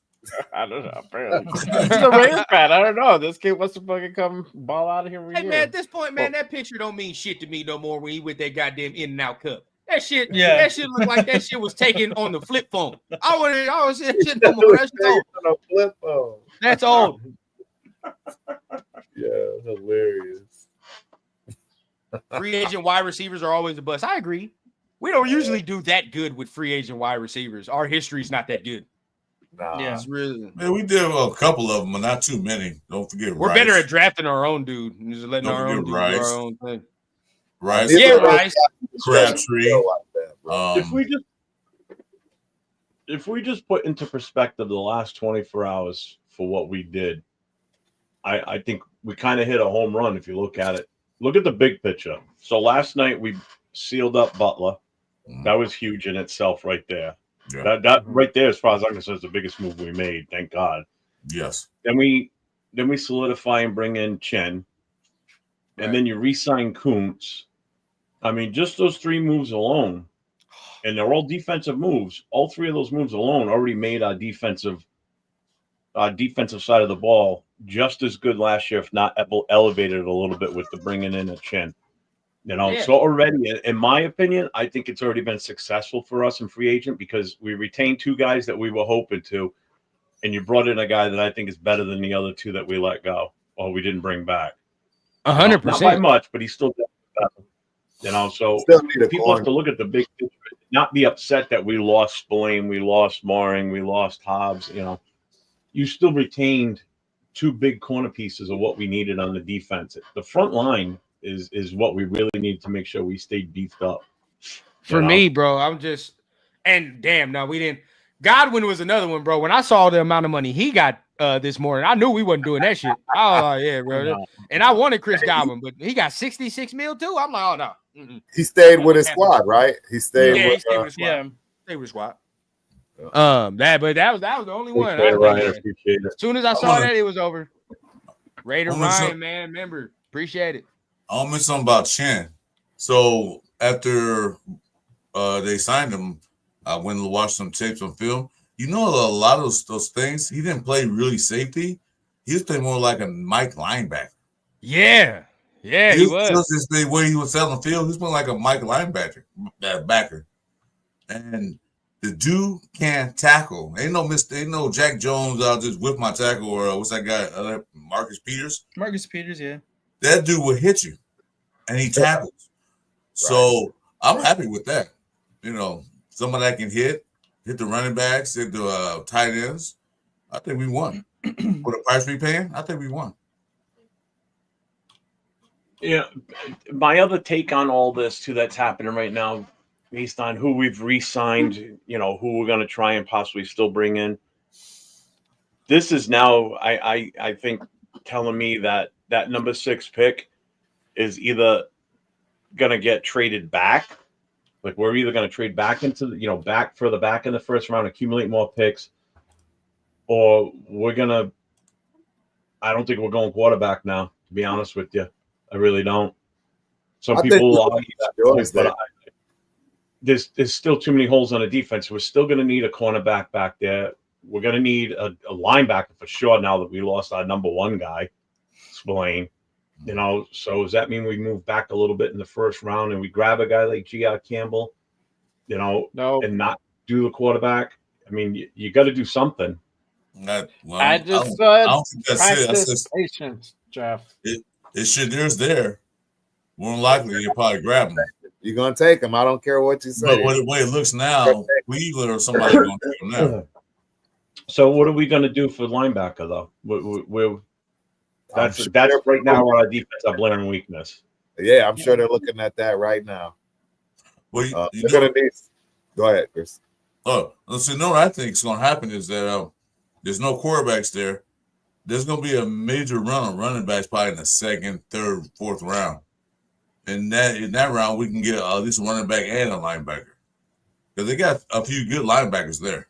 I don't know. Apparently, he's a Raiders fan. I don't know. This kid wants to fucking come ball out of here. Hey, man, at this point, man, that picture don't mean shit to me no more when he with that goddamn In-N-Out cup. That shit looked like that shit was taken on the flip phone. I was shit no more. That's old. on a flip phone. That's old. Yeah, hilarious. Free agent wide receivers are always a bust. I agree. We don't usually do that good with free agent wide receivers. Our history's not that good. Nah. Yeah. It's really. Man, we did a couple of them, but not too many. Don't forget We're Rice. better at drafting our own dude and just letting Don't our own forget dude do Rice. our own thing. Rice. Yeah, Rice. Crabtree. Like that, bro. If we just put into perspective the last 24 hours for what we did, I think we kind of hit a home run if you look at it. Look at the big picture. So last night we sealed up Butler. That was huge in itself, right there. Yeah. That right there, as far as I'm concerned, is the biggest move we made. Thank God. Yes. Then we solidify and bring in Chen, and then you re-sign Koonce. I mean, just those 3 moves alone, and they're all defensive moves. All 3 of those moves alone already made our defensive side of the ball just as good last year, if not elevated a little bit with the bringing in a Chen. So already, in my opinion, I think it's already been successful for us in free agent because we retained 2 guys that we were hoping to, and you brought in a guy that I think is better than the other 2 that we let go or we didn't bring back. 100%. Not by much, but he's still better. So Still need a people have corner. to look at the big picture, not be upset that we lost Spillane, we lost Moring, we lost Hobbs. You still retained 2 big corner pieces of what we needed on the defense. The front line is what we really need to make sure we stay beefed up. For me, bro, I'm just and damn, no, we didn't. Godwin was another one, bro. When I saw the amount of money he got this morning, I knew we wasn't doing that shit. I was like, yeah, bro. No. And I wanted Chris Godwin, but he got 66 mil too. I'm like, oh no. Mm-mm. He stayed with his squad, right? He stayed Yeah, with, he stayed with the squad. Yeah. Stayed with the squad. That was the only one. Appreciate it, Ryan. As Appreciate it. soon as I saw that, it was over. Raider I'm gonna Ryan, say- man, remember, appreciate it. I'll mention something about Chen. So after they signed him, I went and watched some tapes on film. A lot of those things, he didn't play really safety. He was playing more like a Mike linebacker. Yeah, he was. Just the way he was selling the field, he was playing like a Mike linebacker, backer. And the dude can't tackle. Ain't no Jack Jones. I'll just whip my tackle, or what's that guy? Marcus Peters. Marcus Peters, yeah. That dude will hit you, and he tackles. So I'm happy with that. Someone that can hit the running backs, hit the tight ends. I think we won. For the price we paying, I think we won. Yeah, my other take on all this too that's happening right now, based on who we've re-signed, who we're going to try and possibly still bring in. This is now, I think, telling me that number 6 pick is either going to get traded back. Like we're either going to trade back into back further back in the first round, accumulate more picks, or we're going to. I don't think we're going quarterback now. To be honest with you, I really don't. Some people will argue that, but there's still too many holes on the defense. We're still going to need a cornerback back there. We're going to need a linebacker for sure. Now that we lost our number 1 guy, Spillane. So does that mean we move back a little bit in the first round and we grab a guy like G.R. Campbell, No. and not do the quarterback? I mean, you got to do something. I just don't think that's it. practice patience, Jeff. There's there. More than likely, you'll probably grab him. You're gonna take him. I don't care what you say. But the way it looks now, Cleveland or somebody going to take him now. So what are we going to do for linebacker though? That's right now where our defense our glaring weakness. Yeah, I'm sure they're looking at that right now. Well, they're gonna need. Go ahead, Chris. What I think is going to happen is that there's no quarterbacks there. There's going to be a major run on running backs probably in the 2nd, 3rd, 4th round. And in that round, we can get at least a running back and a linebacker. Because they got a few good linebackers there.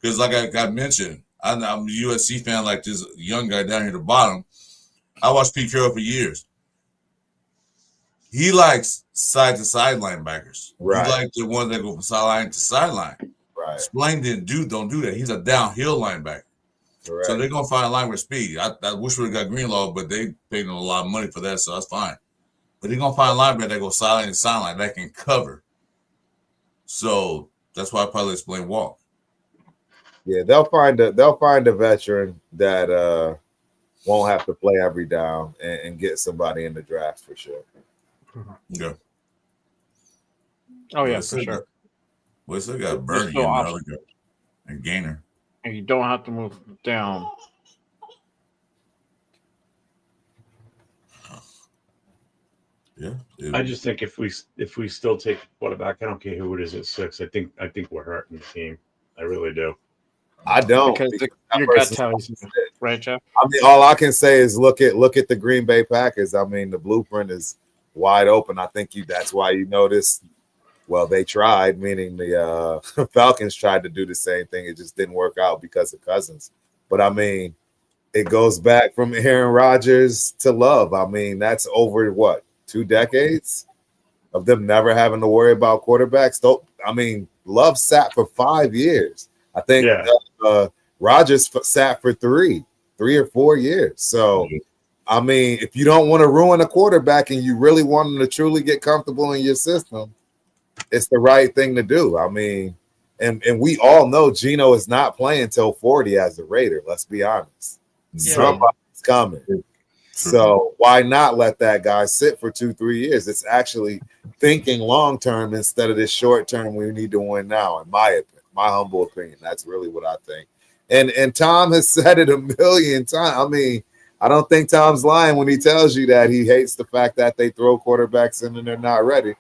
Because like I mentioned, I'm a USC fan like this young guy down here at the bottom. I watched Pete Carroll for years. He likes side-to-side linebackers. Right. He likes the ones that go from sideline to sideline. Right. Spillane don't do that. He's a downhill linebacker. Correct. So they're going to find a line with speed. I wish we would have got Greenlaw, but they paid him a lot of money for that, so that's fine. But they're going to find a linebacker that goes sideline to sideline that can cover. So that's why I probably Spillane walk. Yeah, they'll find a veteran that won't have to play every down and get somebody in the draft for sure. Yeah. Oh yeah, for sure. We still got Bernie and Gainer. And you don't have to move down. Yeah. I just think if we still take quarterback, I don't care who it is at 6. I think we're hurting the team. I really do. I don't Because your gut tells you, right, Jeff? I mean, all I can say is look at the Green Bay Packers. I mean, the blueprint is wide open. I think that's why you notice Well, they tried, meaning the Falcons tried to do the same thing. It just didn't work out because of Cousins. But I mean, it goes back from Aaron Rodgers to Love. I mean, that's over what, 2 decades of them never having to worry about quarterbacks. I mean, Love sat for 5 years. I think Rodgers sat for 3 or 4 years. So, I mean, if you don't want to ruin a quarterback and you really want them to truly get comfortable in your system, it's the right thing to do. I mean, and we all know Geno is not playing till 40 as a Raider. Let's be honest. Yeah. Somebody's coming. So why not let that guy sit for 2-3 years? It's actually thinking long term instead of this short term. We need to win now, in my humble opinion. That's really what I think. And Tom has said it a million times. I mean, I don't think Tom's lying when he tells you that he hates the fact that they throw quarterbacks in and they're not ready.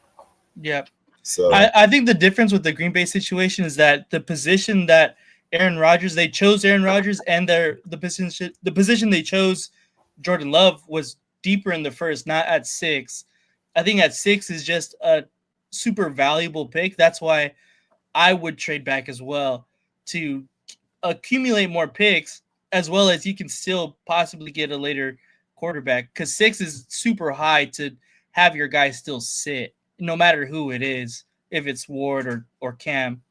Yeah. So I think the difference with the Green Bay situation is that the position that Aaron Rodgers, they chose Aaron Rodgers, and the position they chose Jordan Love was deeper in the first, not at 6. I think at 6 is just a super valuable pick. That's why I would trade back as well to accumulate more picks, as well as you can still possibly get a later quarterback, because 6 is super high to have your guy still sit, no matter who it is, if it's Ward or Cam.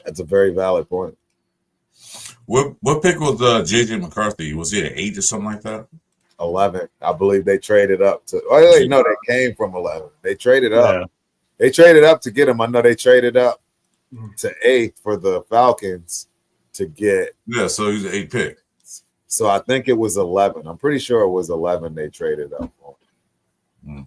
that's a very valid point. What pick was JJ McCarthy? Was he at 8 or something like that? 11. I believe they traded up to. Oh, wait, no, they came from 11. They traded up. Yeah. They traded up to get him. I know they traded up to 8 for the Falcons to get. Yeah, so he's an 8 pick. So I think it was 11. I'm pretty sure it was 11 they traded up on.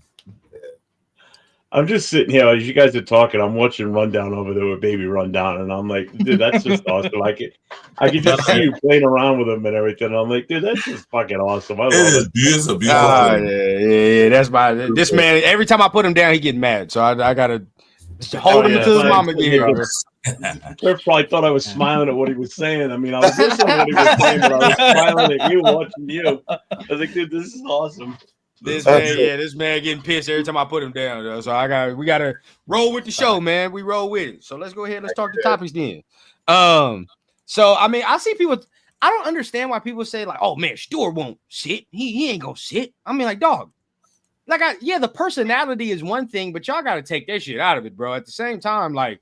I'm just sitting here as you guys are talking. I'm watching Rundown over there with Baby Rundown, and I'm like, dude, that's just awesome. I could just see you playing around with him and everything. And I'm like, dude, that's just fucking awesome. I love it. It's a beautiful thing. Yeah. That's this man. Every time I put him down, he get mad. So I gotta hold him until his mama get here. Cliff probably thought I was smiling at what he was saying. I mean, I was listening to what he was saying, but I was smiling at you, watching you. I was like, dude, this is awesome. This man getting pissed every time I put him down, though. So we gotta roll with the show, man. We roll with it. So let's go ahead. Let's talk the topics then. So I mean, I see people. I don't understand why people say like, "Oh man, Stewart won't sit. He ain't gonna sit." I mean, like, dog. Like, the personality is one thing, but y'all gotta take that shit out of it, bro. At the same time, like,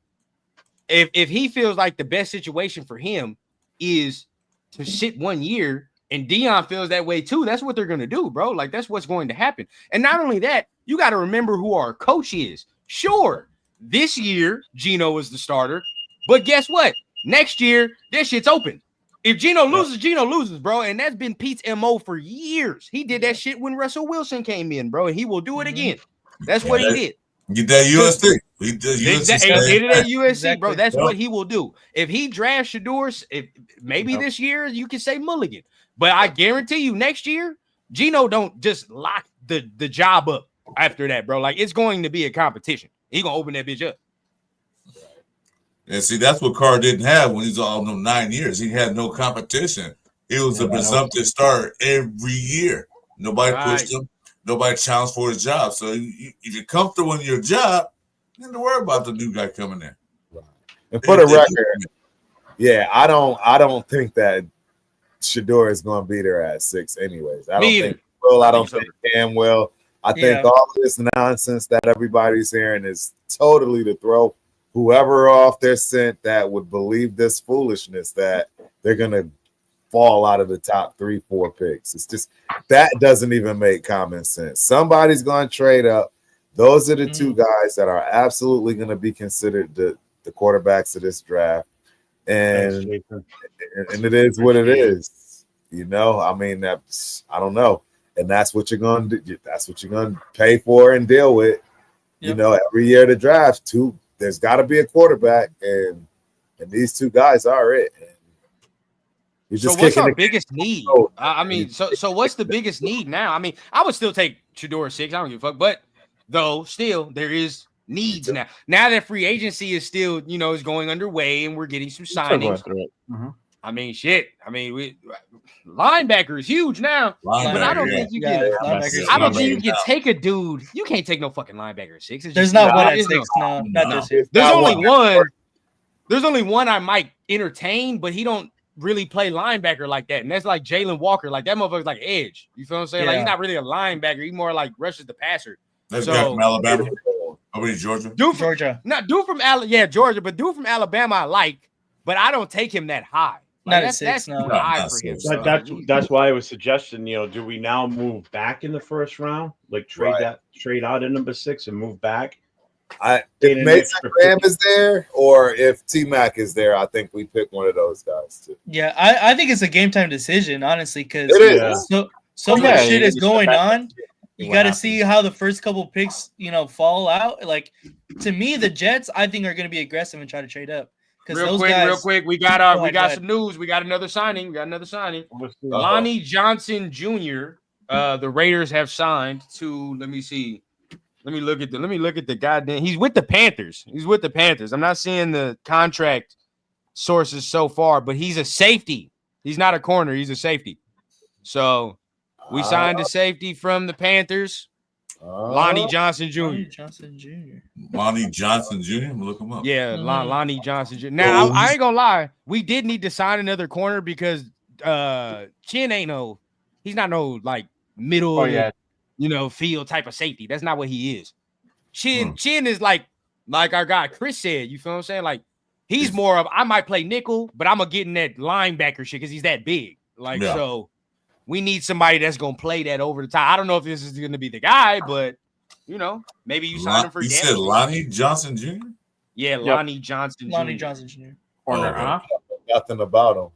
if he feels like the best situation for him is to sit 1 year. And Dion feels that way too. That's what they're going to do, bro. Like, that's what's going to happen. And not only that, you got to remember who our coach is. Sure, this year, Geno is the starter. But guess what? Next year, this shit's open. If Geno loses, bro. And that's been Pete's MO for years. He did that shit when Russell Wilson came in, bro. And he will do it again. That's what he did. Get that USC. He did it at USC, bro. That's what he will do. If he drafts Shador, maybe this year you can say Mulligan. But I guarantee you next year, Geno don't just lock the job up after that, bro. Like, it's going to be a competition. He going to open that bitch up. And see, that's what Carr didn't have when he's all 9 years. He had no competition. It was a presumptive start every year. Nobody pushed him. Nobody challenged for his job. So if you're comfortable in your job, you don't worry about the new guy coming in. Right. And for the record, I don't think that Shador is going to be there at 6 anyways. I don't think Cam will. I think all this nonsense that everybody's hearing is totally to throw whoever off their scent that would believe this foolishness that they're going to fall out of the top 3-4 picks. It's just that doesn't even make common sense. Somebody's going to trade up. Those are the 2 guys that are absolutely going to be considered the quarterbacks of this draft. And it is what it is, you know. I mean, I don't know, and that's what you're going to do. That's what you're going to pay for and deal with. You know, every year the draft, there's got to be a quarterback, and these 2 guys are it. And so what's our biggest need? I mean, so what's the biggest need now? I mean, I would still take Shador 6. I don't give a fuck, but though still there is needs now that free agency is still, is going underway and we're getting some signings. I mean, shit. I mean, linebacker is huge now, but I don't think you can. I don't think you can take a dude. You can't take no fucking linebacker at 6. There's not one at 6. No, not this year. There's only one. There's only one I might entertain, but he don't really play linebacker like that, and that's like Jalen Walker. Like that motherfucker's like edge. You feel what I'm saying? Like he's not really a linebacker. He's more like rushes the passer. That's guy from Alabama. Over Georgia. Georgia. Not dude from Georgia, but dude from Alabama I like, but I don't take him that high. Like, not that's no. high for him. That's why I was suggesting, do we now move back in the first round? Like trade out at number 6 and move back? If Mason Graham is there or if T-Mac is there, I think we pick one of those guys too. Yeah, I think it's a game time decision, honestly, because so much shit is going on. You got to see how the first couple picks, fall out. Like, to me, the Jets, I think, are going to be aggressive and try to trade up. Real quick, we got some news. We got another signing. Lonnie Johnson Jr. The Raiders have signed to. Let me see. Let me look at the goddamn. He's with the Panthers. I'm not seeing the contract sources so far, but he's a safety. He's not a corner. He's a safety. So we signed a safety from the Panthers. Lonnie Johnson Jr. Lonnie Johnson Jr. I'm gonna look him up. Yeah, Lonnie Johnson Jr. Now I ain't gonna lie, we did need to sign another corner because Chin ain't he's not no like middle field type of safety. That's not what he is. Chin is like our guy Chris said. You feel what I'm saying? Like he's more of I might play nickel, but I'm gonna get in that linebacker shit because he's that big. So. We need somebody that's gonna play that over the top. I don't know if this is gonna be the guy, but maybe you sign him for. You said Lonnie Johnson Jr. Yeah, Lonnie Johnson Jr. Lonnie Johnson Jr. Corner, huh? Nothing about him.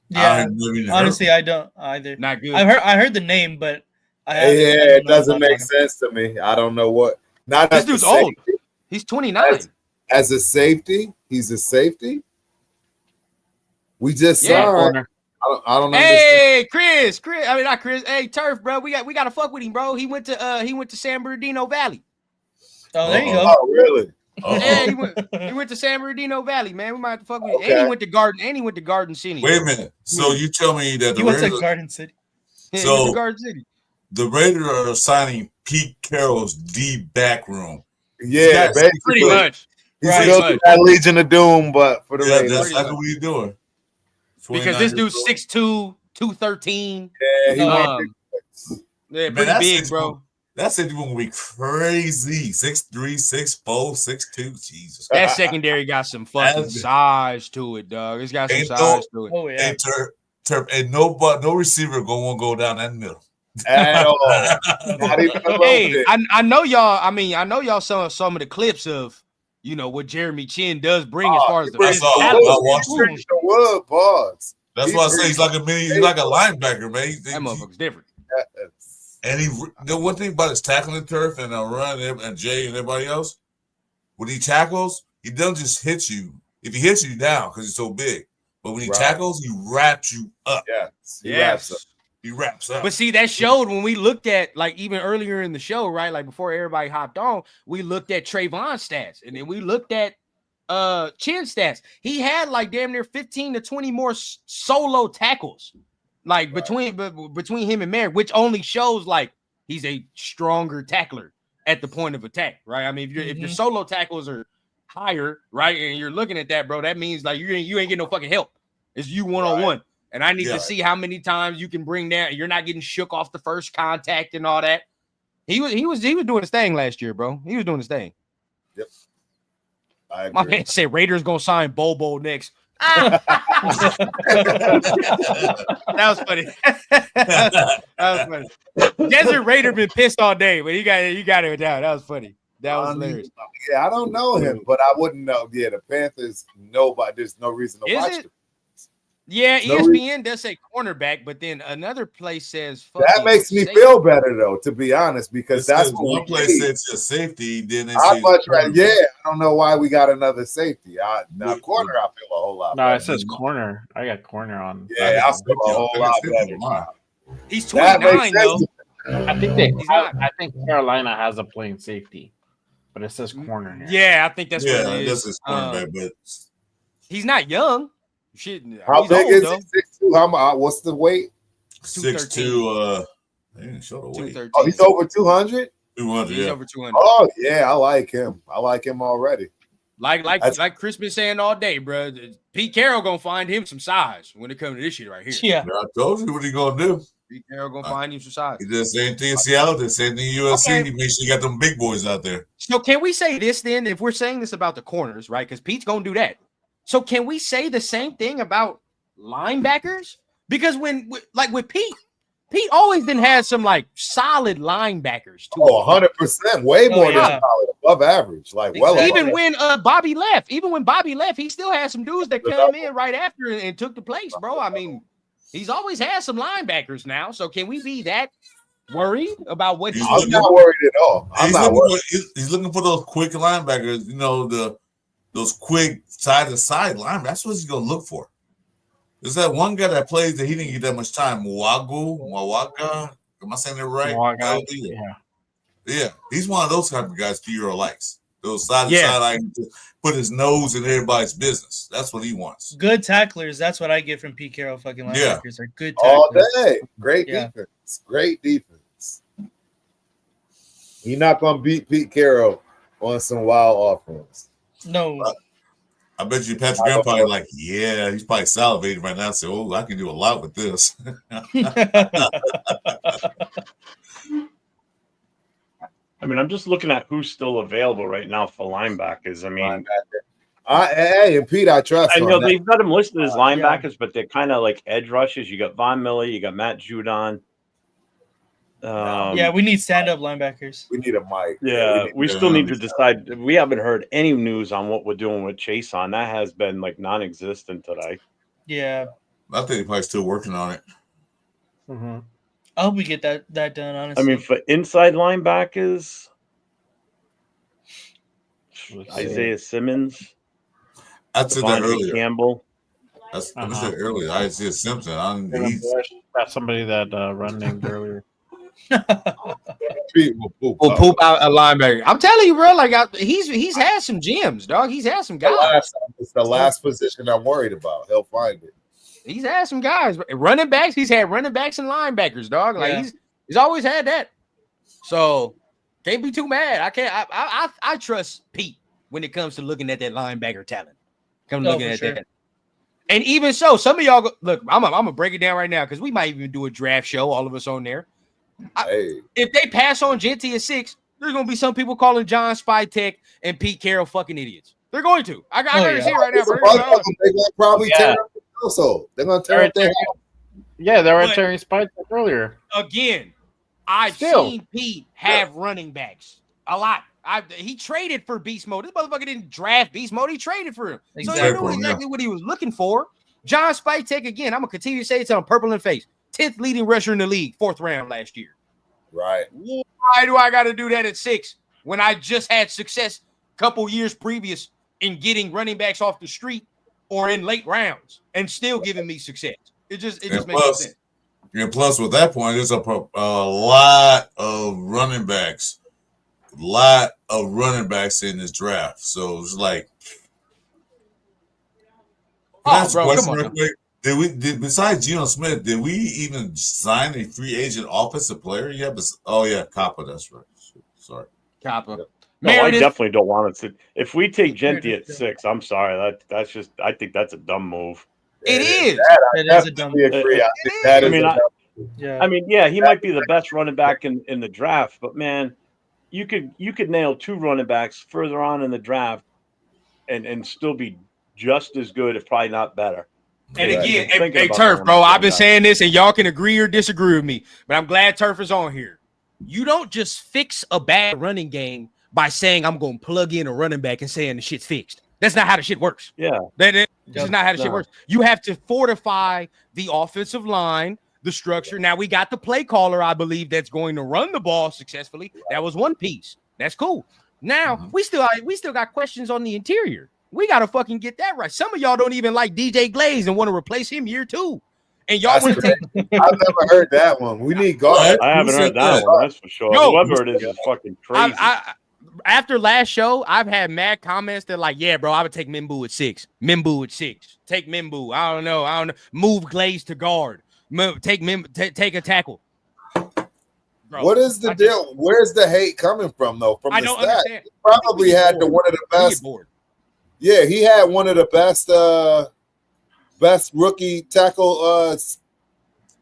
Yeah, honestly, I don't either. Not good. I heard the name, but it doesn't make sense to me. I don't know what. Not this dude's old. He's 29. As a safety, he's a safety. We just signed. I don't Hey, Chris. I mean, not Chris. Hey, Turf, bro. We got to fuck with him, bro. He went to San Bernardino Valley. Oh, there you go. Oh, really? Yeah, he went to San Bernardino Valley, man. We might have to fuck with him. And he went to Garden City. Wait a minute. So you tell me that he went to Garden City. So Garden City. The Raiders are signing Pete Carroll's D back room. Yeah, basically. Pretty much. He's still that Legion of Doom, but for the Raiders. That's exactly what he's doing. Because this dude's 6'2", 213. Yeah, pretty big, bro. That safety gonna be crazy. 6'3", 6'4", 6'2". Jesus. That secondary got some fucking size to it, dog. It's got some size to it. Oh yeah. And no receiver gonna want to go down that middle. At all. Not even a hey, I know y'all. I mean, I know y'all saw some of the clips of what Jeremy Chin does bring as far as the That's why I say he's like a linebacker, man. That motherfucker's different. And the one thing about his tackling turf and run and Jay and everybody else, when he tackles, he doesn't just hit you. If he hits you down because he's so big, but when he tackles, he wraps you up. He wraps up. But see, that showed when we looked at even earlier in the show, right? Like before everybody hopped on, we looked at Trayvon's stats, and then we looked at Chin stats. He had damn near 15 to 20 more solo tackles, between him and Merrick, which only shows he's a stronger tackler at the point of attack, right? I mean, if your solo tackles are higher, right, and you're looking at that, bro, that means you ain't getting no fucking help. It's you one-on-one. And I need to see how many times you can bring that. You're not getting shook off the first contact and all that. He was doing his thing last year, bro. He was doing his thing. Yep. I agree. My man said Raiders gonna sign Bobo next. That was funny. That was funny. Desert Raider been pissed all day, but you got it down. That was funny. That was hilarious. Yeah, I don't know him, but I wouldn't know. Yeah, the Panthers. Nobody. There's no reason to watch them. Yeah, ESPN does say cornerback, but then another place says that makes me feel better though, to be honest, because that's what one place says a safety. Then I don't know why we got another safety. Now corner, I feel a whole lot. No, it says corner. I got corner on. Yeah, I feel a whole lot better. He's 29 though. I think Carolina has a plain safety, but it says corner here. Yeah, I think that's what it is. This is cornerback, but he's not young. Shit, How he's big old, is though. he? 6'2"? What's the weight? 6'2". They didn't show the weight. 213. Oh, he's over 200. 200. He's Yeah. over 200. Oh yeah, I like him. I like him already. Like Chris been saying all day, bro. Pete Carroll gonna find him some size when it comes to this shit right here. Yeah. I told you what he gonna do. Pete Carroll gonna find him some size. He did the same thing in Seattle. Did the same thing in USC. Okay. He made sure you got them big boys out there. So can we say this then? If we're saying this about the corners, right? Because Pete's gonna do that. So can we say the same thing about linebackers? Because with Pete always been had some like solid linebackers too. Oh, 100%, way more yeah. than solid, above average, like well Exactly. above. Even when Bobby left, he still had some dudes that came in right after and took the place, bro. I mean, he's always had some linebackers now. So can we be that worried about what he's I'm doing? not worried at all. I'm not worried. He's looking for those quick linebackers. You know, those quick side to side linebackers. That's what he's gonna look for. There's that one guy that plays that he didn't get that much time. Mwaga. Am I saying that right? Mwaga, Yeah. He's one of those type of guys Euro likes. Those side to side, like put his nose in everybody's business. That's what he wants. Good tacklers. That's what I get from Pete Carroll. Fucking linebackers are good All tacklers. day. Great defense. Great defense. You're not gonna beat Pete Carroll on some wild offense. No. I bet you Patrick Graham probably like, yeah, he's probably salivating right now. So, I can do a lot with this. I mean, I'm just looking at who's still available right now for linebackers. I mean, Hey, and Pete, I trust. I on know that. they've got them listed as linebackers, but they're kind of like edge rushers. You got Von Miller, you got Matt Judon. Yeah, we need stand-up linebackers. We need a mic. Yeah, we still need to decide. We haven't heard any news on what we're doing with Chase on. That has been like non-existent today. Yeah. I think he's probably still working on it. Mm-hmm. I hope we get that done, honestly. I mean, for inside linebackers, Isaiah Simmons, I said that earlier. Campbell. I said earlier. Isaiah Simpson. That's somebody that Run named earlier. Pete will poop, Will poop out a linebacker. I'm telling you, bro. Like he's had some gems, dog. He's had some guys. It's the last position I'm worried about. He'll find it. He's had some guys. Running backs. He's had running backs and linebackers, dog. Like he's always had that. So can't be too mad. I can't. I trust Pete when it comes to looking at that linebacker talent. Looking at that. And even so, some of y'all look. I'm gonna break it down right now because we might even do a draft show. All of us on there. If they pass on Genty at 6, there's gonna be some people calling John Spytek and Pete Carroll fucking idiots. They're going to. I gotta see it right now. They're gonna probably tear up the household. They're gonna tear up their house. Yeah, they were tearing Spike earlier. Again, I've seen Pete have running backs a lot. He traded for beast mode. This motherfucker didn't draft beast mode. He traded for him. Exactly. So he knew exactly what he was looking for. John Spytek, again, I'm gonna continue to say it till I'm purple in the face. 10th leading rusher in the league, 4th round last year. Right. Why do I got to do that at 6 when I just had success a couple years previous in getting running backs off the street or in late rounds and still giving me success? It just makes no sense. And plus, with that point, there's a lot of running backs. In this draft. So it's like, bro, come on. Besides Geno Smith, did we even sign a free agent offensive player yet? Kappa, that's right. Sorry. Kappa. No, I definitely don't want it to. If we take Genty at 6, I'm sorry. That's just. I think that's a dumb move. It is. It is a dumb move. I mean, he might be the best running back in the draft, but man, you could nail 2 running backs further on in the draft, and still be just as good, if probably not better. And again, hey Turf, bro, I've been saying this, and y'all can agree or disagree with me, but I'm glad Turf is on here. You don't just fix a bad running game by saying I'm going to plug in a running back and saying the shit's fixed. That's not how the shit works. Yeah. That's not how the shit works. You have to fortify the offensive line, the structure. Now, we got the play caller, I believe, that's going to run the ball successfully. That was one piece. That's cool. Now, we still got questions on the interior. We got to fucking get that right. Some of y'all don't even like DJ Glaze and want to replace him year 2. And y'all want to take. I've never heard that one. We need guard. I haven't heard that one. That's for sure. Whoever it is fucking crazy. after last show, I've had mad comments that like, yeah, bro, I would take Mimbu at 6. Mimbu at 6. Take Mimbu. I don't know. Move Glaze to guard. Take a tackle. Bro, what is the deal? Where's the hate coming from, though? From I the don't stat. understand. He probably had one of the best. Yeah, he had one of the best rookie tackle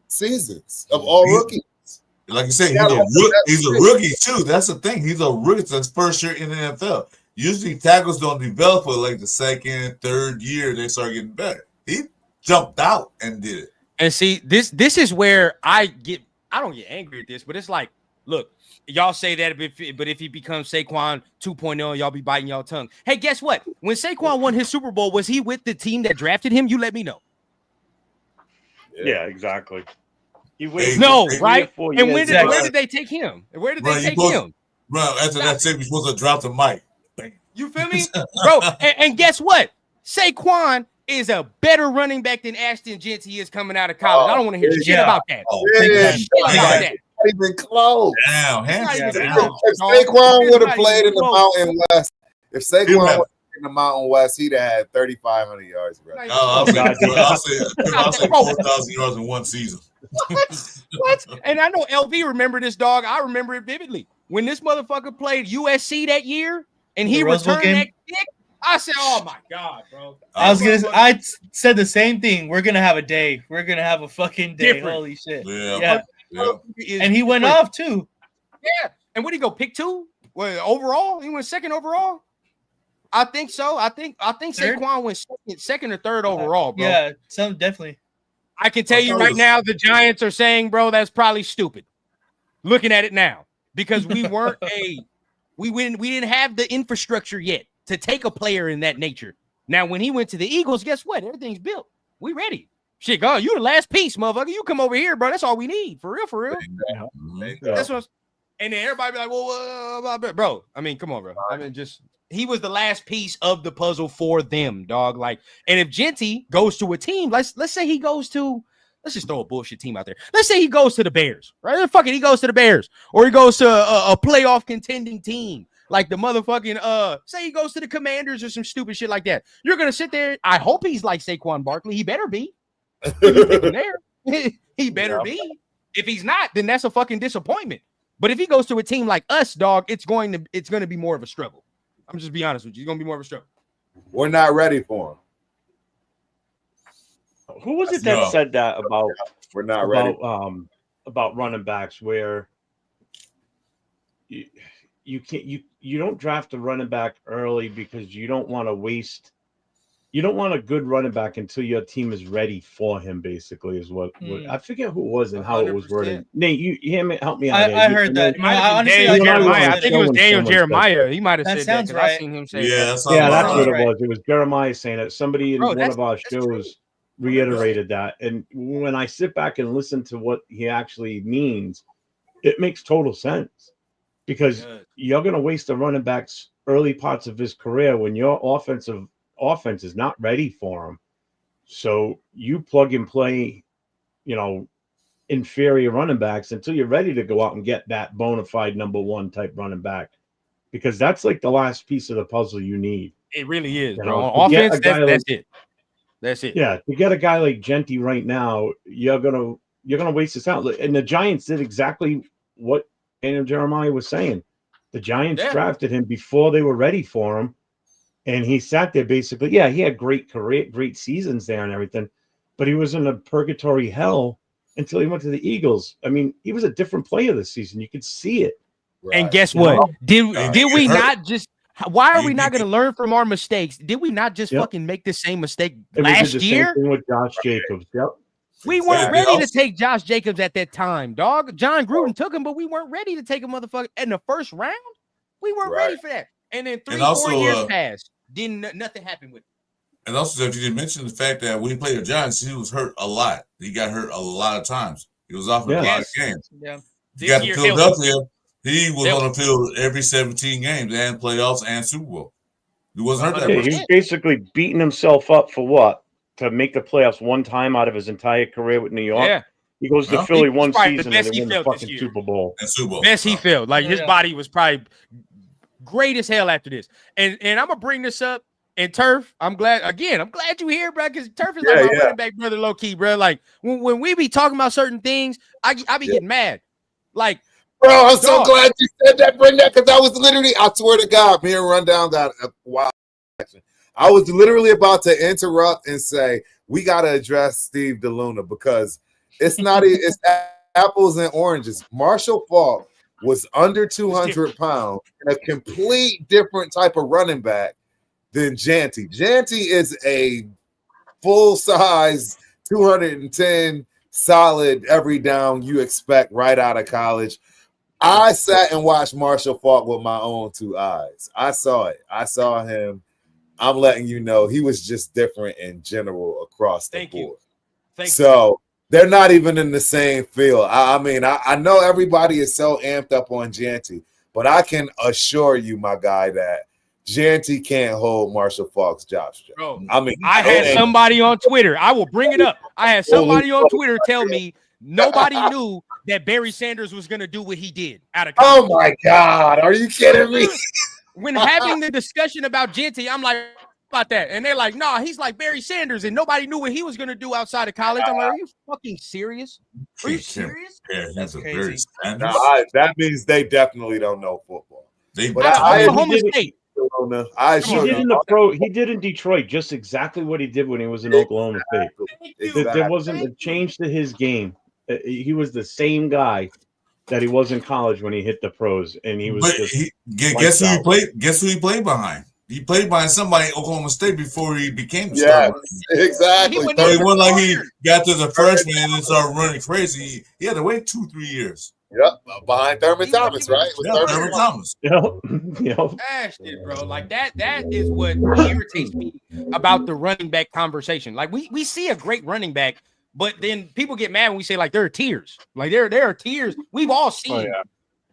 seasons of all rookies. Like you said, he's a rookie too. That's the thing. He's a rookie. It's his first year in the NFL. Usually tackles don't develop for like the second, third year. They start getting better. He jumped out and did it. And see, this is where I don't get angry at this, but it's like, look, y'all say that, but if he becomes Saquon 2.0, y'all be biting y'all tongue. Hey, guess what? When Saquon won his Super Bowl, was he with the team that drafted him? You let me know. Yeah, exactly. No, right? And where did they take him? Where did they take him? Bro, after that, you're supposed to drop the mic. You feel me? Bro, and guess what? Saquon is a better running back than Ashton Genty is coming out of college. I don't want to hear shit about that. Not even close. Damn, If Saquon would have played in the Mountain West, in the Mountain West, he'd have had 3,500 yards. I'll say 4,000 yards in one season. What? And I know LV remember this, dog. I remember it vividly. When this motherfucker played USC that year and he returned that kick, I said, "Oh my god, bro!" I said the same thing. We're gonna have a day. We're gonna have a fucking day. Different. Holy shit! Yeah. And he went off too. Yeah. And what did he go pick 2? Well, overall, he went 2nd overall. I think so. I think Saquon went second or 3rd overall, bro. Yeah, definitely. I can tell you right now, the Giants are saying, bro, that's probably stupid. Looking at it now, because we weren't we didn't have the infrastructure yet to take a player in that nature. Now, when he went to the Eagles, guess what? Everything's built. We ready. Shit, God, you the last piece, motherfucker. You come over here, bro. That's all we need. For real. That's what. And then everybody be like, well, bro. I mean, come on, bro. I mean, he was the last piece of the puzzle for them, dog. Like, and if Genty goes to a team, let's say he goes to, let's just throw a bullshit team out there. Let's say he goes to the Bears, right? Fuck it, he goes to the Bears, or he goes to a playoff contending team, like the motherfucking say he goes to the Commanders or some stupid shit like that. You're gonna sit there. I hope he's like Saquon Barkley. He better be. He better be. If he's not, then that's a fucking disappointment. But if he goes to a team like us, dog, it's going to be more of a struggle. I'm just be honest with you. It's going to be more of a struggle. We're not ready for him. Who was it that said that about? We're not ready. About running backs, where you don't draft a running back early because you don't want to waste. You don't want a good running back until your team is ready for him. Basically, is what I forget who it was and how 100%. It was worded. Nate, you help me out. I heard that. Jeremiah. I think it was Daniel Jeremiah. He might have said that because right. I seen him say that's what it was. It was Jeremiah saying it. Somebody in one of our shows reiterated that. And when I sit back and listen to what he actually means, it makes total sense because you're going to waste the running back's early parts of his career when your offense is not ready for him. So you plug and play, inferior running backs until you're ready to go out and get that bona fide number 1 type running back, because that's like the last piece of the puzzle you need. It really is, bro. On offense, that's it. That's it. Yeah, to get a guy like Genty right now, you're gonna waste his out. And the Giants did exactly what Daniel Jeremiah was saying. The Giants drafted him before they were ready for him. And he sat there basically. Yeah, he had great seasons there and everything, but he was in a purgatory hell until he went to the Eagles. I mean, he was a different player this season. You could see it. Right. And guess what? Did we not just? Why are we not going to learn from our mistakes? Did we not just fucking make the same mistake last year? Same thing with Josh Jacobs. Yep. We weren't ready to take Josh Jacobs at that time, dog. John Gruden took him, but we weren't ready to take a motherfucker in the first round. We weren't ready for that. And then 3-4 years passed. Nothing happened with it. And also, if you didn't mention the fact that when he played the Giants, he was hurt a lot. He got hurt a lot of times. He was off in a lot of games. Yeah. He got to Philadelphia. He was on the field every 17 games and playoffs and Super Bowl. He wasn't hurt that much. He was basically beating himself up for what? To make the playoffs one time out of his entire career with New York. Yeah. He goes to Philly one season and they win the fucking Super Bowl. And Super Bowl. Best he felt. Like his body was probably great as hell after this. And I'm gonna bring this up. And Turf, I'm glad you here, bro. Because Turf is like my running back brother, low key, bro. Like when we be talking about certain things, I be getting mad. Like, bro, I'm so glad you said that, Brenda, because I was literally, I swear to God, me and Rundown got a wild action. I was literally about to interrupt and say, we got to address Steve DeLuna because it's not, it's apples and oranges. Marshall Faulk was under 200 pounds and a complete different type of running back than Janty. Janty is a full-size 210 solid every down you expect right out of college. I sat and watched Marshall Faulk with my own two eyes. I saw it. I saw him. I'm letting you know he was just different in general across the board. So they're not even in the same field. I mean, I know everybody is so amped up on Janty, but I can assure you, my guy, that Janty can't hold Marshall Faulk's job straight. Bro, I mean, I had somebody on Twitter. I will bring it up. I had somebody on Twitter tell me nobody knew that Barry Sanders was going to do what he did out of college. Oh, my God. Are you kidding me? When having the discussion about Janty, I'm like, about that. And they're like, nah, he's like Barry Sanders, and nobody knew what he was going to do outside of college. I'm like, are you fucking serious? Are you serious? Yeah, That's a crazy. Barry Sanders. No, that means they definitely don't know football. Oklahoma State. He did in Detroit just exactly what he did when he was in Oklahoma State. Exactly. There wasn't a change to his game. He was the same guy that he was in college when he hit the pros, and he was. Guess who he played? Guess who he played behind? He played behind somebody at Oklahoma State before he became a star. Exactly. So it wasn't like he got to the freshman and then started running crazy. He had to wait 2-3 years. Yep, behind Thurman Thomas, right? Thurman Thomas. That shit, bro. Like that is what irritates me about the running back conversation. Like we see a great running back, but then people get mad when we say like there are tiers. Like there are tiers. We've all seen.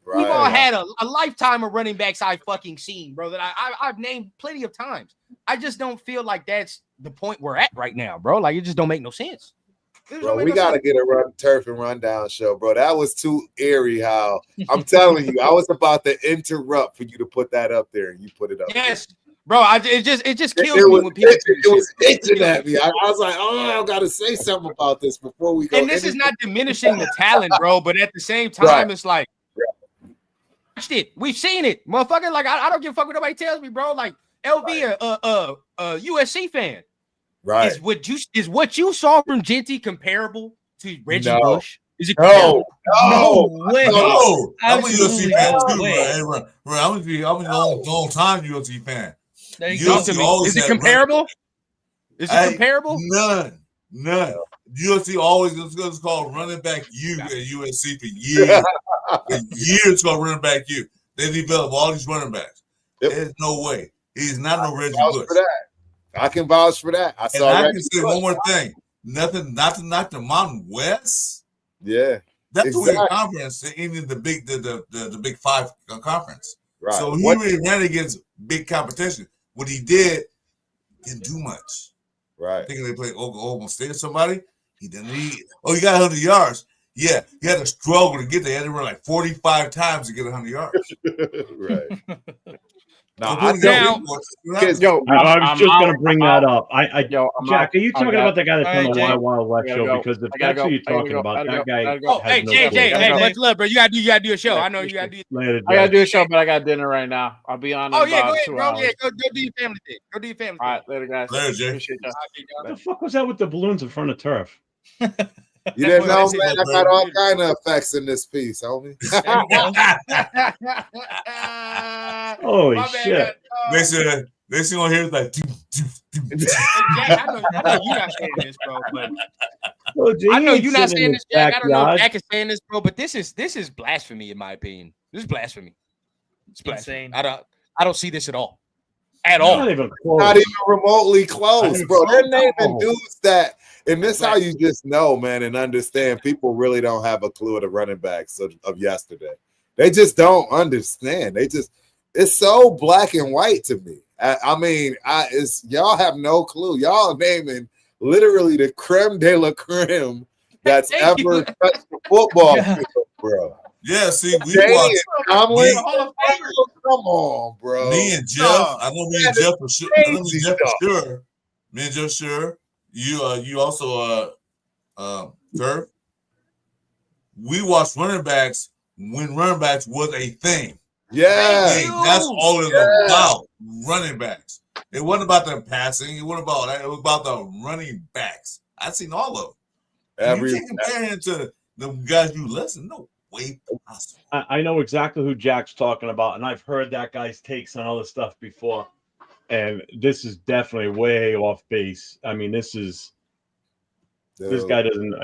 We've all had a lifetime of running backs I've fucking seen, bro, that I've named plenty of times. I just don't feel like that's the point we're at right now, bro. Like it just don't make no sense. Bro, we gotta get a Turf and Rundown show, bro. That was too eerie. How I'm telling you, I was about to interrupt for you to put that up there, and you put it up. Yes, bro. It just kills me when people. It was itching at me. I was like, oh, I gotta say something about this before we go. And this is not diminishing the talent, bro. But at the same time, it's like, shit, we've seen it, motherfucker. Like I don't give a fuck what nobody tells me, bro. Like LV, a USC fan. Right. Is what you saw from Janty comparable to Reggie Bush? Is it no way? No, I'm a Absolutely USC fan no too, way. bro. I'm a long time USC fan. Is it comparable? Is it comparable? None. USC always is called running back U at USC for years. For years called running back U. They develop all these running backs. There's no way. He's not no Reggie Bush. I can vouch for that. I can say one more thing. Nothing, not to knock the Mountain West. Yeah, that's the conference, even the Big Five conference. Right. So he really ran against big competition. What he didn't do much. Right. I think they played Oklahoma State or somebody. He didn't need. Oh, he got 100 yards. Yeah, he had to struggle to get there. He had to run like 45 times to get 100 yards. Right. I was just going to bring that up. Jack, are you talking about the guy that's on the Wild Wild West show? Because if that's who you're talking about, that guy. Oh, hey, JJ, much love, bro. You gotta do a show. I know you gotta do. I gotta do a show, but I got dinner right now. I'll be on. Oh yeah, go ahead, 2 bro. hours. Yeah, go do your family thing. Go do your family. All right, later, guys. Later, Jay. What the fuck was that with the balloons in front of Turf? You didn't know, man. I got all kind of effects in this piece, homie. Holy shit! They see on here like. Jack, I know you're not saying this, bro. But I know you're not saying this, Jack. I don't know if Jack is saying this, bro. But this is blasphemy, in my opinion. This is blasphemy. It's blasphemy. I don't see this at all. Not even remotely close, bro. They're naming dudes that, and this how you just know, man, and understand. People really don't have a clue of the running backs of yesterday. They just don't understand. It's so black and white to me. I mean, y'all have no clue. Y'all naming literally the creme de la creme that's ever touched the football field, bro. Yeah, see, we Danny watched and Tomlin. me, Come on, bro. me and Jeff. I know me and That is Jeff for sure. I know me and crazy Jeff for stuff. sure. Me and Jeff sure. You also Turf. We watched running backs when running backs was a thing. Yeah. Hey, that's all it's Yeah. about. Running backs. It wasn't about them passing. It wasn't about that. It was about the running backs. I've seen all of them. You can't compare him to the guys you listen. No way possible. I know exactly who Jack's talking about, and I've heard that guy's takes on other stuff before. And this is definitely way off base. I mean, this guy doesn't,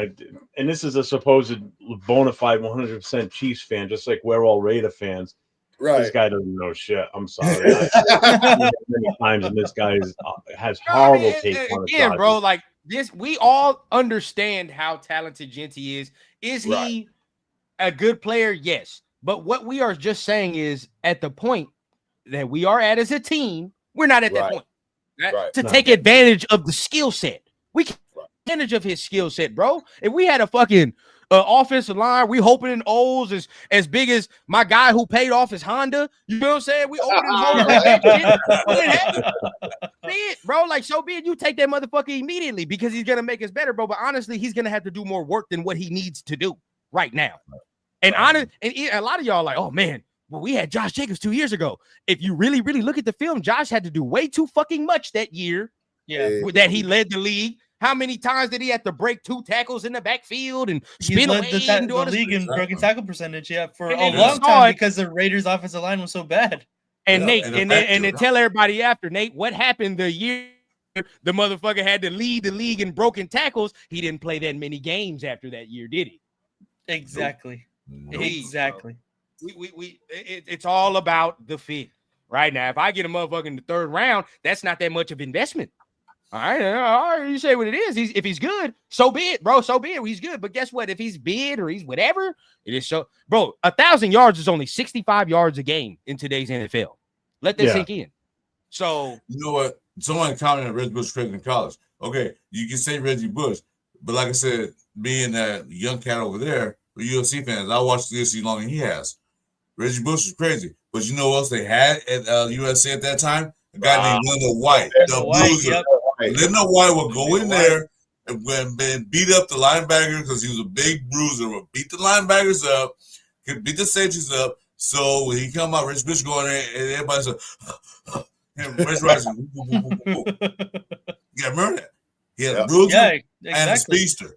and this is a supposed bona fide 100% Chiefs fan, just like we're all Raider fans. Right. This guy doesn't know shit. I'm sorry. Many times, and this guy has horrible takes on the again, bro. Like this, we all understand how talented Genty is. Is he a good player? Yes. But what we are just saying is, at the point that we are at as a team, we're not at that point. Right? To take advantage of the skill set. We can take advantage of his skill set, bro. If we had a fucking offensive line, we hoping in O's is as big as my guy who paid off his Honda. You know what I'm saying? We opening holes. Be it, bro. Like, so be it. You take that motherfucker immediately because he's gonna make us better, bro. But honestly, he's gonna have to do more work than what he needs to do right now. And a lot of y'all are like, oh man, well, we had Josh Jacobs 2 years ago. If you really, really look at the film, Josh had to do way too fucking much that year. That he led the league. How many times did he have to break 2 tackles in the backfield and spin away and do all the league in broken tackgle percentage? For and a long time because the Raiders' offensive line was so bad. And Nate, and then tell everybody after, Nate, what happened the year the motherfucker had to lead the league in broken tackles? He didn't play that many games after that year, did he? Exactly. Nope. Exactly. It's all about the fit right now. If I get a motherfucker in the 3rd round, that's not that much of investment. All right, you say what it is. If he's good, so be it, bro. So be it. He's good. But guess what? If he's bid or he's whatever, it is so, bro. 1,000 yards is only 65 yards a game in today's NFL. Let that sink in. So you know what? Someone commented on Reggie Bush crazy in college. Okay, you can say Reggie Bush, but like I said, being that young cat over there, the UFC fans, I watched the UFC longer than he has. Reggie Bush is crazy, but you know what else they had at UFC at that time? A guy named Leonard White, the bruiser. Yep. Leonard White would go in there and beat up the linebacker because he was a big bruiser. Would beat the linebackers up, could beat the safeties up. So when he come out, Rich Bush going there, and everybody said, and Rich Rice, got murdered. He had a bruiser and a speedster.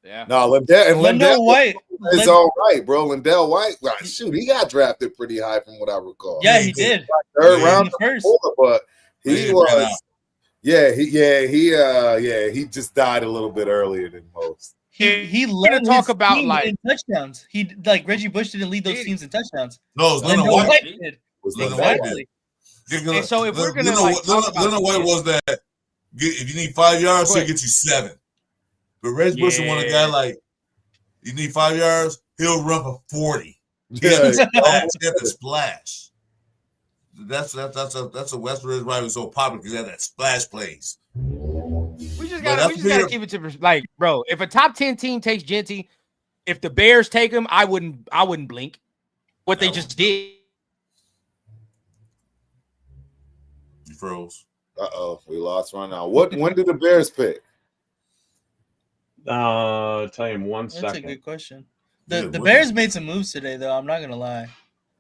Yeah. No, Lindell White is all right, bro. Lindell White, shoot, he got drafted pretty high from what I recall. Yeah, he did. 3rd round, but he was. He just died a little bit earlier than most. He led talk about in touchdowns. Reggie Bush didn't lead those teams in touchdowns. No, it was Leonard White did. Exactly. And so if we're gonna Leonard White was that if you need 5 yards, he'll get you 7. But Reggie Bush is one of the guys like you need 5 yards, he'll run for 40. He had the splash. That's a West Ridge rival so popular because they have that splash plays. We just gotta keep it to like, bro. If a top 10 team takes Genty, if the Bears take him, I wouldn't blink. What they just did. You froze. We lost right now. When did the Bears pick? Tell you 1 second. That's a good question. The Bears made some moves today, though. I'm not gonna lie.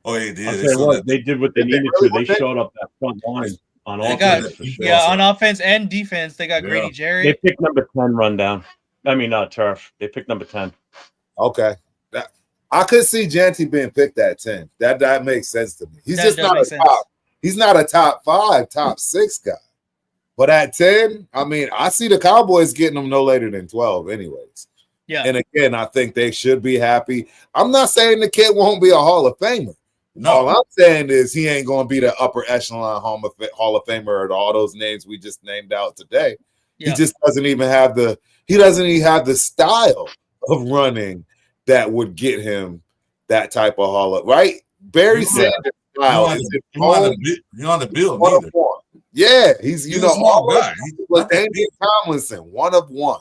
Oh, they did. They did what they needed to. They showed up that front line on offense. On offense and defense. They got Grady Jarrett. They picked number 10 rundown. I mean, Turf. They picked number 10. Okay. I could see Genty being picked at 10. That makes sense to me. He's just not a top. He's not a top 5, top 6 guy. But at 10, I mean, I see the Cowboys getting him no later than 12 anyways. Yeah. And again, I think they should be happy. I'm not saying the kid won't be a Hall of Famer. No. All I'm saying is he ain't going to be the upper echelon Hall of Famer or all those names we just named out today. Yeah. He just doesn't even have the style of running that would get him that type of Hall of, right? Barry Sanders style is you're on the bill neither. Yeah, he's a small guy. Like Damian Tomlinson, one of one.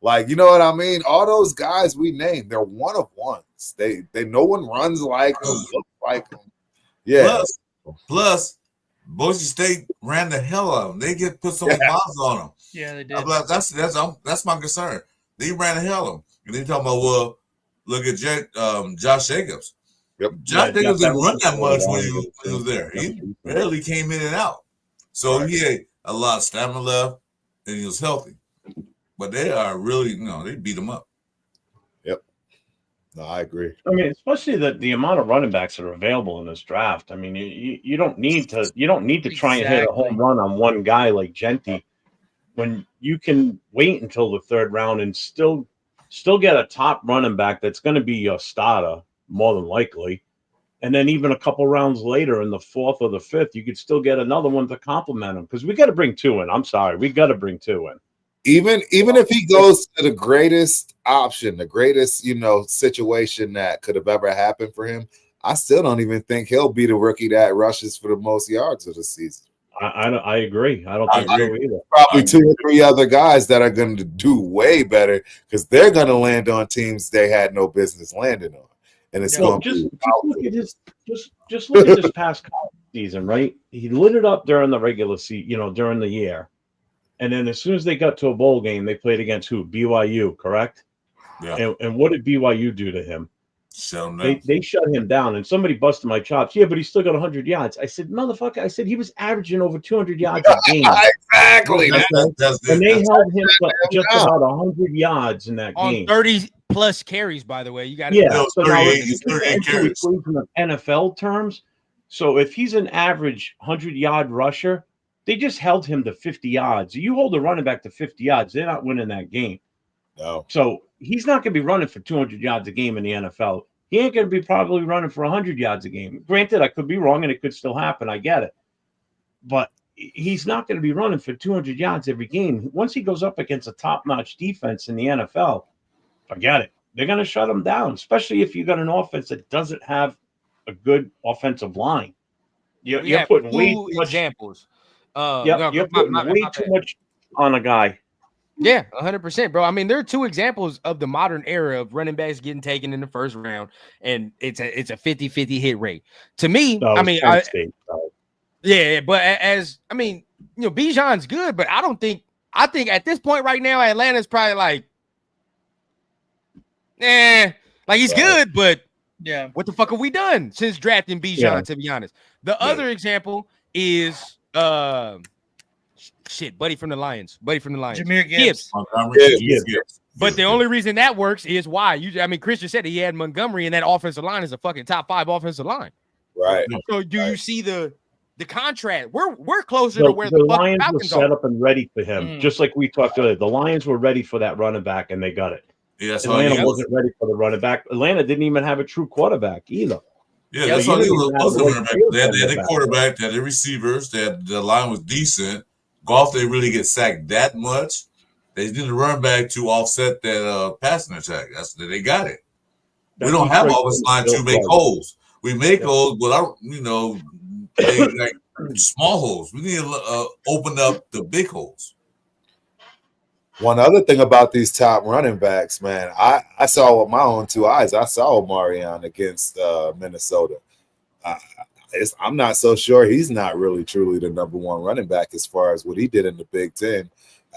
Like, you know what I mean? All those guys we named, they're one of ones. They no one runs like them, looks like them. Yeah. Plus, Boise State ran the hell out of them. They get put so many miles on them. Yeah, they did. I'm like, that's my concern. They ran the hell out of them. And they talking about, well, look at Josh Jacobs. Yep. Josh Jacobs didn't run that much when he he was there. He barely came in and out. So he had a lot of stamina left, and he was healthy. But they are really, they beat him up. Yep. No, I agree. I mean, especially the amount of running backs that are available in this draft. I mean, you don't need to try and hit a home run on one guy like Genty when you can wait until the third round and still get a top running back that's going to be your starter more than likely. And then even a couple rounds later in the fourth or the fifth, you could still get another one to complement him because we got to bring two in. I'm sorry. We got to bring two in. Even if he goes to the greatest option, the greatest, situation that could have ever happened for him, I still don't even think he'll be the rookie that rushes for the most yards of the season. I agree. I don't think so either. Probably 2 or 3 other guys that are going to do way better because they're going to land on teams they had no business landing on. And it's going to just look at this past season, right? He lit it up during the regular season, during the year. And then as soon as they got to a bowl game, they played against who? BYU, correct? Yeah. And what did BYU do to him? Shut him down. They shut him down, and somebody busted my chops. Yeah, but he still got 100 yards. I said, motherfucker, he was averaging over 200 yards a game. Exactly. And they held him to just about 100 yards in that game. On 30-plus carries, by the way. You got so now in NFL terms, so if he's an average 100-yard rusher, they just held him to 50 yards. You hold a running back to 50 yards, they're not winning that game. No. So he's not going to be running for 200 yards a game in the NFL. He ain't going to be probably running for 100 yards a game. Granted, I could be wrong, and it could still happen. I get it. But he's not going to be running for 200 yards every game. Once he goes up against a top-notch defense in the NFL, forget it. They're going to shut him down, especially if you got an offense that doesn't have a good offensive line. You're putting way too much examples. You're putting way too much on a guy. Yeah, 100%, bro. I mean, there are 2 examples of the modern era of running backs getting taken in the first round, and it's a 50-50 hit rate. To me, but Bijan's good, but I think at this point right now, Atlanta's probably like, he's good, but what the fuck have we done since drafting Bijan, to be honest? The other example is buddy from the Lions. Jahmyr Gibbs. But the only reason that works is why Chris just said he had Montgomery, and that offensive line is a fucking top 5 offensive line. Right. So you see the contrast? We're closer to where the Lions Falcons were set up and ready for him, just like we talked earlier. The Lions were ready for that running back, and they got it. Yes, Atlanta wasn't ready for the running back. Atlanta didn't even have a true quarterback either. Yeah, that's all. They had their quarterback, they had their receivers, the line was decent. Golf didn't really get sacked that much. They didn't run back to offset that passing attack. They got it. We don't have all this line to make holes. We make holes, but like small holes. We need to open up the big holes. One other thing about these top running backs, man, I saw with my own 2 eyes. I saw Omarion against Minnesota. I'm not so sure he's not really truly the number 1 running back as far as what he did in the Big Ten,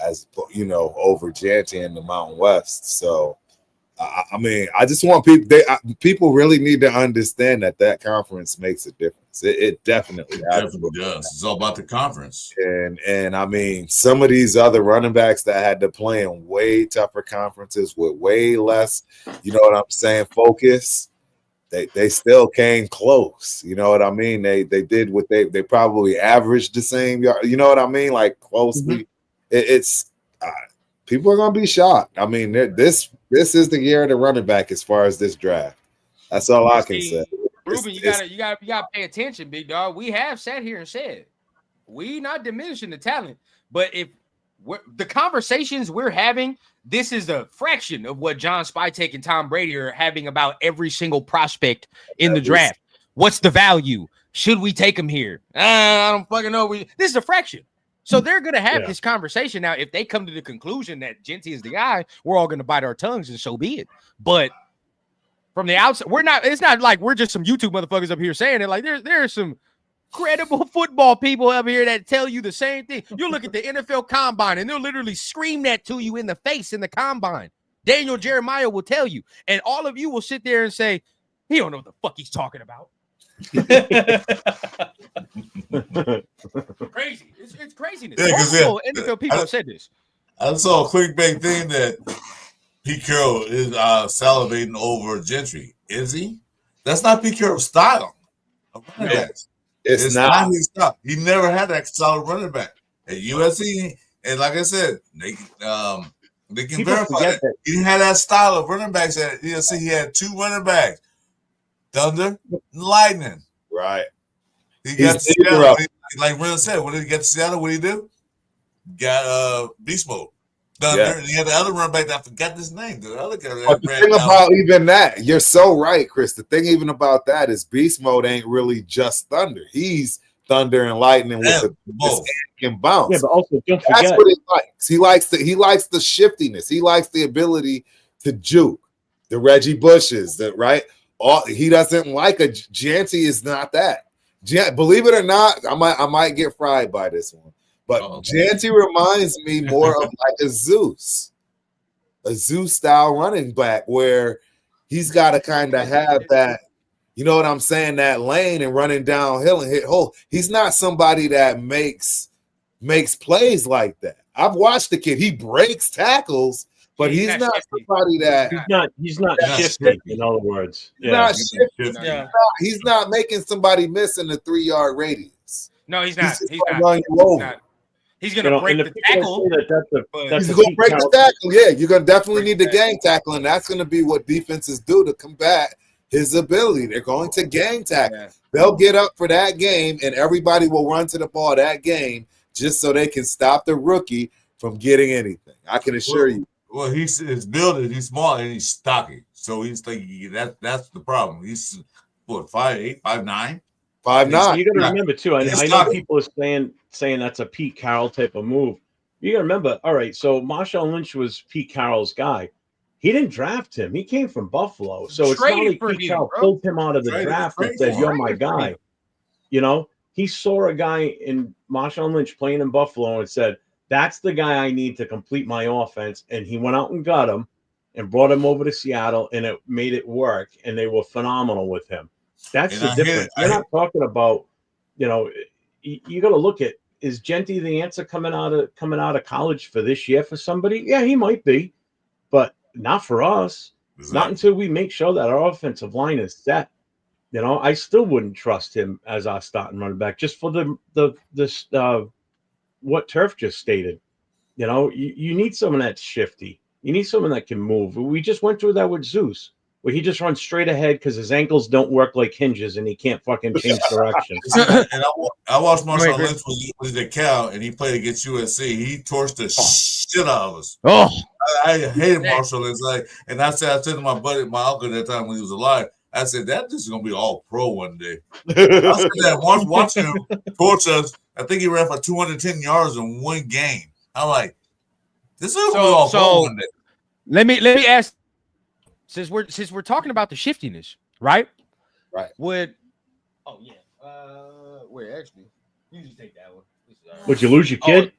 as over Janty in the Mountain West. So, I just want people really need to understand that conference makes a difference. It definitely does. It's all about the conference. And some of these other running backs that had to play in way tougher conferences with way less, focus. They still came close. You know what I mean? They did what they probably averaged the same yard. You know what I mean? Like closely. Mm-hmm. People are gonna be shocked. This is the year of the running back as far as this draft. That's all I can say. Ruben, you gotta pay attention, big dog. We have sat here and said we not diminishing the talent, but if the conversations we're having, this is a fraction of what John Spytek and Tom Brady are having about every single prospect in the draft. What's the value? Should we take him here? I don't fucking know. This is a fraction. So they're going to have Yeah. this conversation. Now, if they come to the conclusion that Genty is the guy, we're all going to bite our tongues and so be it. But from the outside, it's not like we're just some YouTube motherfuckers up here saying it. Like there are some credible football people up here that tell you the same thing. You look at the NFL combine and they'll literally scream that to you in the face in the combine. Daniel Jeremiah will tell you, and all of you will sit there and say, he don't know what the fuck he's talking about. Crazy. It's craziness. Yeah, 'cause Multiple NFL people have said this. I saw a clickbait thing that Pete Carroll is salivating over Gentry. Is he? That's not Pete Carroll's style. It's not his style. He never had that solid running back at USC, and like I said, they can People verify forget that. He didn't have that style of running backs at USC. He had 2 running backs, Thunder and Lightning. Right. He got to Seattle, like Ren said. When did he get to Seattle? What did he do? Got beast mode. Thunder, and he had the other running back. I forgot his name. The other guy. But the thing about even that, you're so right, Chris. The thing even about that is beast mode ain't really just Thunder. He's Thunder and Lightning with the can bounce. Yeah, but also don't That's forget what he likes. He likes the shiftiness. He likes the ability to juke. The Reggie Bushes, right? He doesn't like a Janty is not that. Believe it or not, I might get fried by this one. But Janty reminds me more of like a Zeus style running back where he's got to kind of have that, you know what I'm saying, that lane and running downhill and hit hole. He's not somebody that makes plays like that. I've watched the kid. He breaks tackles, but he's not somebody that he's not shifty, in other words. Not shifty. Yeah. He's not making somebody miss in the 3-yard radius. No, he's not. He's not. He's gonna break the tackle. He's gonna break the tackle. Yeah, you're gonna definitely need the gang tackle, and that's gonna be what defenses do to combat his ability. They're going to gang tackle. Yeah. They'll get up for that game, and everybody will run to the ball that game just so they can stop the rookie from getting anything. I can assure you. Well, he's building. He's small and he's stocky, so he's like that's the problem. He's what 5'8", 5'9". 5'9". You got to remember too. I know people are saying that's a Pete Carroll type of move. You got to remember. All right, so Marshawn Lynch was Pete Carroll's guy. He didn't draft him. He came from Buffalo, so it's not like Pete Carroll pulled him out of the draft and said, "You're my guy." You know, he saw a guy in Marshawn Lynch playing in Buffalo and said, "That's the guy I need to complete my offense." And he went out and got him and brought him over to Seattle, and it made it work. And they were phenomenal with him. That's the difference. You're not talking about, you know, you got to look at, is Genty the answer coming out of college for this year for somebody? Yeah, he might be, but not for us. Exactly. Not until we make sure that our offensive line is set. You know, I still wouldn't trust him as our starting running back just for the what Turf just stated. You know, you need someone that's shifty. You need someone that can move. We just went through that with Zeus, where he just runs straight ahead because his ankles don't work like hinges and he can't fucking change direction. And I watched Marshawn Lynch when he was at Cal and he played against USC. He torched the shit out of us. Oh, I hated Marshawn Lynch. Like, and I said to my buddy, my uncle at that time when he was alive, I said, that just is going to be all pro one day. I said that watch him torch us. I think he ran for 210 yards in one game. I'm like, this is going to be all pro one day. Let me ask, since we're talking about the shiftiness, right? Right. Wait, actually, you just take that one. Would you lose your kid?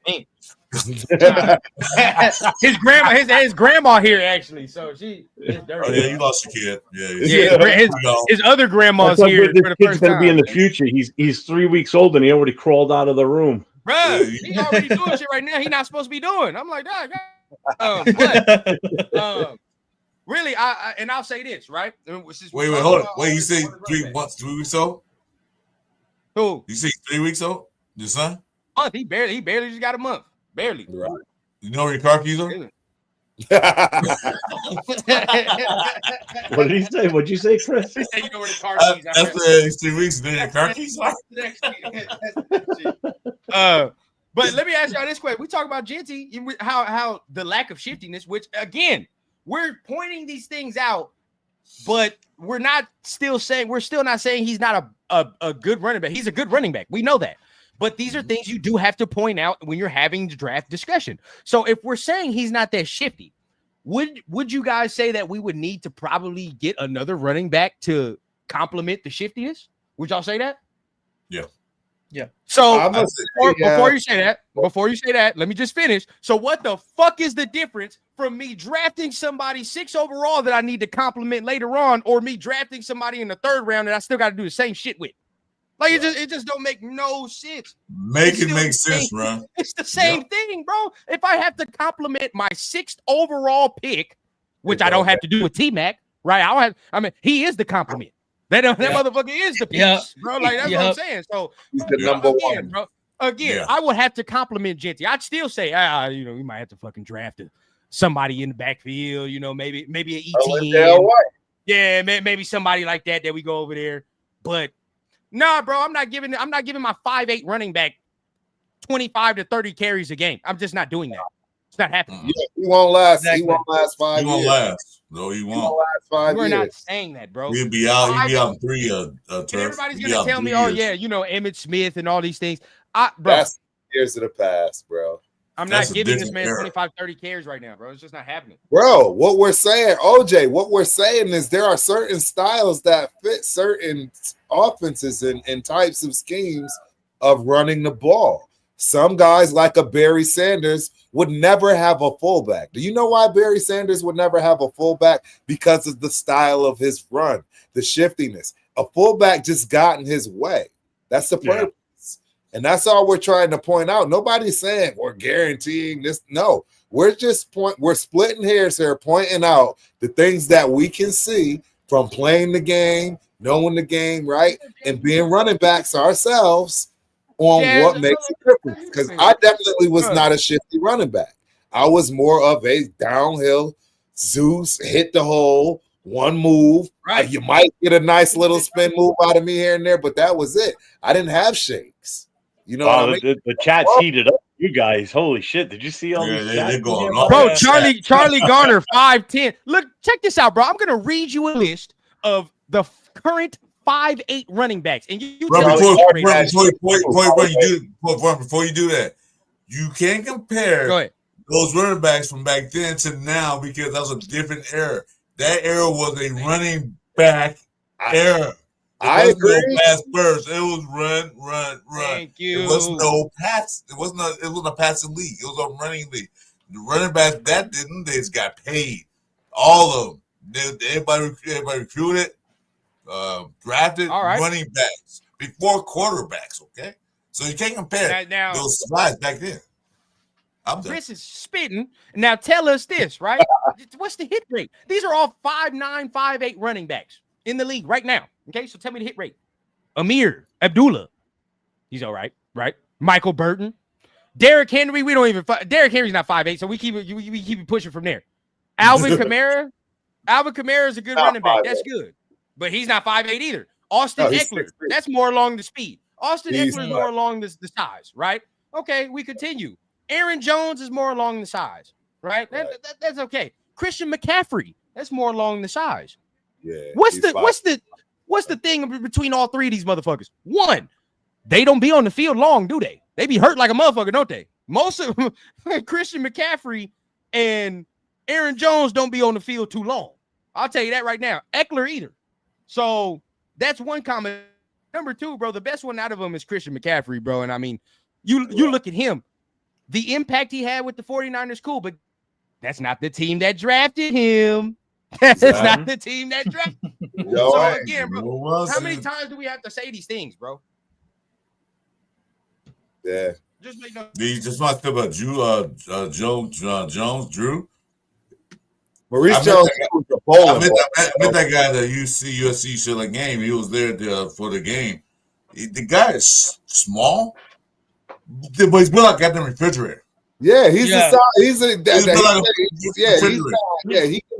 His grandma here actually, so she is dirty. Oh yeah, you lost your kid. His other grandma's here for the first time. Be in the future. He's 3 weeks old and he already crawled out of the room. Bruh, he already doing shit right now. He's not supposed to be doing. I'm like, but really, I'll say this, right? Wait, hold on. Wait, you say 3 months, 3 weeks old? Who? You say 3 weeks old? Your son? Month. He barely just got a month. Barely. Right. You know where your car keys are? What did he say? What'd you say, Chris? He said, you know where the car keys are. That's 3 weeks. Then your car keys are. But let me ask y'all this question. We talk about Genty, how the lack of shiftiness, which again, we're pointing these things out, but we're still not saying he's not a good running back. He's a good running back. We know that. But these are things you do have to point out when you're having the draft discussion. So if we're saying he's not that shifty, would you guys say that we would need to probably get another running back to complement the shiftiness? Would y'all say that? Yeah. Yeah. So before you say that, let me just finish. So what the fuck is the difference from me drafting somebody 6 overall that I need to compliment later on, or me drafting somebody in the 3rd round that I still got to do the same shit with? Like it just don't make no sense. Make it make sense, bro. It's the same thing, bro. If I have to compliment my 6th overall pick, which I don't have to do with T-Mac, right? He is the compliment. That motherfucker is the piece, bro. Like that's what I'm saying. So he's the number one, bro. Again, I would have to compliment Genty. I'd still say, we might have to fucking draft somebody in the backfield. Maybe an ETN. Yeah, maybe somebody like that we go over there. But nah, bro, I'm not giving my 5'8" running back 25 to 30 carries a game. I'm just not doing that. It's not happening. Yeah, he won't last. Exactly. He won't last 5 years. He won't last. No, he won't. He won't last 5 We're years. not saying that, bro. He'll be out. He'll be out in 3 And everybody's He'll be gonna out tell in me, 3 oh years. yeah, Emmitt Smith and all these things. Bro, That's years of the past, bro. I'm That's not a giving this different man era. 25, 30 carries right now, bro. It's just not happening. Bro, what we're saying, OJ, is there are certain styles that fit certain offenses and types of schemes of running the ball. Some guys like a Barry Sanders would never have a fullback. Do you know why Barry Sanders would never have a fullback? Because of the style of his run, the shiftiness. A fullback just got in his way. That's the purpose. And that's all we're trying to point out. Nobody's saying we're guaranteeing this. No, we're splitting hairs here, pointing out the things that we can see from playing the game, knowing the game, right? And being running backs ourselves on what makes a difference. Because I definitely was not a shifty running back. I was more of a downhill Zeus, hit the hole, one move. Right. You might get a nice little spin move out of me here and there, but that was it. I didn't have shakes. You know what I mean? The chat's heated up. You guys, holy shit! Did you see all these chats? They're going in off. here? Bro, Charlie Garner, 5'10". Look, check this out, bro. I'm gonna read you a list of the current 5'8" running backs, and you Bro, tell before me. you do that, you can't compare Go ahead. those running backs from back then to now because that was a different era. That era was a running back era. I agree. No pass first. It was run. Thank you. It was no pass. It wasn't a passing league. It was a running league. The running backs they just got paid. All of them. Everybody recruited, drafted running backs before quarterbacks. Okay, so you can't compare those slides back then. Chris is spitting. Now tell us this, right? What's the hit rate? These are all 5'9", 5'8" running backs in the league right now. Okay, so tell me the hit rate. Amir Abdullah, he's all right, right? Michael Burton, Derrick Henry. Derrick Henry's not 5'8", so we keep it pushing from there. Alvin Kamara is a good running back. That's good, but he's not 5'8" either. Austin Eckler, that's more along the speed. Austin Eckler is more along the size, right? Okay, we continue. Aaron Jones is more along the size, right? That's okay. Christian McCaffrey, that's more along the size. Yeah. What's the thing between all three of these motherfuckers? One, they don't be on the field long, do they? They be hurt like a motherfucker, don't they? Most of them, Christian McCaffrey and Aaron Jones don't be on the field too long. I'll tell you that right now. Eckler either. So that's one comment. Number two, bro, the best one out of them is Christian McCaffrey, bro. And I mean, you look at him. The impact he had with the 49ers, cool, but that's not the team that drafted him. That's not the team that drafted him. So again, bro, how many times do we have to say these things, bro? Yeah. Just want to talk about Drew. Maurice Jones was the bowler. I met that guy at the USC Schiller game. He was there for the game. The guy is small, but he's built like a goddamn refrigerator. Yeah, he can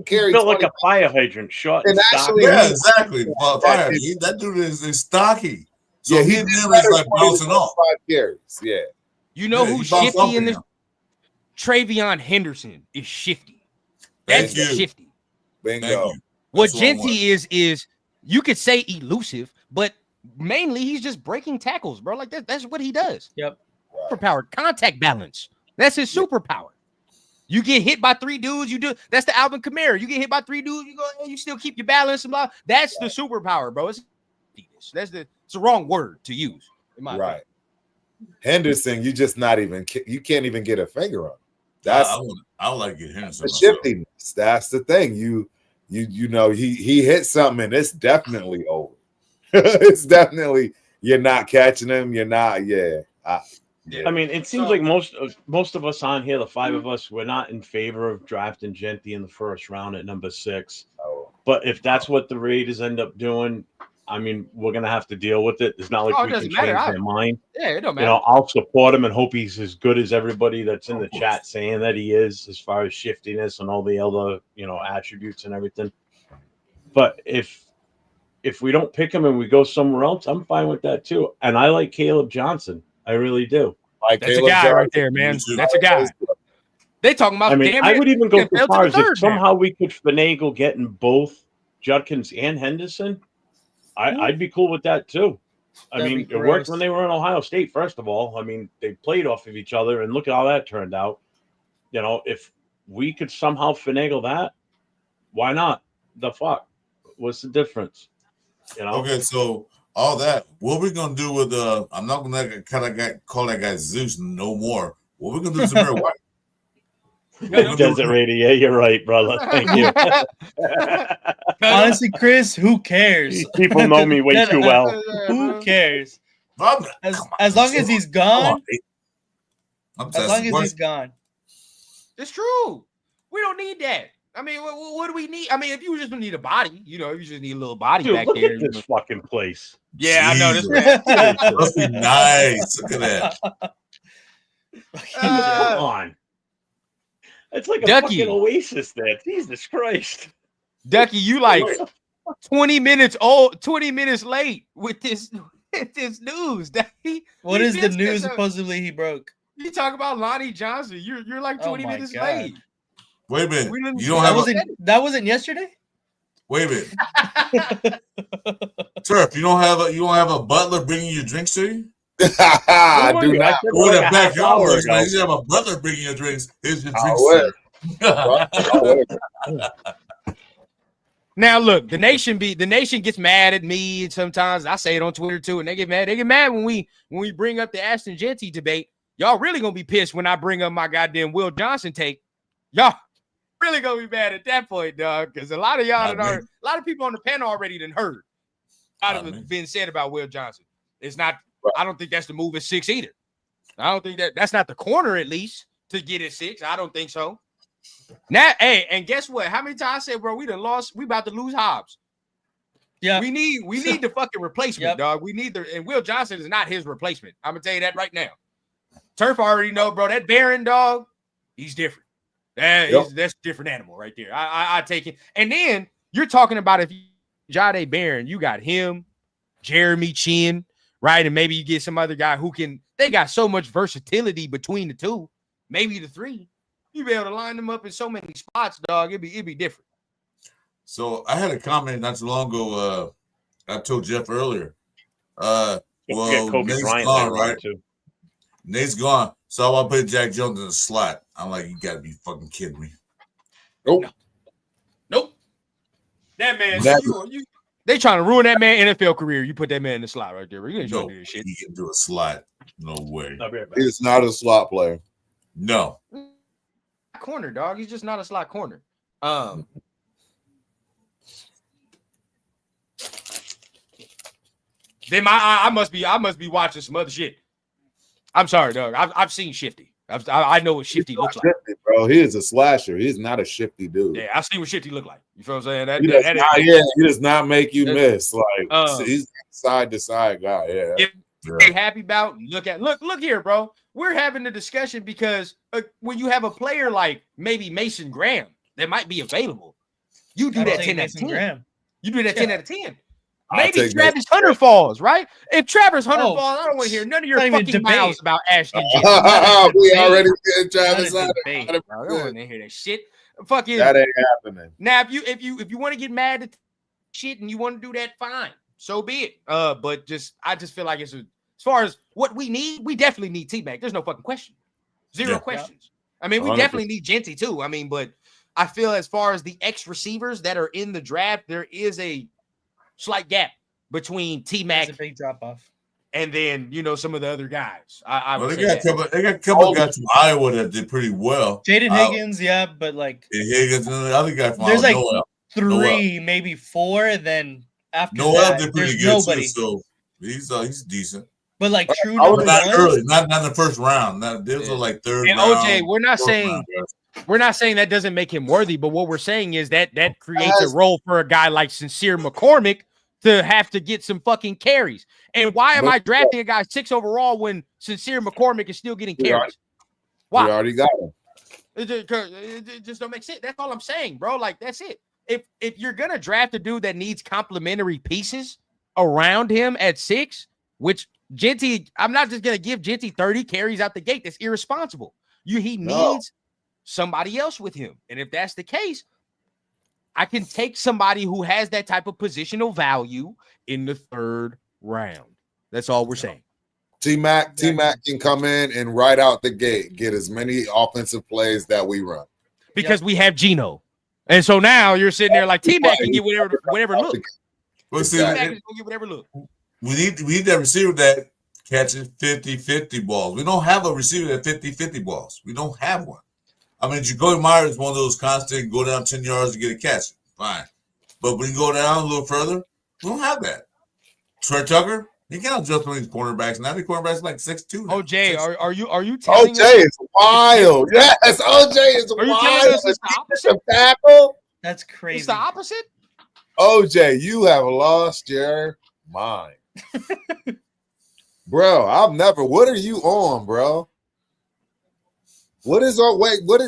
carry. He's built like a fire hydrant, short and actually, exactly. That dude is stocky. So he is like bouncing off. Carries. Yeah. You know who's shifty in this? Travion Henderson is shifty. That's shifty. Bingo. What Genty is you could say elusive, but Mainly, he's just breaking tackles, bro. Like that's what he does. Yep. Superpower, contact balance. That's his superpower. You get hit by 3 dudes, you do. That's the Alvin Kamara. You get hit by 3 dudes, you go, and you still keep your balance and blah. That's the superpower, bro. It's the wrong word to use. In my opinion. Henderson, you just not even. You can't even get a finger on. I would like to get Henderson. The shiftiness. That's the thing. You know he hit something and it's definitely over. It's definitely you're not catching him. You're not. Yeah. I mean, it seems like most of us on here, the 5 of us, we're not in favor of drafting Gentry in the first round at number 6. But if that's what the Raiders end up doing, I mean, we're gonna have to deal with it. It's not like we can change their mind. Yeah, it don't matter. You know, I'll support him and hope he's as good as everybody that's in the chat saying that he is, as far as shiftiness and all the other, you know, attributes and everything. But if we don't pick him and we go somewhere else, I'm fine with that too. And I like Caleb Johnson. I really do. Like that's Caleb a guy Johnson. Right there, man. That's a guy. They talking about. I mean, I would even go so far as if somehow we could finagle getting both Judkins and Henderson. I'd be cool with that too. I mean, it worked when they were in Ohio State. First of all, I mean, they played off of each other, and look at how that turned out. You know, if we could somehow finagle that, why not? The fuck? What's the difference? You know. Okay, so. All that. What we're gonna do with I'm not gonna call that guy Zeus no more. What we're gonna do with Zamir White? Desert Radio, yeah, you're right, brother. Thank you. Honestly, Chris, who cares? People know me way too well. Who cares? As long as he's gone. As long as he's gone. It's true. We don't need that. I mean, what do we need? I mean, if you just need a body, you know, you just need a little body back look there. Look at this fucking place. Yeah, Jesus. I know this. Must be nice. Look at that. Come on. It's like a Ducky. fucking oasis there. Jesus Christ. Ducky, you like 20 minutes late with this news. What is the news supposedly he broke? You talk about Lonnie Johnson. You're like 20 minutes late. Wait a minute. You don't that wasn't yesterday? Wait a minute. Turf, you don't have a butler bringing you drinks to you? Do not. Or that backyard works, man. You have a butler bringing your drinks. Here's your drinks. Now look, the nation gets mad at me sometimes. I say it on Twitter too, and they get mad. They get mad when we bring up the Ashton Gentry debate. Y'all really gonna be pissed when I bring up my goddamn Will Johnson take. Y'all really gonna be mad at that point, dog, because a lot of y'all a lot of people on the panel already done heard a lot of it been said about Will Johnson. It's not. I don't think that's the move at 6 either. I don't think that's not the corner at least to get at 6. I don't think so. Now, hey, and guess what? How many times I said, bro, we done lost. We about to lose Hobbs. Yeah, we need the fucking replacement, dog. We need and Will Johnson is not his replacement. I'm gonna tell you that right now. Turf already know, bro. That Barron dog, he's different. That's a different animal right there. I take it. And then you're talking about if Jade Barron, you got him, Jeremy Chin, right? And maybe you get some other guy who can. They got so much versatility between the two, maybe the 3. You be able to line them up in so many spots, dog. It'd be different. So I had a comment not too long ago. I told Jeff earlier. Well, Nate's gone, right? Nate's gone. So I want to put Jack Jones in the slot. I'm like, you got to be fucking kidding me. Nope. That man, they trying to ruin that man NFL career. You put that man in the slot right there. You ain't trying to do this shit. He can do a slot. No way. He's not a slot player. No. Corner, dog. He's just not a slot corner. Then I must be watching some other shit. I'm sorry, dog. I've seen Shifty. I know what Shifty looks like. Shifty, bro. He is a slasher. He's not a shifty dude. Yeah, I see what Shifty look like. You feel what I'm saying? He does not make you miss. Like he's side to side guy. Yeah. If you're happy about look here, bro. We're having a discussion because when you have a player like maybe Mason Graham that might be available, you do that 10 out of 10. You do that 10 out of 10. Maybe Travis Hunter falls, right? If Travis Hunter falls, I don't want to hear none of your fucking mouths about Ashton. We already did Travis Hunter. I don't want to hear that shit. Fuck it. That ain't happening. Now, if you want to get mad at shit and you want to do that, fine. so be it. But I just feel like as far as what we need, we definitely need T-Mac. There's no fucking question. Zero questions. I mean, we 100%. definitely need Genty too. I mean, but I feel as far as the X receivers that are in the draft, there is a slight gap between T-Mac There's a big drop off. and then some of the other guys. I would Well, say that. they got a couple guys from Iowa that did pretty well. Jaden Higgins, yeah, but like Higgins and the other guy from there's Iowa, like Noel. 3, maybe 4, and then after Noel that, did pretty there's good nobody. too, so he's decent. But like true I number would Not one, early, not in the first round. Those are like third And round. OJ, we're not fourth saying round. we're not saying that doesn't make him worthy, but what we're saying is that creates a role for a guy like Sincere McCormick to have to get some fucking carries. And why am I drafting a guy 6 overall when Sincere McCormick is still getting carries? Why? We already got him. It just don't make sense. That's all I'm saying, bro. Like, that's it. If you're gonna draft a dude that needs complementary pieces around him at 6, which Genty, I'm not just gonna give Genty 30 carries out the gate. That's irresponsible. He needs somebody else with him. And if that's the case, I can take somebody who has that type of positional value in the 3rd round. That's all we're saying. T-Mac can come in and right out the gate get as many offensive plays that we run. Because we have Geno. And so now you're sitting there like T-Mac can get whatever look. Well, see, T-Mac is gonna get whatever look. we need that receiver that catches 50-50 balls. We don't have a receiver that 50-50 balls. We don't have one. I mean, Jacoby Myers is one of those constant go down 10 yards to get a catch. Fine. But when you go down a little further, we don't have that. Trey Tucker, he can't adjust on these cornerbacks. Now the cornerbacks like 6'2". OJ, are you telling OJ us? is wild. Yes, OJ is Are you wild. telling us it's the opposite? Tackle? that's crazy. It's the opposite? OJ, you have lost your mind. Bro, what are you on, bro? What is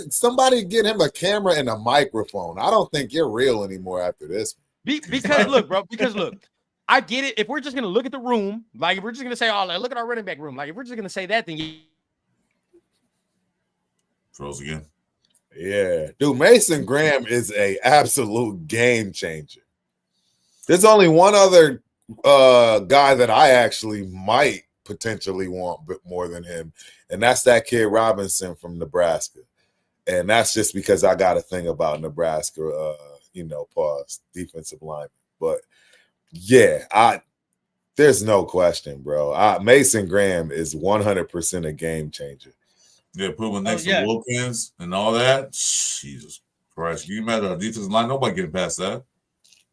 somebody get him a camera and a microphone? I don't think you're real anymore after this. Because look, bro, I get it. If we're just gonna look at the room, like if we're just gonna say, oh, look at our running back room, like if we're just gonna say that, then Froze again. Yeah, dude, Mason Graham is a absolute game changer. There's only one other guy that I actually might potentially want a bit more than him, and that's that kid Robinson from Nebraska. And that's just because I got a thing about Nebraska, pause defensive lineman. But yeah, there's no question, bro. Mason Graham is 100% a game changer. Yeah, put him next to Wilkins and all that. Jesus Christ. Can you imagine our defensive line? Nobody getting past that.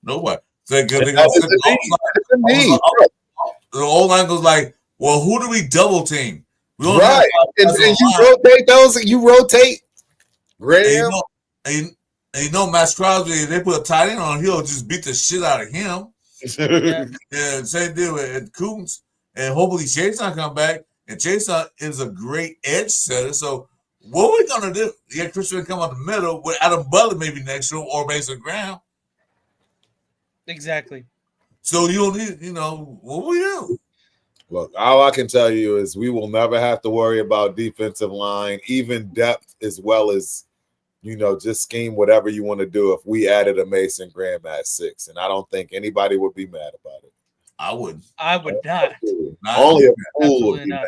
Nobody. The old line goes like, well, who do we double team? We don't right. And you rotate those, you rotate Graham. And Max Crosby, they put a tight end on, he'll just beat the shit out of him. Yeah, same deal with Koonce. And hopefully Chason come back. And Chason is a great edge setter. So what are we gonna do? Yeah, Christian come out the middle with Adam Butler maybe next to him or Mason Graham. Exactly. So you don't need, what we do? Look, all I can tell you is we will never have to worry about defensive line, even depth, as well as, just scheme whatever you want to do if we added a Mason Graham at 6. And I don't think anybody would be mad about it. I wouldn't. I would not. Only a fool would be mad.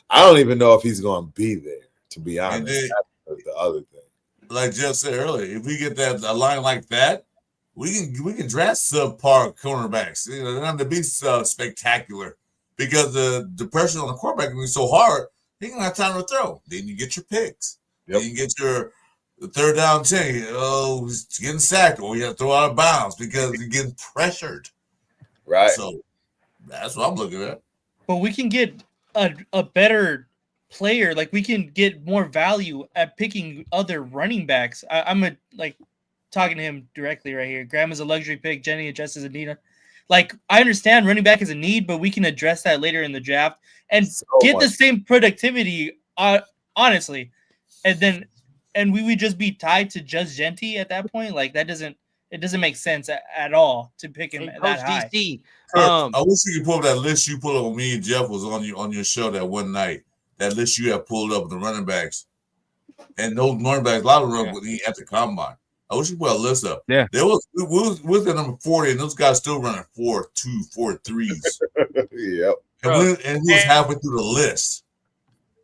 I don't even know if he's going to be there, to be honest. That's the other thing. Like Jeff said earlier, if we get a line like that, we can draft subpar cornerbacks. They're not to be spectacular because the pressure on the quarterback can be so hard. He don't have time to throw. Then you get your picks. Yep. Then you get your third down 10. Oh, he's getting sacked, or you have to throw out of bounds because you're getting pressured. Right. So that's what I'm looking at. But we can get a better player. Like we can get more value at picking other running backs. I'm talking to him directly right here. Graham is a luxury pick. Jenny addresses a need. Like I understand running back is a need, but we can address that later in the draft and get the same productivity. Honestly, and we would just be tied to just Genty at that point. Like it doesn't make sense at all to pick him that high. DC, I wish you could pull up that list you pulled up when me and Jeff was on your show that one night. That list you have pulled up with the running backs. And those running backs, a lot of them at the combine. I wish you put a list up. Yeah. There was we was at number 40, and those guys still running 4.2, 4.3s. Yep. And he was halfway through the list.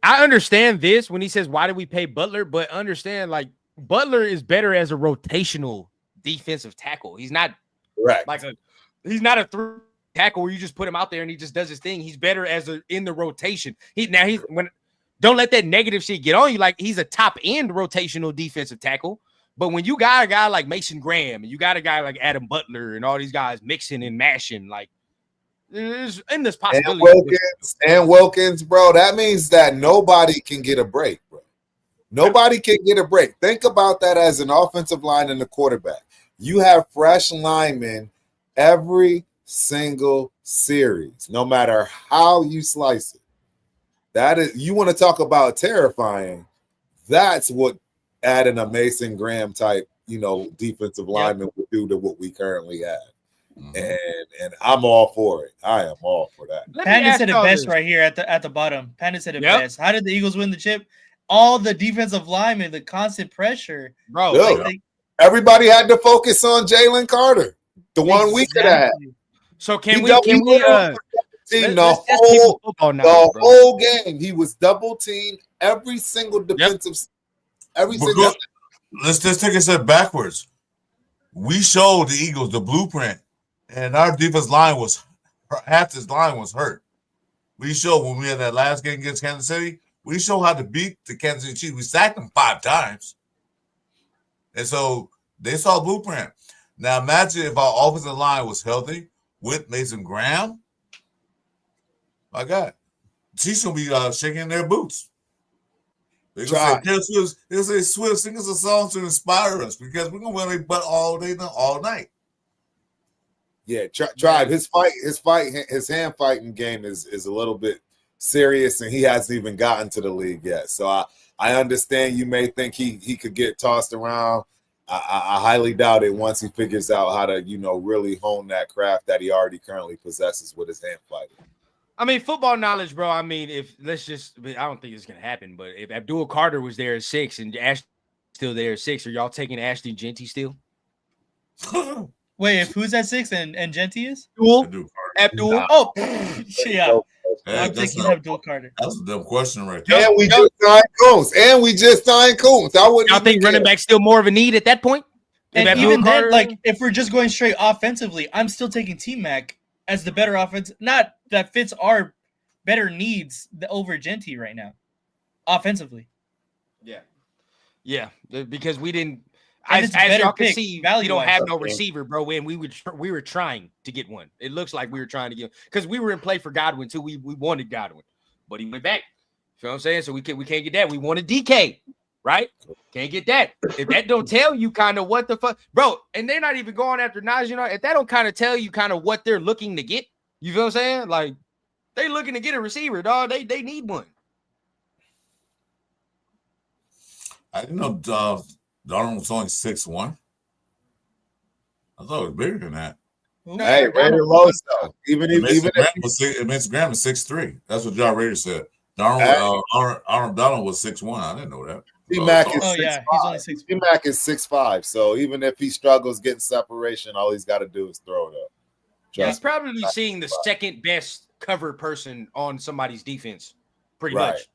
I understand this when he says, why did we pay Butler? But understand, like, Butler is better as a rotational defensive tackle. He's not Correct. He's not a three tackle where you just put him out there and he just does his thing. He's better as in the rotation. Don't let that negative shit get on you. Like, he's a top end rotational defensive tackle. But when you got a guy like Mason Graham and you got a guy like Adam Butler and all these guys mixing and mashing, like, there's endless possibility. And Wilkins, bro, that means that nobody can get a break, bro. Nobody can get a break. Think about that as an offensive line and a quarterback. You have fresh linemen every single series, no matter how you slice it. That is, you want to talk about terrifying. That's what adding a Mason Graham type, defensive lineman would do to what we currently have. And I'm all for it. I am all for that. Panda said it best right here at the bottom. Panda said it best. How did the Eagles win the chip? All the defensive linemen, the constant pressure, bro. Everybody had to focus on Jalen Carter, the one we could have. So can we the whole game? He was double teamed every single defensive. Let's just take a step backwards. We showed the Eagles the blueprint, and our defense line half this line was hurt. We showed when we had that last game against Kansas City. We showed how to beat the Kansas City Chiefs. We sacked them 5 times. And so they saw blueprint. Now imagine if our offensive line was healthy with Mason Graham. My God. Chiefs going to be shaking their boots. They're going to say, Swift, sing us a song to inspire us because we're going to win a butt all day, all night. Yeah, Tribe. His hand fighting game is a little bit serious, and he hasn't even gotten to the league yet. So I understand you may think he could get tossed around. I highly doubt it once he figures out how to, really hone that craft that he already currently possesses with his hand fighting. I mean, football knowledge, bro. I mean, I don't think it's going to happen, but if Abdul Carter was there at 6 and Ash still there at 6, are y'all taking Ashley Genty still? Wait, if who's at 6 and Genty is? Abdul. Nah. Oh, yeah. I'm taking Abdul Carter. That's a dumb question right there. And we just signed Koonce. I wouldn't. Y'all think running back's still more of a need at that point? And even then, like, if we're just going straight offensively, I'm still taking T-Mac as the better offense. Not that fits our better needs over Genty right now, offensively. Yeah, because we didn't. As y'all can see, we don't have no receiver, bro. And we were trying to get one. It looks like we were trying to get, because we were in play for Godwin too. We wanted Godwin, but he went back. You know what I'm saying? So we can't get that. We wanted DK, right? Can't get that. If that don't tell you kind of what the fuck, bro, and they're not even going after Najee, if that don't kind of tell you kind of what they're looking to get, you feel what I'm saying? Like, they looking to get a receiver, dog. They need one. I didn't know Darnold was only 6'1". I thought it was bigger than that. Hey, Raider low stuff. Even Graham is 6'3". That's what John Raider said. Arnold Donald was 6'1". I didn't know that. T-Mac is 6'5". He's only 6'5". T-Mac is 6'5". So even if he struggles getting separation, all he's got to do is throw it up. He's probably seeing the second best cover person on somebody's defense, pretty much.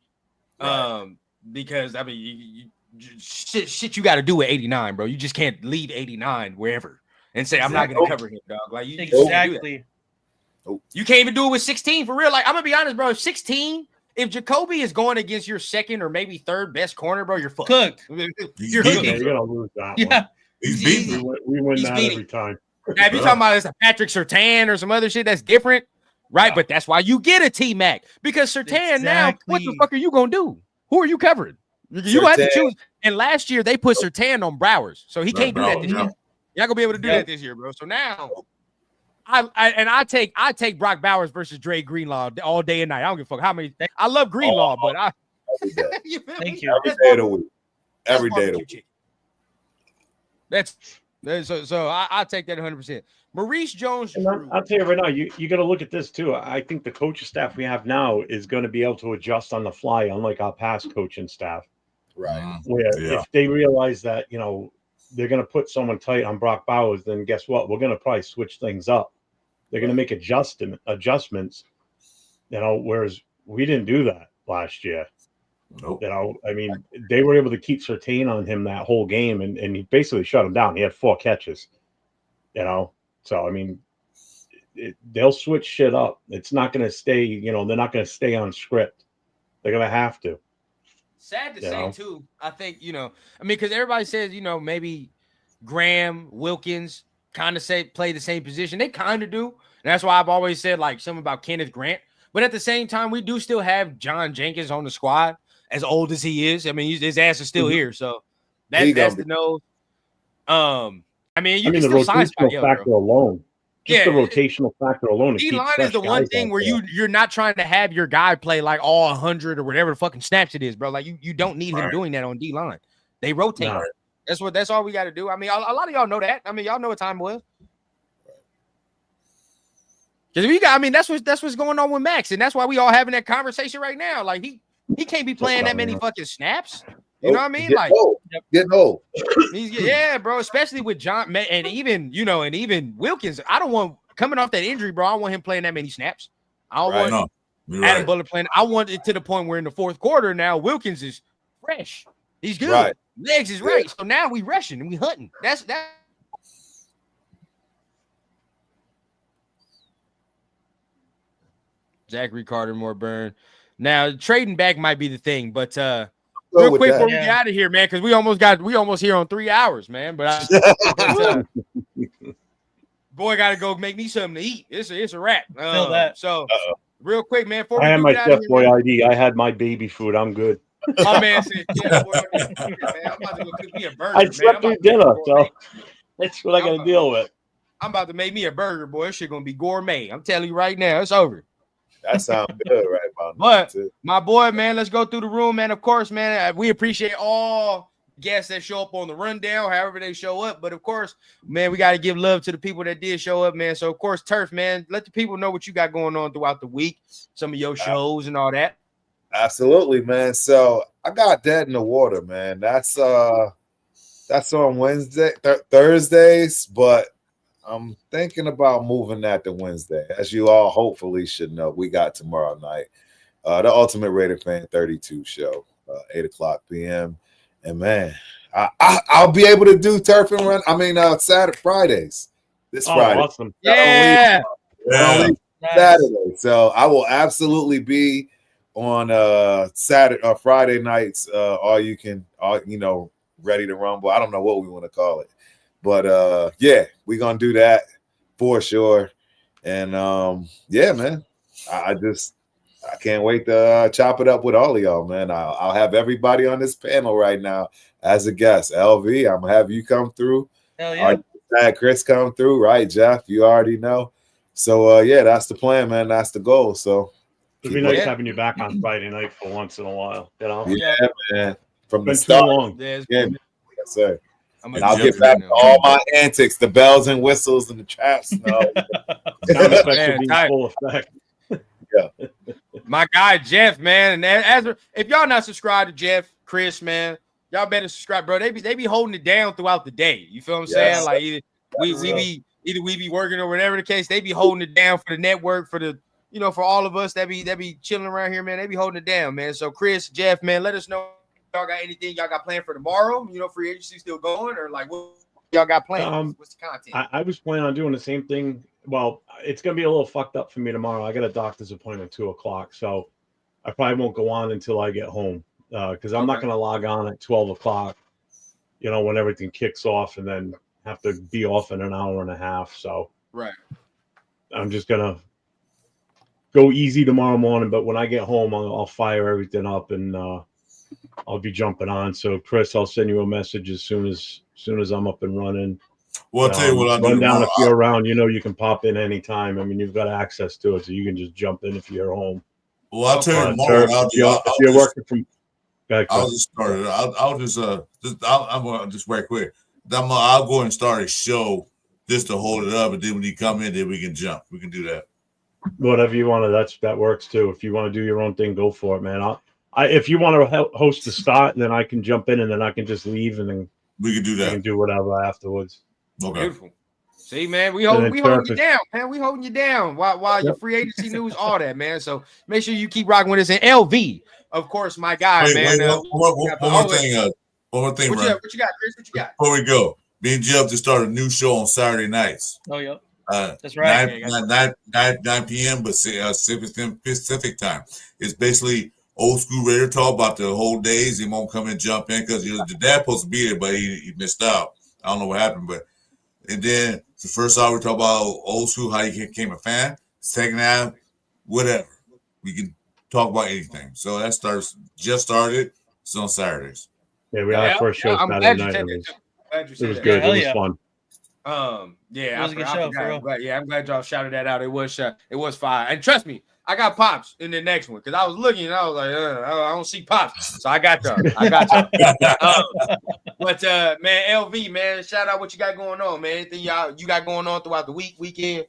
Right. Because I mean, shit you got to do with 89, bro. You just can't leave 89 wherever and say I'm not going to cover him, dog. Like, you exactly. You can't even do it with 16 for real. Like, I'm gonna be honest, bro. 16. If Jacoby is going against your second or maybe third best corner, bro, you're fucked. Cooked. You're gonna lose that one. He's beating. We win that every time. Now, if you're talking about a Patrick Surtain or some other shit, that's different, right? But that's why you get a T-Mac, because Surtain now, what the fuck are you gonna do? Who are you covering? You have to choose. And last year they put Surtain on Browers, so he can't do that this year. You're not gonna be able to do that this year, bro. So now, I take Brock Bowers versus Dre Greenlaw all day and night. I don't give a fuck how many. I love Greenlaw, but you feel Thank me? you. Every day of the week. Every day of the week. So I take that 100%. Maurice Jones. I'll tell you right now, you got to look at this too. I think the coaching staff we have now is going to be able to adjust on the fly, unlike our past coaching staff. Right. Where if they realize that, they're going to put someone tight on Brock Bowers, then guess what? We're going to probably switch things up. They're going to make adjustments, whereas we didn't do that last year. Nope. I mean, they were able to keep Surtain on him that whole game, and he basically shut him down. He had 4 catches, So, I mean, they'll switch shit up. It's not going to stay, they're not going to stay on script. They're going to have to. Sad to say, too. I think, because everybody says, maybe Graham, Wilkins kind of play the same position. They kind of do. And that's why I've always said, like, something about Kenneth Grant. But at the same time, we do still have John Jenkins on the squad, as old as he is. I mean, his ass is still here. So that's the nose. You can the still sign rotational factor alone. Just the rotational factor alone. D-line is the one thing where you're not trying to have your guy play like all 100 or whatever the fucking snaps it is, bro. Like you don't need him doing that on D-line. They rotate. No. That's all we got to do. I mean, a lot of y'all know that. I mean, y'all know what time it was. Because that's what's going on with Max, and that's why we all having that conversation right now. Like he can't be playing that many fucking snaps. You know what I mean? Getting old. Yeah, bro. Especially with John and even Wilkins. I don't want coming off that injury, bro. I don't want him playing that many snaps. I don't want Adam Butler playing. I want it to the point where in the fourth quarter now Wilkins is fresh. He's good. Right. Legs is right. So now we rushing and we hunting. That's that. Zachary Carter, more burn. Now trading back might be the thing, but real quick before we get out of here, man, because we almost here on 3 hours, man. But boy, got to go make me something to eat. It's a wrap. Feel that. So real quick, man. I had my Chef Boy ID. I had my baby food. I'm good. My man said, "Yeah, boy, man, I'm about to go cook me a burger." I slept through dinner, so that's what I got to deal with. I'm about to make me a burger, boy. This shit gonna be gourmet. I'm telling you right now, it's over. That sounds good, right? But my boy, man, let's go through the room, man. Of course, man, we appreciate all guests that show up on the rundown, however they show up. But of course, man, we got to give love to the people that did show up, man. So of course, Turf, man, let the people know what you got going on throughout the week, some of your shows and all that. Absolutely, man. So I got Dead in the Water, man. That's on Thursdays, but I'm thinking about moving that to Wednesday. As you all hopefully should know, we got tomorrow night, the Ultimate Raider Fan 32 show, 8:00 p.m. And man, I'll be able to do Turf and Run. Saturday, Fridays. This Friday. Awesome. Yeah. Saturday. So I will absolutely be on Friday nights. Ready to rumble. I don't know what we want to call it. But we're gonna do that for sure. And man, I can't wait to chop it up with all of y'all, man. I'll have everybody on this panel right now as a guest. LV, I'm gonna have you come through. Hell yeah. Had Chris come through, right? Jeff, you already know. So that's the plan, man. That's the goal. So it'd be nice having you back on Friday night for once in a while. Yeah, man. From the Been start. too long. Yes, sir. And I'll get back to all my antics, the bells and whistles and the traps. No. Sound effects will be in full effect. Yeah. My guy Jeff, man, and if y'all not subscribed to Jeff, Chris, man, y'all better subscribe, bro. They be holding it down throughout the day. You feel what I'm saying? Like either we be working or whatever the case, they be holding it down for the network, for the for all of us that be chilling around here, man. They be holding it down, man. So Chris, Jeff, man, let us know. Y'all got anything y'all got planned for tomorrow? Free agency still going, or like what y'all got planned? What's the content? I was planning on doing the same thing. Well, it's gonna be a little fucked up for me tomorrow. I got a doctor's appointment at 2:00, so I probably won't go on until I get home because I'm not gonna log on at 12:00. When everything kicks off, and then have to be off in an hour and a half. So I'm just gonna go easy tomorrow morning. But when I get home, I'll fire everything up and. I'll be jumping on. So, Chris, I'll send you a message as soon as I'm up and running. Well, I'll tell you what I'll do. Run down if you're around. You can pop in anytime. You've got access to it, so you can just jump in if you're home. Well, I'll tell you tomorrow. If you're working from, I'll just start it. I'll just right quick. I'll go and start a show just to hold it up, and then when you come in, then we can jump. We can do that. Whatever you want to. That works too. If you want to do your own thing, go for it, man. If you want to host the start, then I can jump in and then I can just leave and then We can do We can that. do whatever afterwards. Okay. Beautiful. See, man, we And then holding you Turf down, man. We holding you down while your Yep. free agency news, all that, man. So make sure you keep rocking with us. And LV, of course, my guy, Wait, man. one more thing. One more thing, What Ron. you got, Chris? What you got? Before we go, me and Jeff just started a new show on Saturday nights. Oh, yep. That's 9 right. 9 p.m. but 6 p.m. Pacific time. It's basically old school Raider talk about the whole days. He won't come and jump in because the dad supposed to be there, but he missed out. I don't know what happened, but and then the first hour we talk about old school, how he became a fan. Second half, whatever. We can talk about anything. So that just started. It's on Saturdays. Yeah, we had our first show I'm Saturday glad you night. said It that. was good. Hell It was yeah. fun. Yeah, It was a good show, for real. But yeah, I'm glad y'all shouted that out. It was fire. And trust me, I got Pops in the next one because I was looking and I was like, I don't see Pops, so I got y'all. But man, LV, man, shout out what you got going on, man. Anything you got going on throughout the weekend?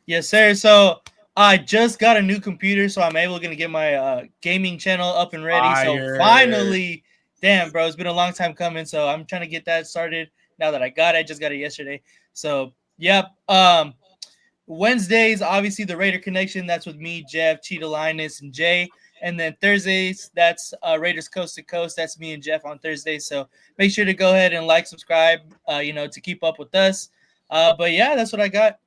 Yes, sir. So I just got a new computer, so I'm able to get my gaming channel up and ready. Fire. So finally, damn, bro, it's been a long time coming. So I'm trying to get that started now that I got it. I just got it yesterday. So yep. Wednesdays, obviously the Raider Connection. That's with me, Jeff, Cheetah Linus, and Jay. And then Thursdays, that's Raiders Coast to Coast. That's me and Jeff on Thursdays. So make sure to go ahead and subscribe, to keep up with us. But yeah, that's what I got.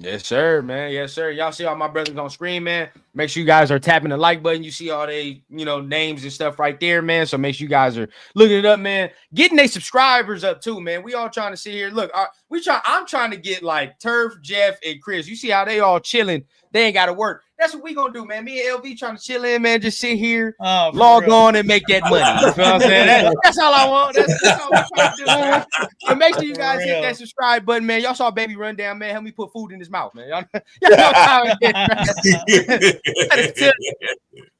Yes, sir, man. Yes, sir. Y'all see all my brothers on screen, man. Make sure you guys are tapping the like button. You see all they, names and stuff right there, man. So make sure you guys are looking it up, man. Getting their subscribers up too, man. We all trying to sit here. Look, I'm trying to get like Turf, Jeff, and Chris. You see how they all chilling. They ain't got to work. That's what we gonna do, man. Me and LV trying to chill in, man. Just sit here, log on, and make that money. You feel what I'm saying? That's all I want. That's all we trying to do, man. So make sure you guys hit that subscribe button, man. Y'all saw Baby run down, man. Help me put food in his mouth, man. Y'all know how it is.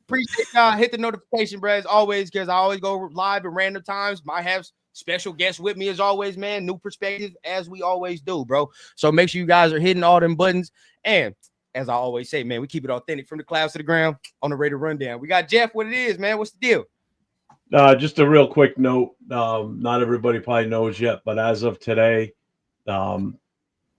Appreciate y'all. Hit the notification, bro, as always, because I always go live at random times. Might have special guests with me as always, man. New perspective, as we always do, bro. So make sure you guys are hitting all them buttons. And as I always say, man, we keep it authentic from the clouds to the ground on the Raider Rundown. We got Jeff. What it is, man? What's the deal? Just a real quick note. Not everybody probably knows yet, but as of today, I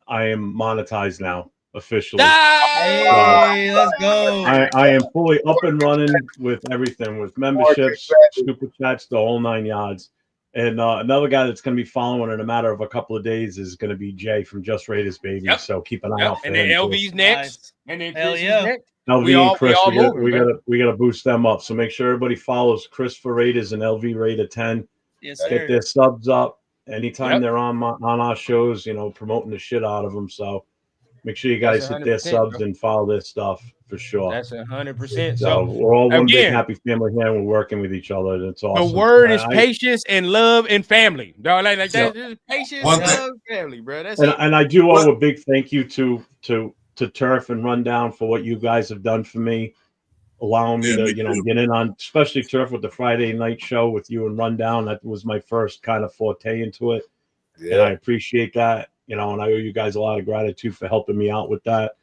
am monetized now officially. Hey, let's go. I am fully up and running with everything, with memberships, super chats, the whole 9 yards. And another guy that's going to be following in a matter of a couple of days is going to be Jay from Just Raiders, baby. Yep. So keep an eye out for and him. then LV's next. Nice. And then Hell Chris yeah. is next. LV and Chris, we we gotta boost them up. So make sure everybody follows Chris for Raiders and LV Raider 10. Yes, Get sir. their subs up anytime Yep. they're on our shows. Promoting the shit out of them. So make sure you guys hit their subs and follow their stuff for sure. That's 100%. So we're all one big happy family here, and we're working with each other. That's awesome. The word is patience and love and family. Dog, like that. Yeah. Patience, love, family, bro. That's it. And I do owe a big thank you to Turf and Rundown for what you guys have done for me, allowing me to get in on, especially Turf with the Friday night show with you and Rundown. That was my first kind of forte into it, and I appreciate that. And I owe you guys a lot of gratitude for helping me out with that.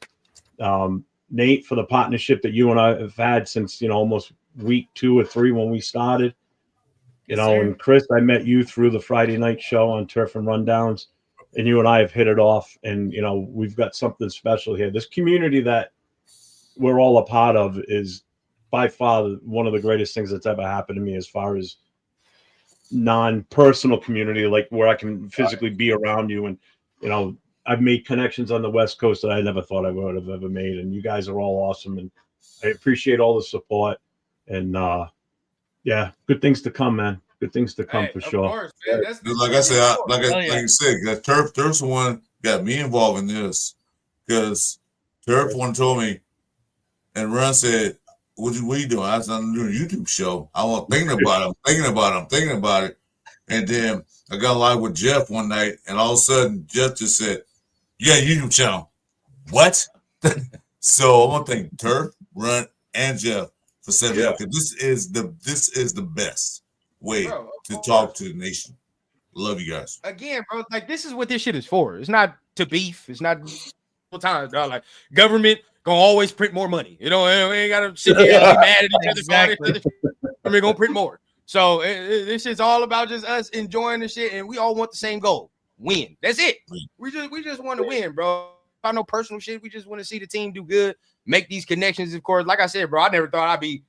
Nate, for the partnership that you and I have had since almost week 2 or 3 when we started. And Chris, I met you through the Friday night show on Turf and Rundowns. And you and I have hit it off, and we've got something special here. This community that we're all a part of is by far one of the greatest things that's ever happened to me, as far as non-personal community, like where I can physically be around you. And I've made connections on the West Coast that I never thought I would have ever made, and you guys are all awesome, and I appreciate all the support. And good things to come, man. Good things to come for sure. Course, man. Like I said, like I said, that Turf's the one got me involved in this, because Turf one told me, and Ron said, "What you doing?" I said, "I'm doing a YouTube show. I was thinking about it." And then I got live with Jeff one night, and all of a sudden Jeff just said, "You got a YouTube channel." What? So I want to thank Turf, Ron, and Jeff for setting it up, because this is the best way to talk to the nation. Love you guys. Again, bro, like this is what this shit is for. It's not to beef. It's not all time, dog. Like government gonna always print more money. We ain't gotta sit here and be mad at each other. I mean, gonna print more. So this shit's all about just us enjoying the shit, and we all want the same goal: win. That's it. We just want to win, bro. About no personal shit. We just want to see the team do good, make these connections. Of course, like I said, bro, I never thought I'd be,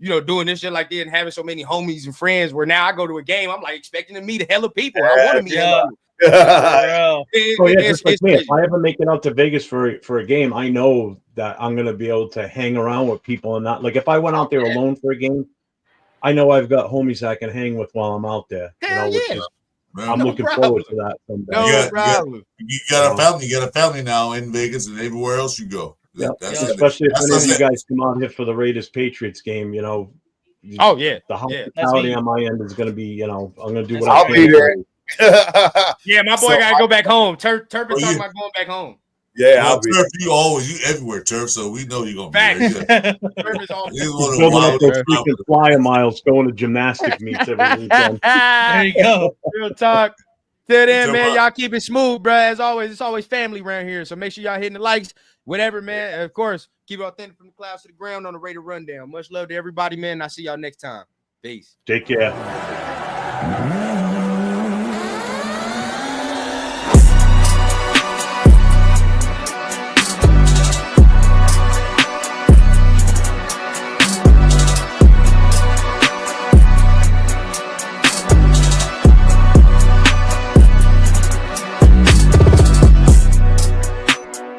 doing this shit like this and having so many homies and friends. Where now I go to a game, I'm like expecting to meet a hell of people. I want to meet hella people. Bro. Just like me, if I ever make it out to Vegas for a game, I know that I'm gonna be able to hang around with people and not like if I went out there alone for a game, I know I've got homies I can hang with while I'm out there. Which is I'm looking forward to that someday. You got a family. You got a family now in Vegas and everywhere else you go. Yeah, especially if any of you guys come out here for the Raiders Patriots game. The hospitality on my end is going to be. I'm going to do what I'll be there. Yeah, my boy got to go back home. Turp is talking about going back home. Yeah, I'll be Turf, you everywhere, Turf. So we know you're gonna be there. Turf is always building up those freaking flyer miles, going to gymnastic meets every weekend. There you go. Real talk. Till then, man, y'all keep it smooth, bro. As always, it's always family around here. So make sure y'all hitting the likes, whatever, man. And of course, keep it authentic from the clouds to the ground on the Raider Rundown. Much love to everybody, man. I'll see y'all next time. Peace. Take care.